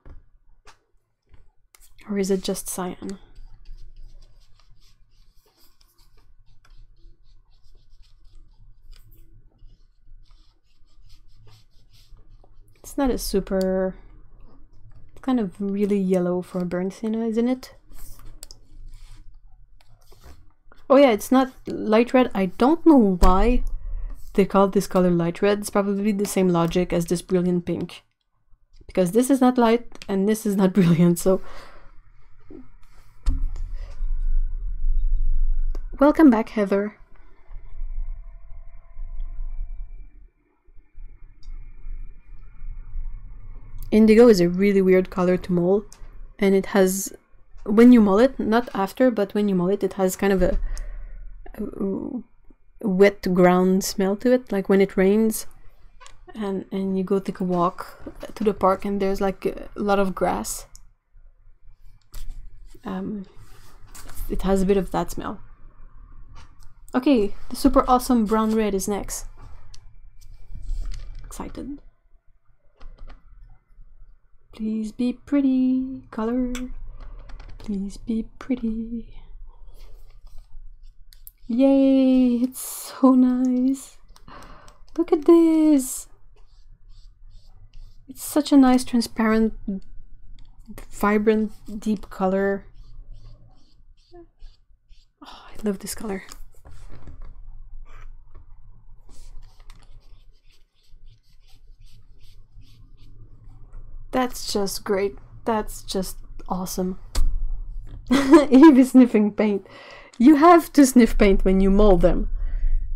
Or is it just cyan? It's not a super... kind of really yellow for a burnt sienna, isn't it? Oh yeah, it's not light red. I don't know why they call this color light red. It's probably the same logic as this brilliant pink. Because this is not light and this is not brilliant, so... Welcome back, Heather. Indigo is a really weird color to mull, and it has, when you mull it, not after, but when you mull it, it has kind of a wet ground smell to it, like when it rains and you go take a walk to the park and there's like a lot of grass. It has a bit of that smell. Okay, the super awesome brown red is next. Excited. Please be pretty, color. Please be pretty. Yay, it's so nice. Look at this. It's such a nice, transparent, vibrant, deep color. Oh, I love this color. That's just great. That's just awesome. Eve is sniffing paint. You have to sniff paint when you mold them,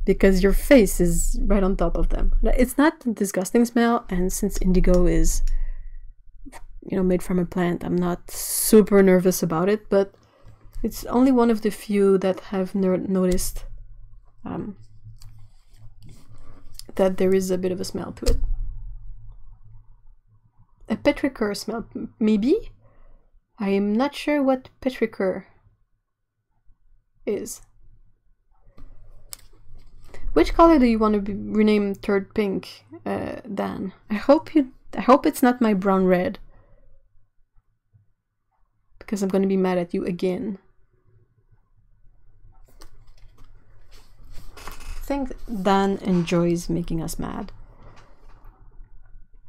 because your face is right on top of them. It's not a disgusting smell, and since indigo is, you know, made from a plant, I'm not super nervous about it, but it's only one of the few that have noticed that there is a bit of a smell to it. A petrichor smell, maybe? I am not sure what petrichor is. Which color do you want to rename third pink, Dan? I hope it's not my brown red, because I'm going to be mad at you again. I think Dan enjoys making us mad.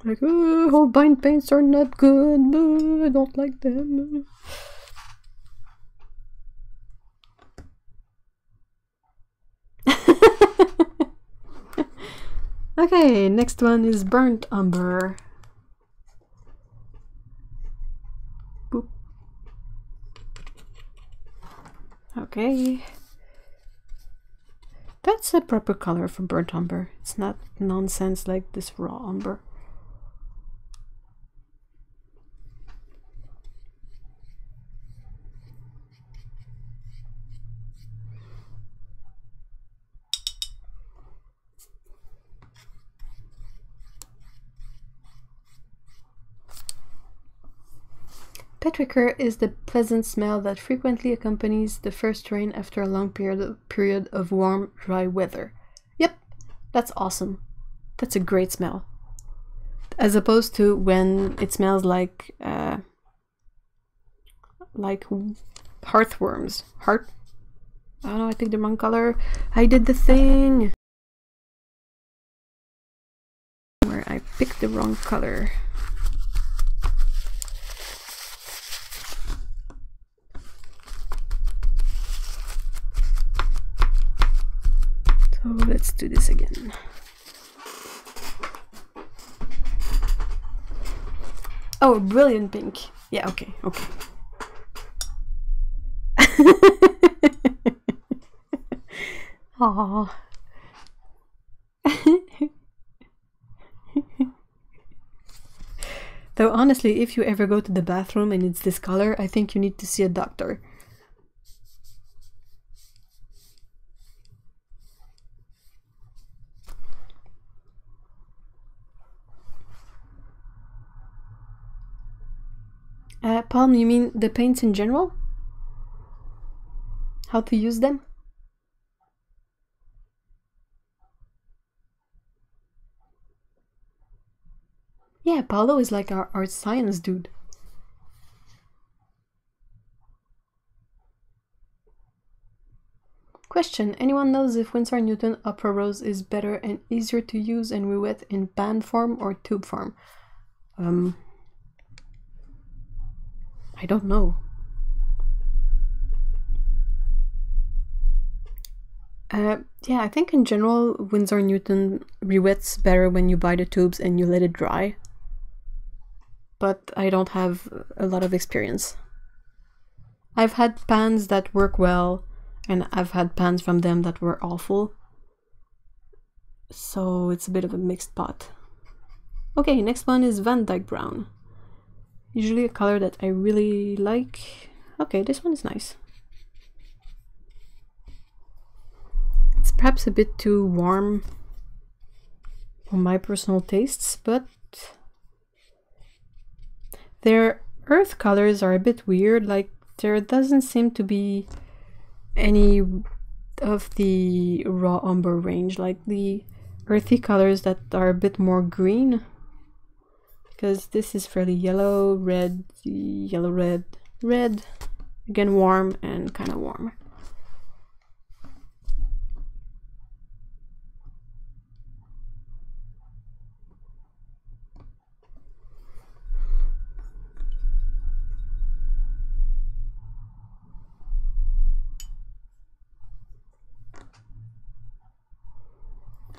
Like, oh, Holbein paints are not good, I don't like them. Okay, next one is burnt umber. Boop. Okay. That's a proper color for burnt umber. It's not nonsense like this raw umber. Petrichor is the pleasant smell that frequently accompanies the first rain after a long period of warm, dry weather. Yep, that's awesome. That's a great smell. As opposed to when it smells like hearthworms. Oh no, I picked the wrong color. I did the thing where I picked the wrong color. So let's do this again. Oh, brilliant pink. Yeah, okay, okay. Aww. Though honestly, if you ever go to the bathroom and it's this color, I think you need to see a doctor. Palm, you mean the paints in general? How to use them? Yeah, Paolo is like our art science dude. Question, anyone knows if Winsor & Newton Opera Rose is better and easier to use and re-wet in pan form or tube form? I don't know. Yeah, I think in general Winsor & Newton re-wets better when you buy the tubes and you let it dry. But I don't have a lot of experience. I've had pans that work well, and I've had pans from them that were awful. So it's a bit of a mixed pot. Okay, next one is Van Dyke Brown. Usually a color that I really like. Okay, this one is nice. It's perhaps a bit too warm for my personal tastes, but their earth colors are a bit weird. Like, there doesn't seem to be any of the raw umber range, like the earthy colors that are a bit more green, because this is fairly yellow, red, yellow, red, red, again warm and kind of warm.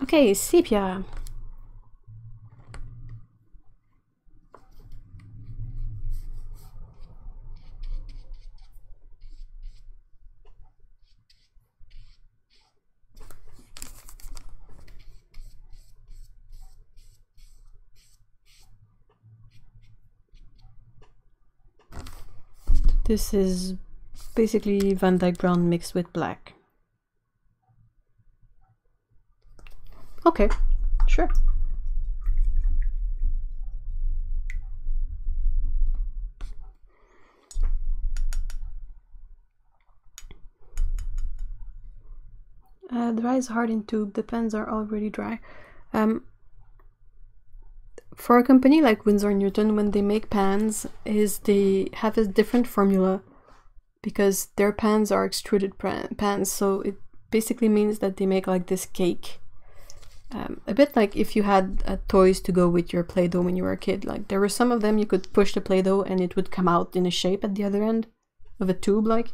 Okay, sepia. This is basically Van Dyke Brown mixed with black. Okay, sure. Dries hard in tube, the pens are already dry. For a company like Winsor & Newton, when they make pans, they have a different formula because their pans are extruded pans, so it basically means that they make like this cake. A bit like if you had toys to go with your Play-Doh when you were a kid. Like, there were some of them you could push the Play-Doh and it would come out in a shape at the other end of a tube, like.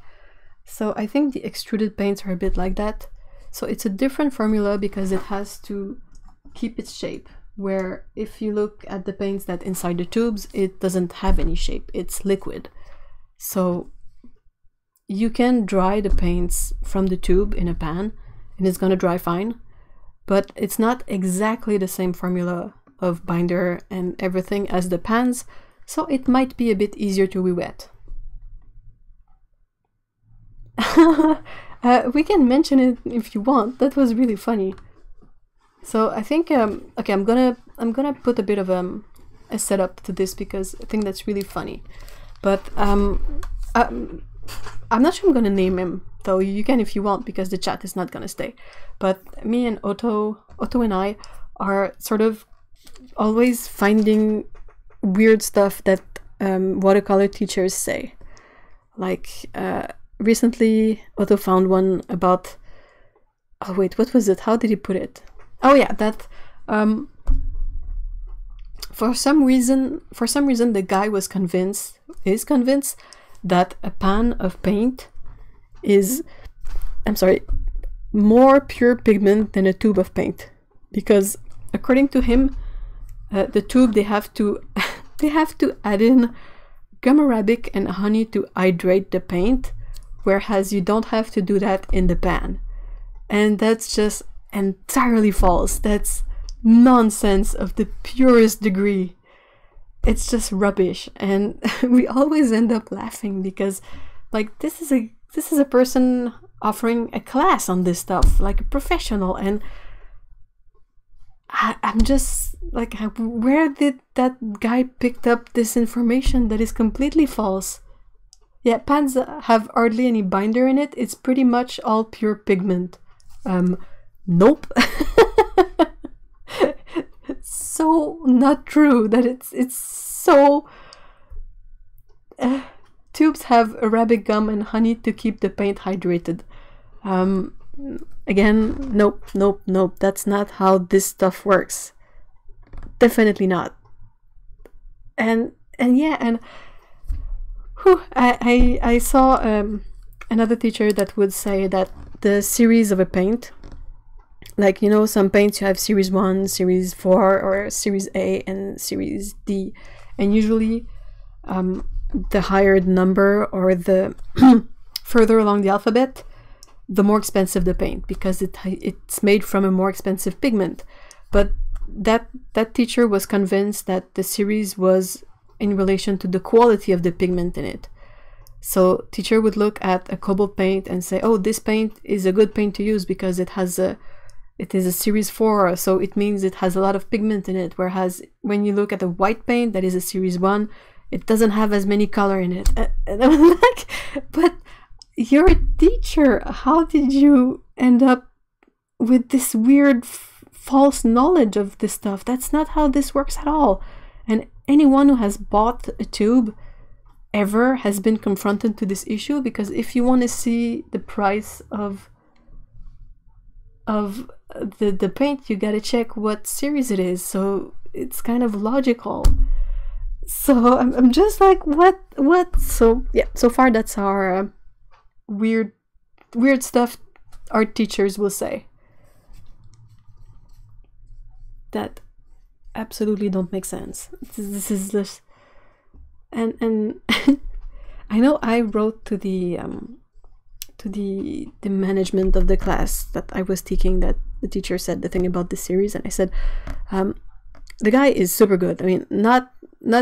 So I think the extruded paints are a bit like that. So it's a different formula because it has to keep its shape. Where if you look at the paints that inside the tubes, it doesn't have any shape, it's liquid. So you can dry the paints from the tube in a pan and it's gonna dry fine. But it's not exactly the same formula of binder and everything as the pans, so it might be a bit easier to re-wet. We can mention it if you want. That was really funny. So I think okay, I'm gonna put a bit of a setup to this because I think that's really funny. But I'm not sure I'm gonna name him, though. You can if you want because the chat is not gonna stay. But me and Otto and I are sort of always finding weird stuff that watercolor teachers say. Like recently Otto found one about, oh wait, what was it? How did he put it? Oh yeah, that for some reason the guy is convinced that a pan of paint is, I'm sorry, more pure pigment than a tube of paint, because according to him, the tube they have to add in gum arabic and honey to hydrate the paint, whereas you don't have to do that in the pan. And that's just entirely false. That's nonsense of the purest degree. It's just rubbish, and we always end up laughing because, like, this is a person offering a class on this stuff, like a professional, and I'm just like, where did that guy picked up this information that is completely false? Yeah, pans have hardly any binder in it. It's pretty much all pure pigment. Nope. So not true. That it's so. Tubes have Arabic gum and honey to keep the paint hydrated. Again, nope. That's not how this stuff works. Definitely not. And I saw another teacher that would say that the series of a paint, like, you know, some paints you have series 1, series 4, or series A and series D, and usually the higher the number or the further along the alphabet, the more expensive the paint, because it's made from a more expensive pigment. But that teacher was convinced that the series was in relation to the quality of the pigment in it. So teacher would look at a cobalt paint and say, oh, this paint is a good paint to use because it is a series 4, so it means it has a lot of pigment in it. Whereas when you look at a white paint that is a series 1, it doesn't have as many color in it. And I was like, but you're a teacher. How did you end up with this weird false knowledge of this stuff? That's not how this works at all. And anyone who has bought a tube ever has been confronted to this issue, because if you want to see the price of the paint, you gotta check what series it is. So it's kind of logical. So I'm just like, what? So yeah, so far that's our weird stuff art teachers will say that absolutely don't make sense. This is this, and I know I wrote to the management of the class that I was teaching, that the teacher said the thing about the series, and I said, the guy is super good. I mean, not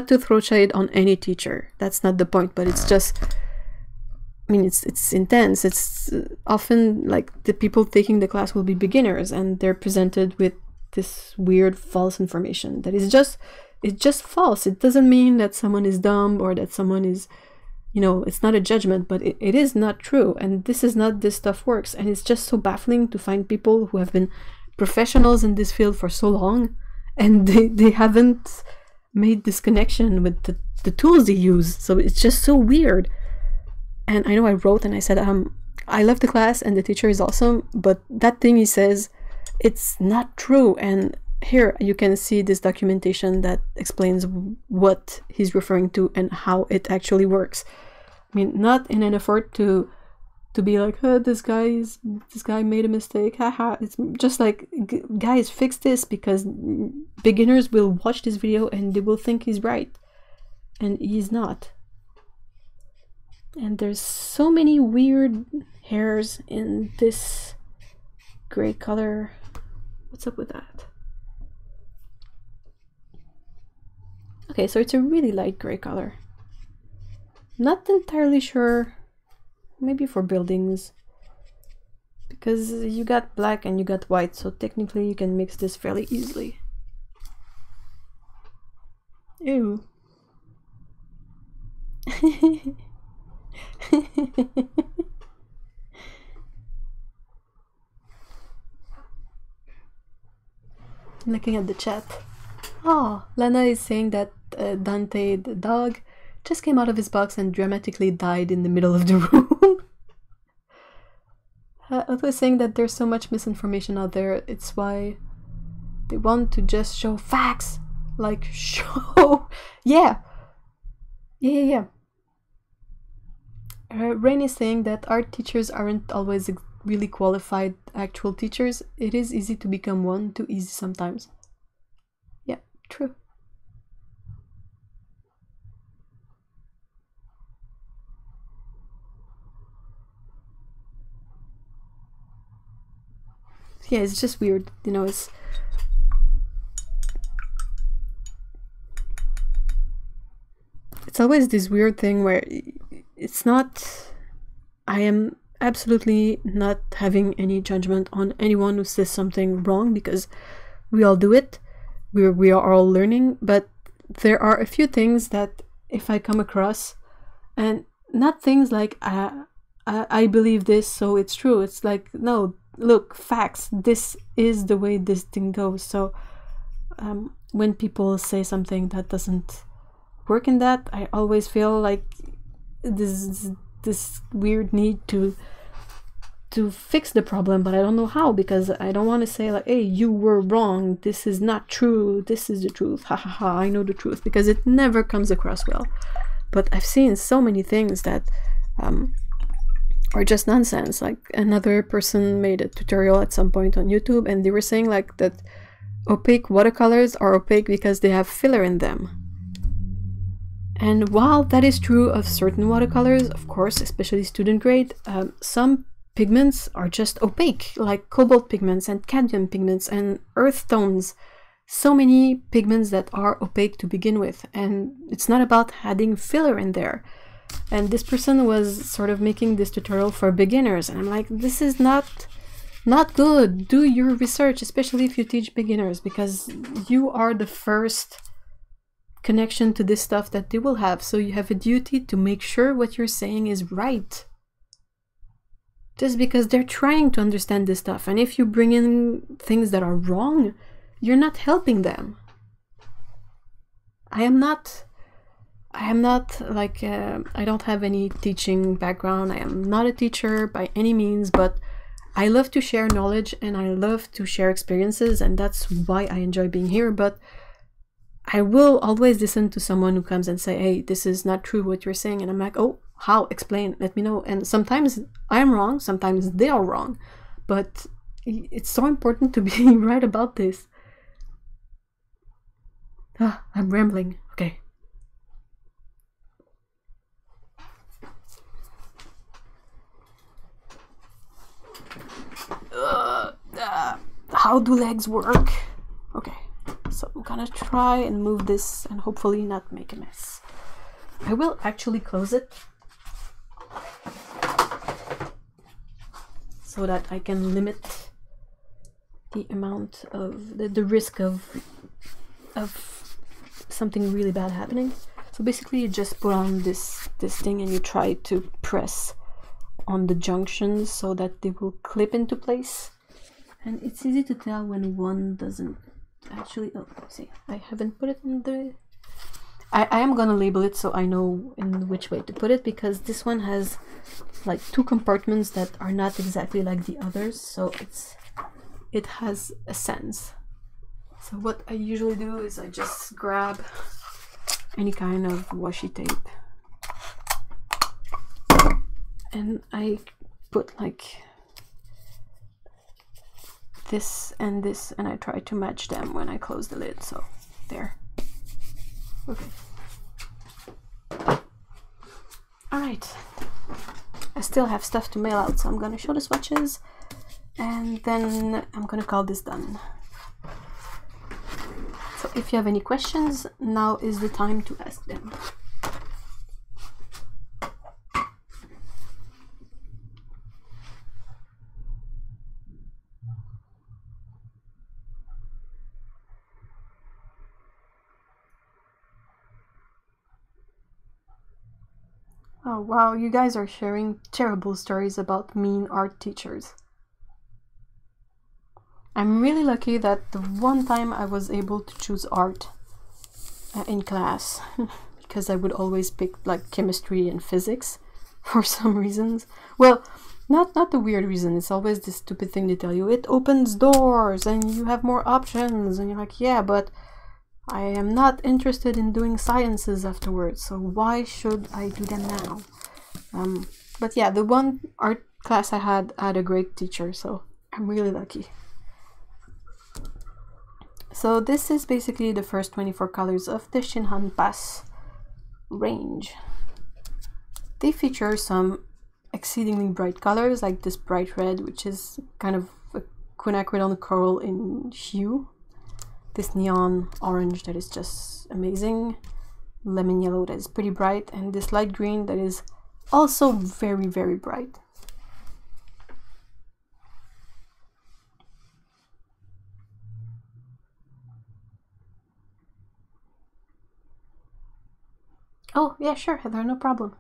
to throw shade on any teacher, that's not the point, but it's just, I mean, it's intense. It's often like the people taking the class will be beginners, and they're presented with this weird false information that is just, it's just false. It doesn't mean that someone is dumb or that someone is, you know, it's not a judgment, but it is not true, and this is not this stuff works. And it's just so baffling to find people who have been professionals in this field for so long, and they haven't made this connection with the tools they use. So it's just so weird. And I know I wrote and I said, I love the class and the teacher is awesome, but that thing he says, it's not true. And here you can see this documentation that explains what he's referring to and how it actually works. I mean, not in an effort to be like, oh, this guy made a mistake, haha. It's just like, guys, fix this, because beginners will watch this video and they will think he's right, and he's not. And there's so many weird hairs in this gray color. What's up with that? Okay, so it's a really light gray color. Not entirely sure. Maybe for buildings, because you got black and you got white, so technically you can mix this fairly easily. Ew. Looking at the chat. Oh, Lana is saying that Dante the dog just came out of his box and dramatically died in the middle of the room. I was saying that there's so much misinformation out there. It's why they want to just show facts. Like, show... Yeah. Rain is saying that art teachers aren't always really qualified actual teachers. It is easy to become one, too easy sometimes. Yeah, true. Yeah, it's just weird, you know. It's always this weird thing where it's not, I am absolutely not having any judgment on anyone who says something wrong, because we all do it. We are all learning, but there are a few things that if I come across, and not things like I believe this so it's true. It's like, no, look, facts, this is the way this thing goes. So when people say something that doesn't work in that, I always feel like this weird need to fix the problem, but I don't know how, because I don't want to say like, hey, you were wrong, this is not true, this is the truth, ha ha ha, I know the truth, because it never comes across well. But I've seen so many things that are just nonsense. Like, another person made a tutorial at some point on YouTube, and they were saying like that opaque watercolors are opaque because they have filler in them. And while that is true of certain watercolors, of course, especially student grade, some pigments are just opaque, like cobalt pigments and cadmium pigments and earth tones. So many pigments that are opaque to begin with, and it's not about adding filler in there. And this person was sort of making this tutorial for beginners, and I'm like, this is not good. Do your research, especially if you teach beginners, because you are the first connection to this stuff that they will have, so you have a duty to make sure what you're saying is right. Just because they're trying to understand this stuff, and if you bring in things that are wrong, you're not helping them. I am not like, I don't have any teaching background. I am not a teacher by any means, but I love to share knowledge and I love to share experiences, and that's why I enjoy being here. But I will always listen to someone who comes and say, hey, this is not true what you're saying, and I'm like, oh, how? Explain, let me know. And sometimes I'm wrong, sometimes they are wrong, but it's so important to be right about this. I'm rambling. Okay. How do legs work? Okay, so I'm gonna try and move this and hopefully not make a mess. I will actually close it so that I can limit the amount of the risk of something really bad happening. So basically you just put on this thing and you try to press on the junctions so that they will clip into place. And it's easy to tell when one doesn't actually. Oh, see, I haven't put it in the. I am gonna label it so I know in which way to put it, because this one has like two compartments that are not exactly like the others, so it has a sense. So what I usually do is I just grab any kind of washi tape and I put like this, and I try to match them when I close the lid. So there. Okay. Alright. I still have stuff to mail out, so I'm gonna show the swatches and then I'm gonna call this done. So if you have any questions, now is the time to ask them. Oh wow, you guys are sharing terrible stories about mean art teachers. I'm really lucky that the one time I was able to choose art in class, because I would always pick like chemistry and physics for some reasons. Well, not the weird reason, it's always this stupid thing they tell you, it opens doors and you have more options, and you're like, yeah, but I am not interested in doing sciences afterwards, so why should I do them now? But yeah, the one art class I had a great teacher, so I'm really lucky. So this is basically the first 24 colors of the Shinhan PASS range. They feature some exceedingly bright colors, like this bright red, which is kind of a quinacridone coral in hue. This neon orange that is just amazing, lemon yellow that is pretty bright, and this light green that is also very, very bright. Oh, yeah, sure, Heather, no problem.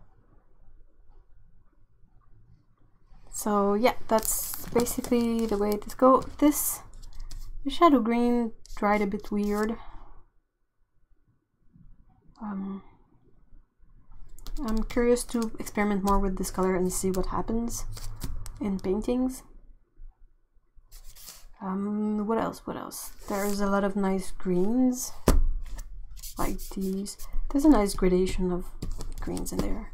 So yeah, that's basically the way this goes. The shadow green dried a bit weird. I'm curious to experiment more with this color and see what happens in paintings. What else? What else? There's a lot of nice greens, like these. There's a nice gradation of greens in there.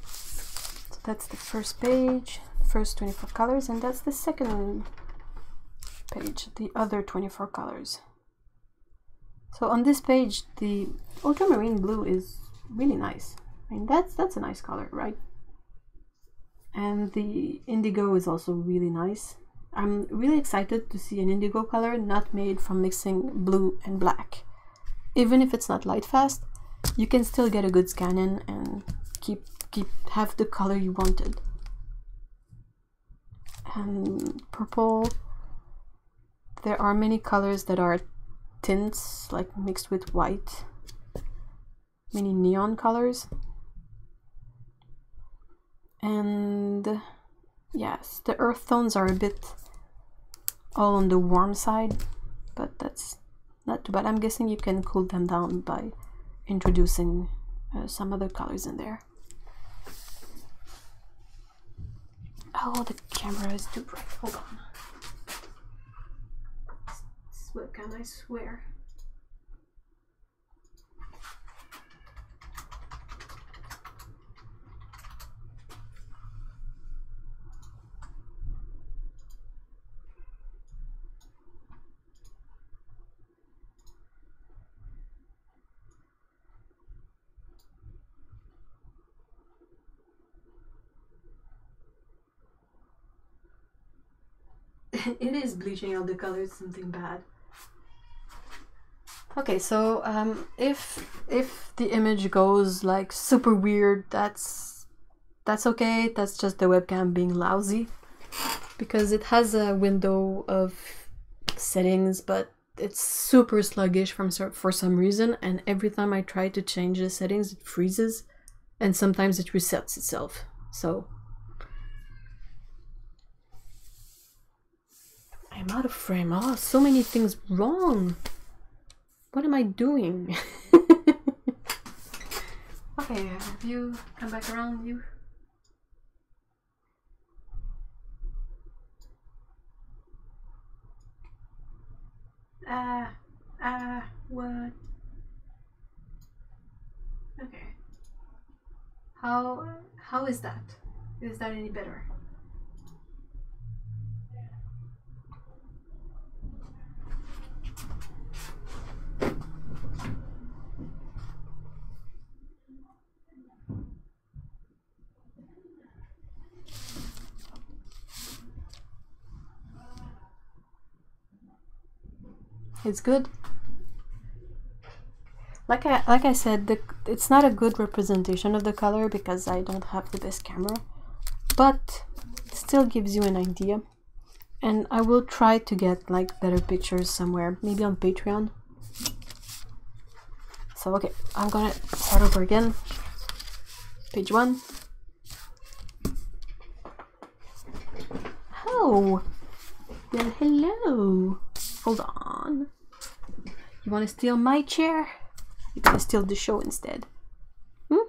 So that's the first page, first 24 colors, and that's the second page, the other 24 colors. So on this page, the ultramarine blue is really nice. I mean, that's a nice color, right? And the indigo is also really nice. I'm really excited to see an indigo color not made from mixing blue and black. Even if it's not Lightfast, you can still get a good scan in and have the color you wanted. And purple, there are many colors that are tints, like mixed with white, many neon colors. And yes, the earth tones are a bit all on the warm side, but that's not too bad. I'm guessing you can cool them down by introducing some other colors in there. Oh, the camera is too bright. Hold on. This webcam, I swear. It is bleaching out the colors, something bad. Okay, so if the image goes like super weird, that's okay. That's just the webcam being lousy, because it has a window of settings, but it's super sluggish for some reason, and every time I try to change the settings, it freezes, and sometimes it resets itself. So I'm out of frame. Oh, so many things wrong. What am I doing? Okay, have you come back around, you? What? Okay. How is that? Is that any better? It's good. Like I said, it's not a good representation of the color because I don't have the best camera, but it still gives you an idea. And I will try to get like better pictures somewhere, maybe on Patreon. So okay, I'm gonna start over again. Page 1. Oh, well, hello. Hold on. You want to steal my chair? You're gonna steal the show instead. Hmm?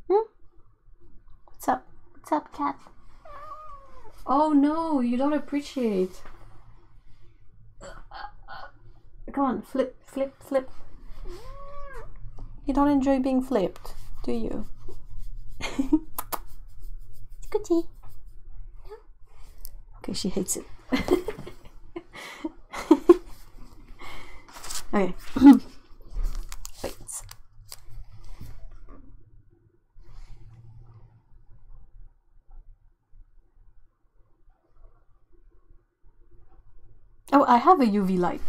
Hmm? What's up? What's up, cat? Oh no, you don't appreciate. Come on, flip, flip, flip. You don't enjoy being flipped, do you? Scooty. Okay, she hates it. Okay. Wait. Oh, I have a UV light.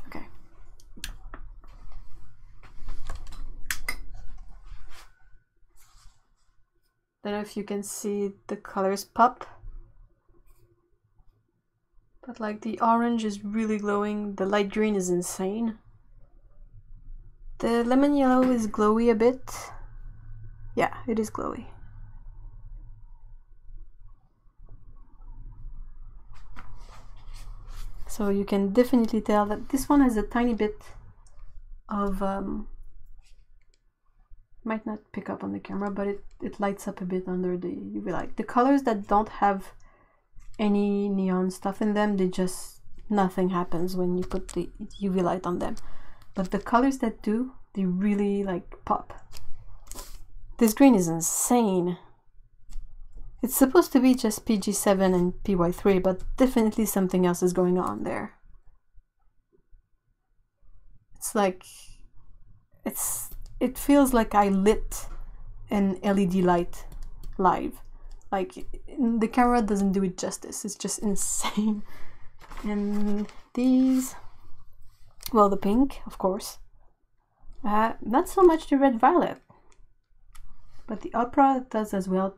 Okay. Don't know if you can see the colors pop. But like the orange is really glowing, the light green is insane. The lemon yellow is glowy a bit. Yeah, it is glowy. So you can definitely tell that this one has a tiny bit of might not pick up on the camera, but it lights up a bit under the UV light. The colors that don't have any neon stuff in them, they just, nothing happens when you put the UV light on them. But the colors that do, they really like pop. This green is insane. It's supposed to be just PG7 and PY3, but definitely something else is going on there. It's like, it feels like I lit an LED light live. Like, the camera doesn't do it justice. It's just insane. And these, well, the pink, of course. Not so much the red violet, but the opera does as well.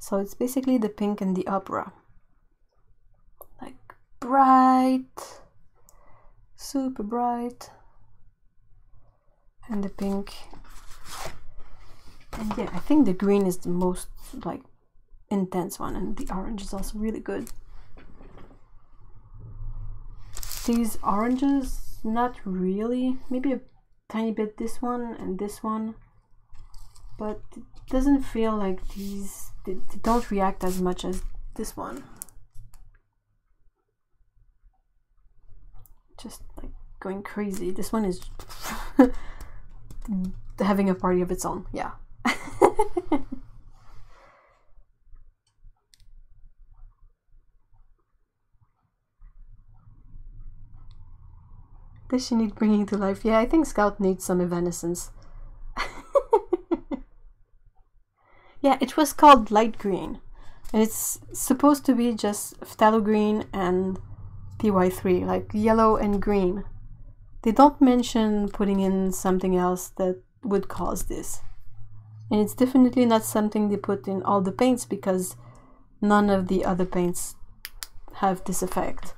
So it's basically the pink and the opera. Like bright, super bright. And the pink. And yeah, I think the green is the most like intense one, and the orange is also really good. These oranges, not really, maybe a tiny bit this one and this one, but it doesn't feel like these, they don't react as much as this one. Just like going crazy. This one is having a party of its own, yeah. Does she need bringing to life? Yeah, I think Scout needs some evanescence. Yeah, it was called light green, and it's supposed to be just phthalo green and PY3, like yellow and green. They don't mention putting in something else that would cause this. And it's definitely not something they put in all the paints, because none of the other paints have this effect.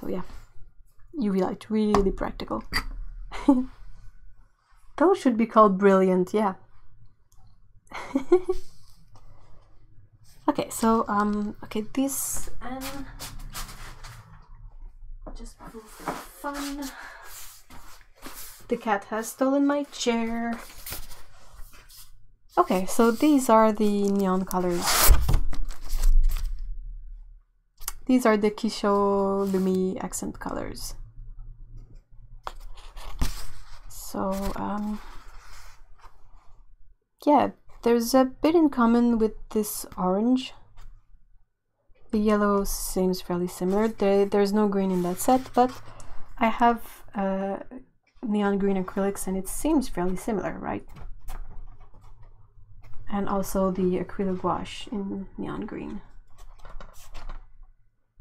So yeah, UV light, really practical. Those should be called brilliant, yeah. Okay, so okay, this and just move for fun. The cat has stolen my chair. Okay, so these are the neon colors. These are the Kisho Lumi accent colors. So, yeah, there's a bit in common with this orange. The yellow seems fairly similar. There's no green in that set, but I have neon green acrylics and it seems fairly similar, right? And also the acrylic gouache in neon green.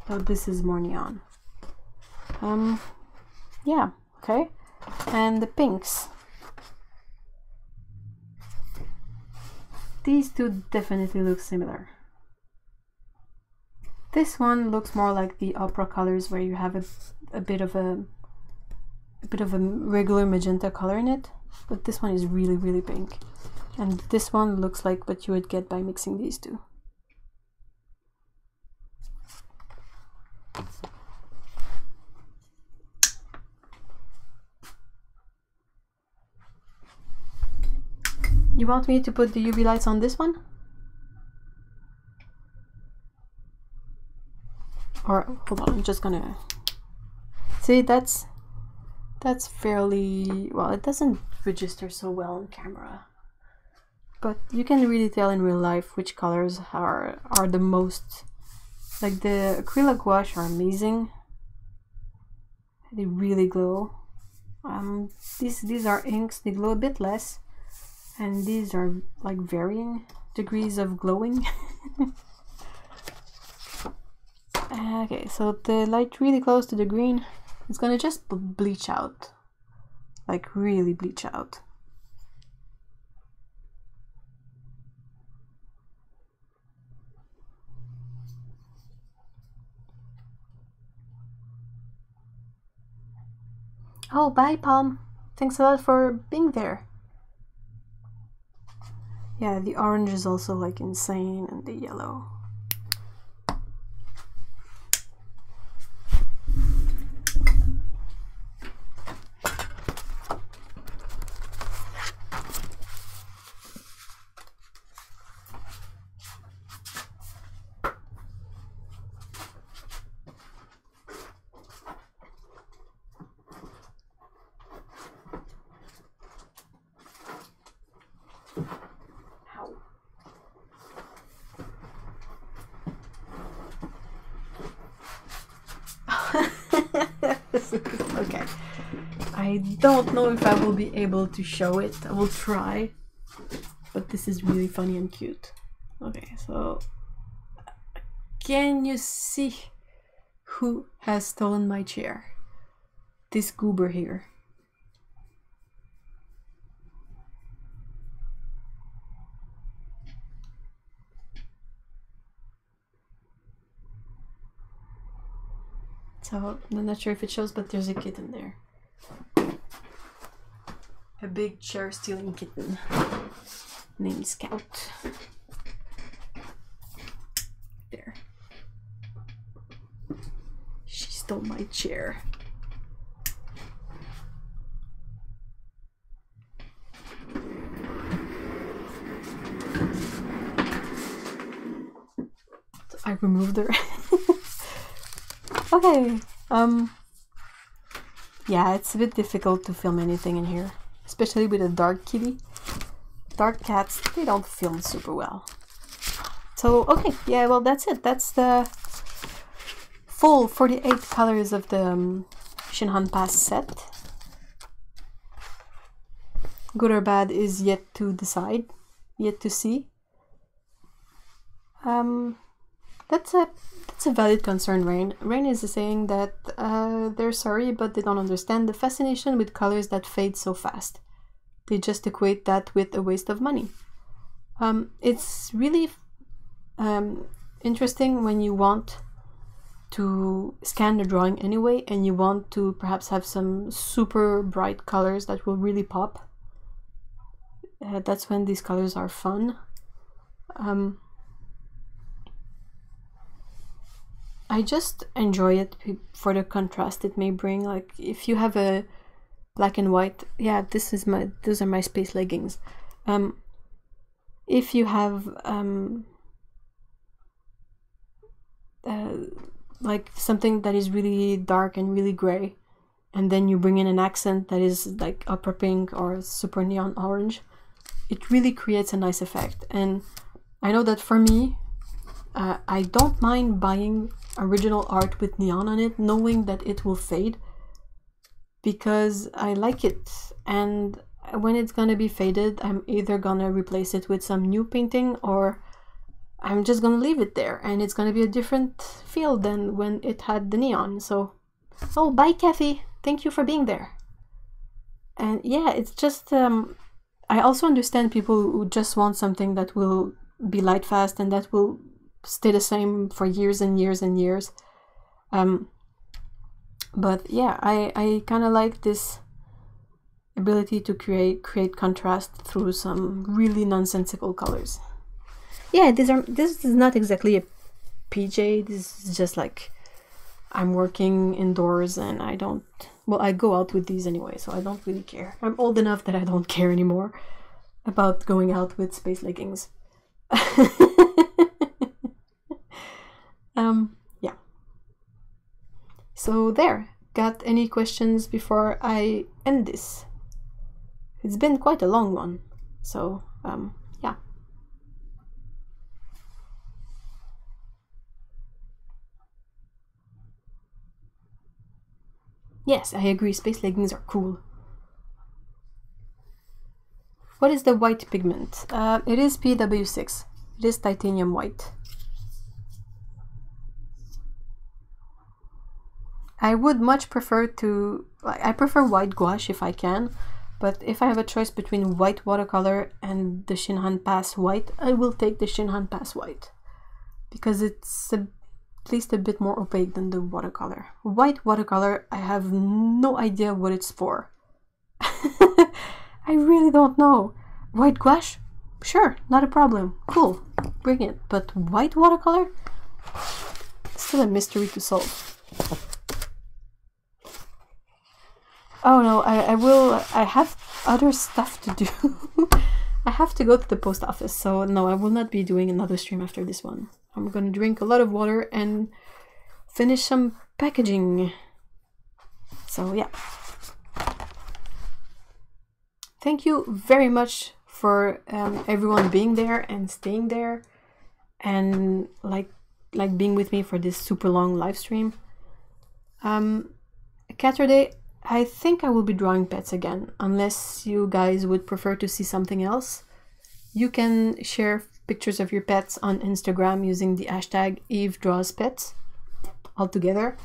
So this is more neon. Yeah, okay. And the pinks. These two definitely look similar. This one looks more like the opera colors, where you have a bit of a regular magenta color in it, but this one is really pink. And this one looks like what you would get by mixing these two. You want me to put the UV lights on this one? Or, hold on, I'm just gonna... See, that's fairly... well, it doesn't register so well on camera. But you can really tell in real life which colors are the most... Like the acrylic gouache are amazing. They really glow. These are inks, they glow a bit less. And these are like varying degrees of glowing. Okay, so the light really close to the green, it's gonna just bleach out. Like really bleach out. Oh, bye, Palm. Thanks a lot for being there. Yeah, the orange is also like insane, and the yellow. Okay, I don't know if I will be able to show it. I will try, but this is really funny and cute. Okay, so can you see who has stolen my chair? This goober here. So I'm not sure if it shows, but there's a kitten there. A big chair stealing kitten named Scout. There. She stole my chair. So I removed her. Okay, yeah, it's a bit difficult to film anything in here, especially with a dark kitty. Dark cats, they don't film super well. So, okay, yeah, well, that's it. That's the full 48 colors of the Shinhan PASS set. Good or bad is yet to decide, yet to see. That's a valid concern, Rain. Rain is saying that they're sorry, but they don't understand the fascination with colors that fade so fast. They just equate that with a waste of money. It's really interesting when you want to scan the drawing anyway, and you want to perhaps have some super bright colors that will really pop. That's when these colors are fun. I just enjoy it for the contrast it may bring. Like if you have a black and white, yeah, those are my space leggings. If you have like something that is really dark and really gray, and then you bring in an accent that is like opera pink or super neon orange, it really creates a nice effect. And I know that for me, I don't mind buying original art with neon on it, knowing that it will fade, because I like it. And when it's gonna be faded, I'm either gonna replace it with some new painting, or I'm just gonna leave it there, and it's gonna be a different feel than when it had the neon. So, oh, bye, Kathy. Thank you for being there. And yeah, it's just I also understand people who just want something that will be light fast and that will stay the same for years and years and years. But yeah, I kind of like this ability to create contrast through some really nonsensical colors. Yeah, this is not exactly a PJ. This is just like I'm working indoors, and I don't, well, I go out with these anyway, so I don't really care. I'm old enough that I don't care anymore about going out with space leggings. Yeah. So there. Got any questions before I end this? It's been quite a long one. So, yeah. Yes, I agree. Space leggings are cool. What is the white pigment? It is PW6. It is titanium white. I would much prefer to, I prefer white gouache if I can, but if I have a choice between white watercolor and the Shinhan PASS white, I will take the Shinhan PASS white, because it's at least a bit more opaque than the watercolor. White watercolor, I have no idea what it's for. I really don't know. White gouache? Sure, not a problem. Cool, bring it. But white watercolor? Still a mystery to solve. Oh no, I have other stuff to do. I have to go to the post office, so no, I will not be doing another stream after this one. I'm gonna drink a lot of water and finish some packaging. So yeah. Thank you very much for everyone being there and staying there and like being with me for this super long live stream. Saturday, I think I will be drawing pets again, unless you guys would prefer to see something else. You can share pictures of your pets on Instagram using the hashtag EveDrawsPets altogether,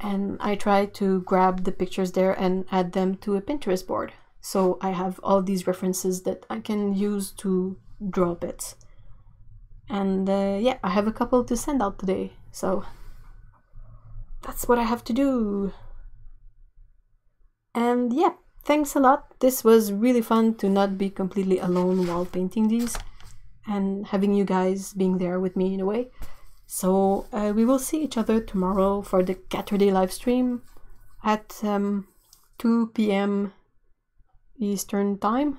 and I try to grab the pictures there and add them to a Pinterest board. So I have all these references that I can use to draw pets. And yeah, I have a couple to send out today, so that's what I have to do. And yeah, thanks a lot. This was really fun to not be completely alone while painting these and having you guys being there with me in a way. So we will see each other tomorrow for the Saturday live stream at 2 p.m. Eastern time.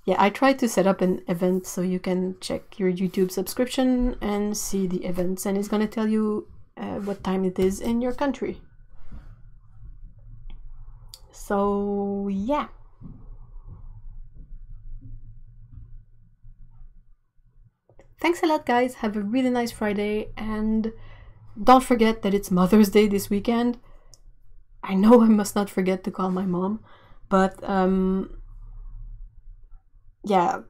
Yeah, I tried to set up an event so you can check your YouTube subscription and see the events, and it's gonna tell you what time it is in your country. So yeah. Thanks a lot, guys. Have a really nice Friday, and don't forget that it's Mother's Day this weekend. I know I must not forget to call my mom, but yeah,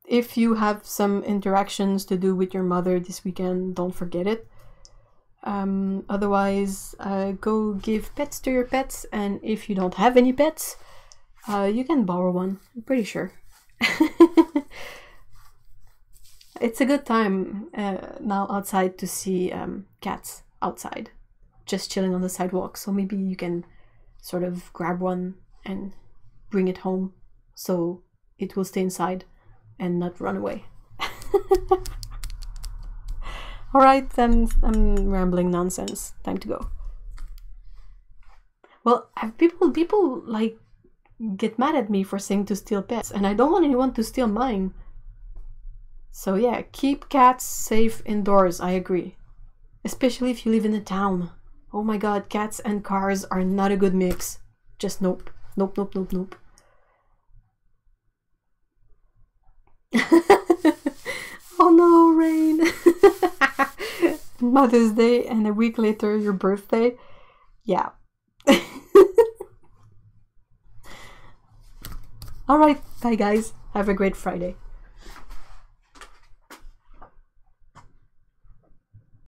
if you have some interactions to do with your mother this weekend, don't forget it. Otherwise, go give pets to your pets, and if you don't have any pets, you can borrow one, I'm pretty sure. It's a good time now outside to see cats outside, just chilling on the sidewalk, so maybe you can sort of grab one and bring it home so it will stay inside and not run away. Alright, then I'm rambling nonsense. Time to go. Well, people like get mad at me for saying to steal pets, and I don't want anyone to steal mine. So yeah, keep cats safe indoors, I agree. Especially if you live in a town. Oh my god, cats and cars are not a good mix. Just nope. Nope, nope, nope, nope. Oh no, Rain. Mother's Day and a week later your birthday. Yeah. Alright, bye guys. Have a great Friday.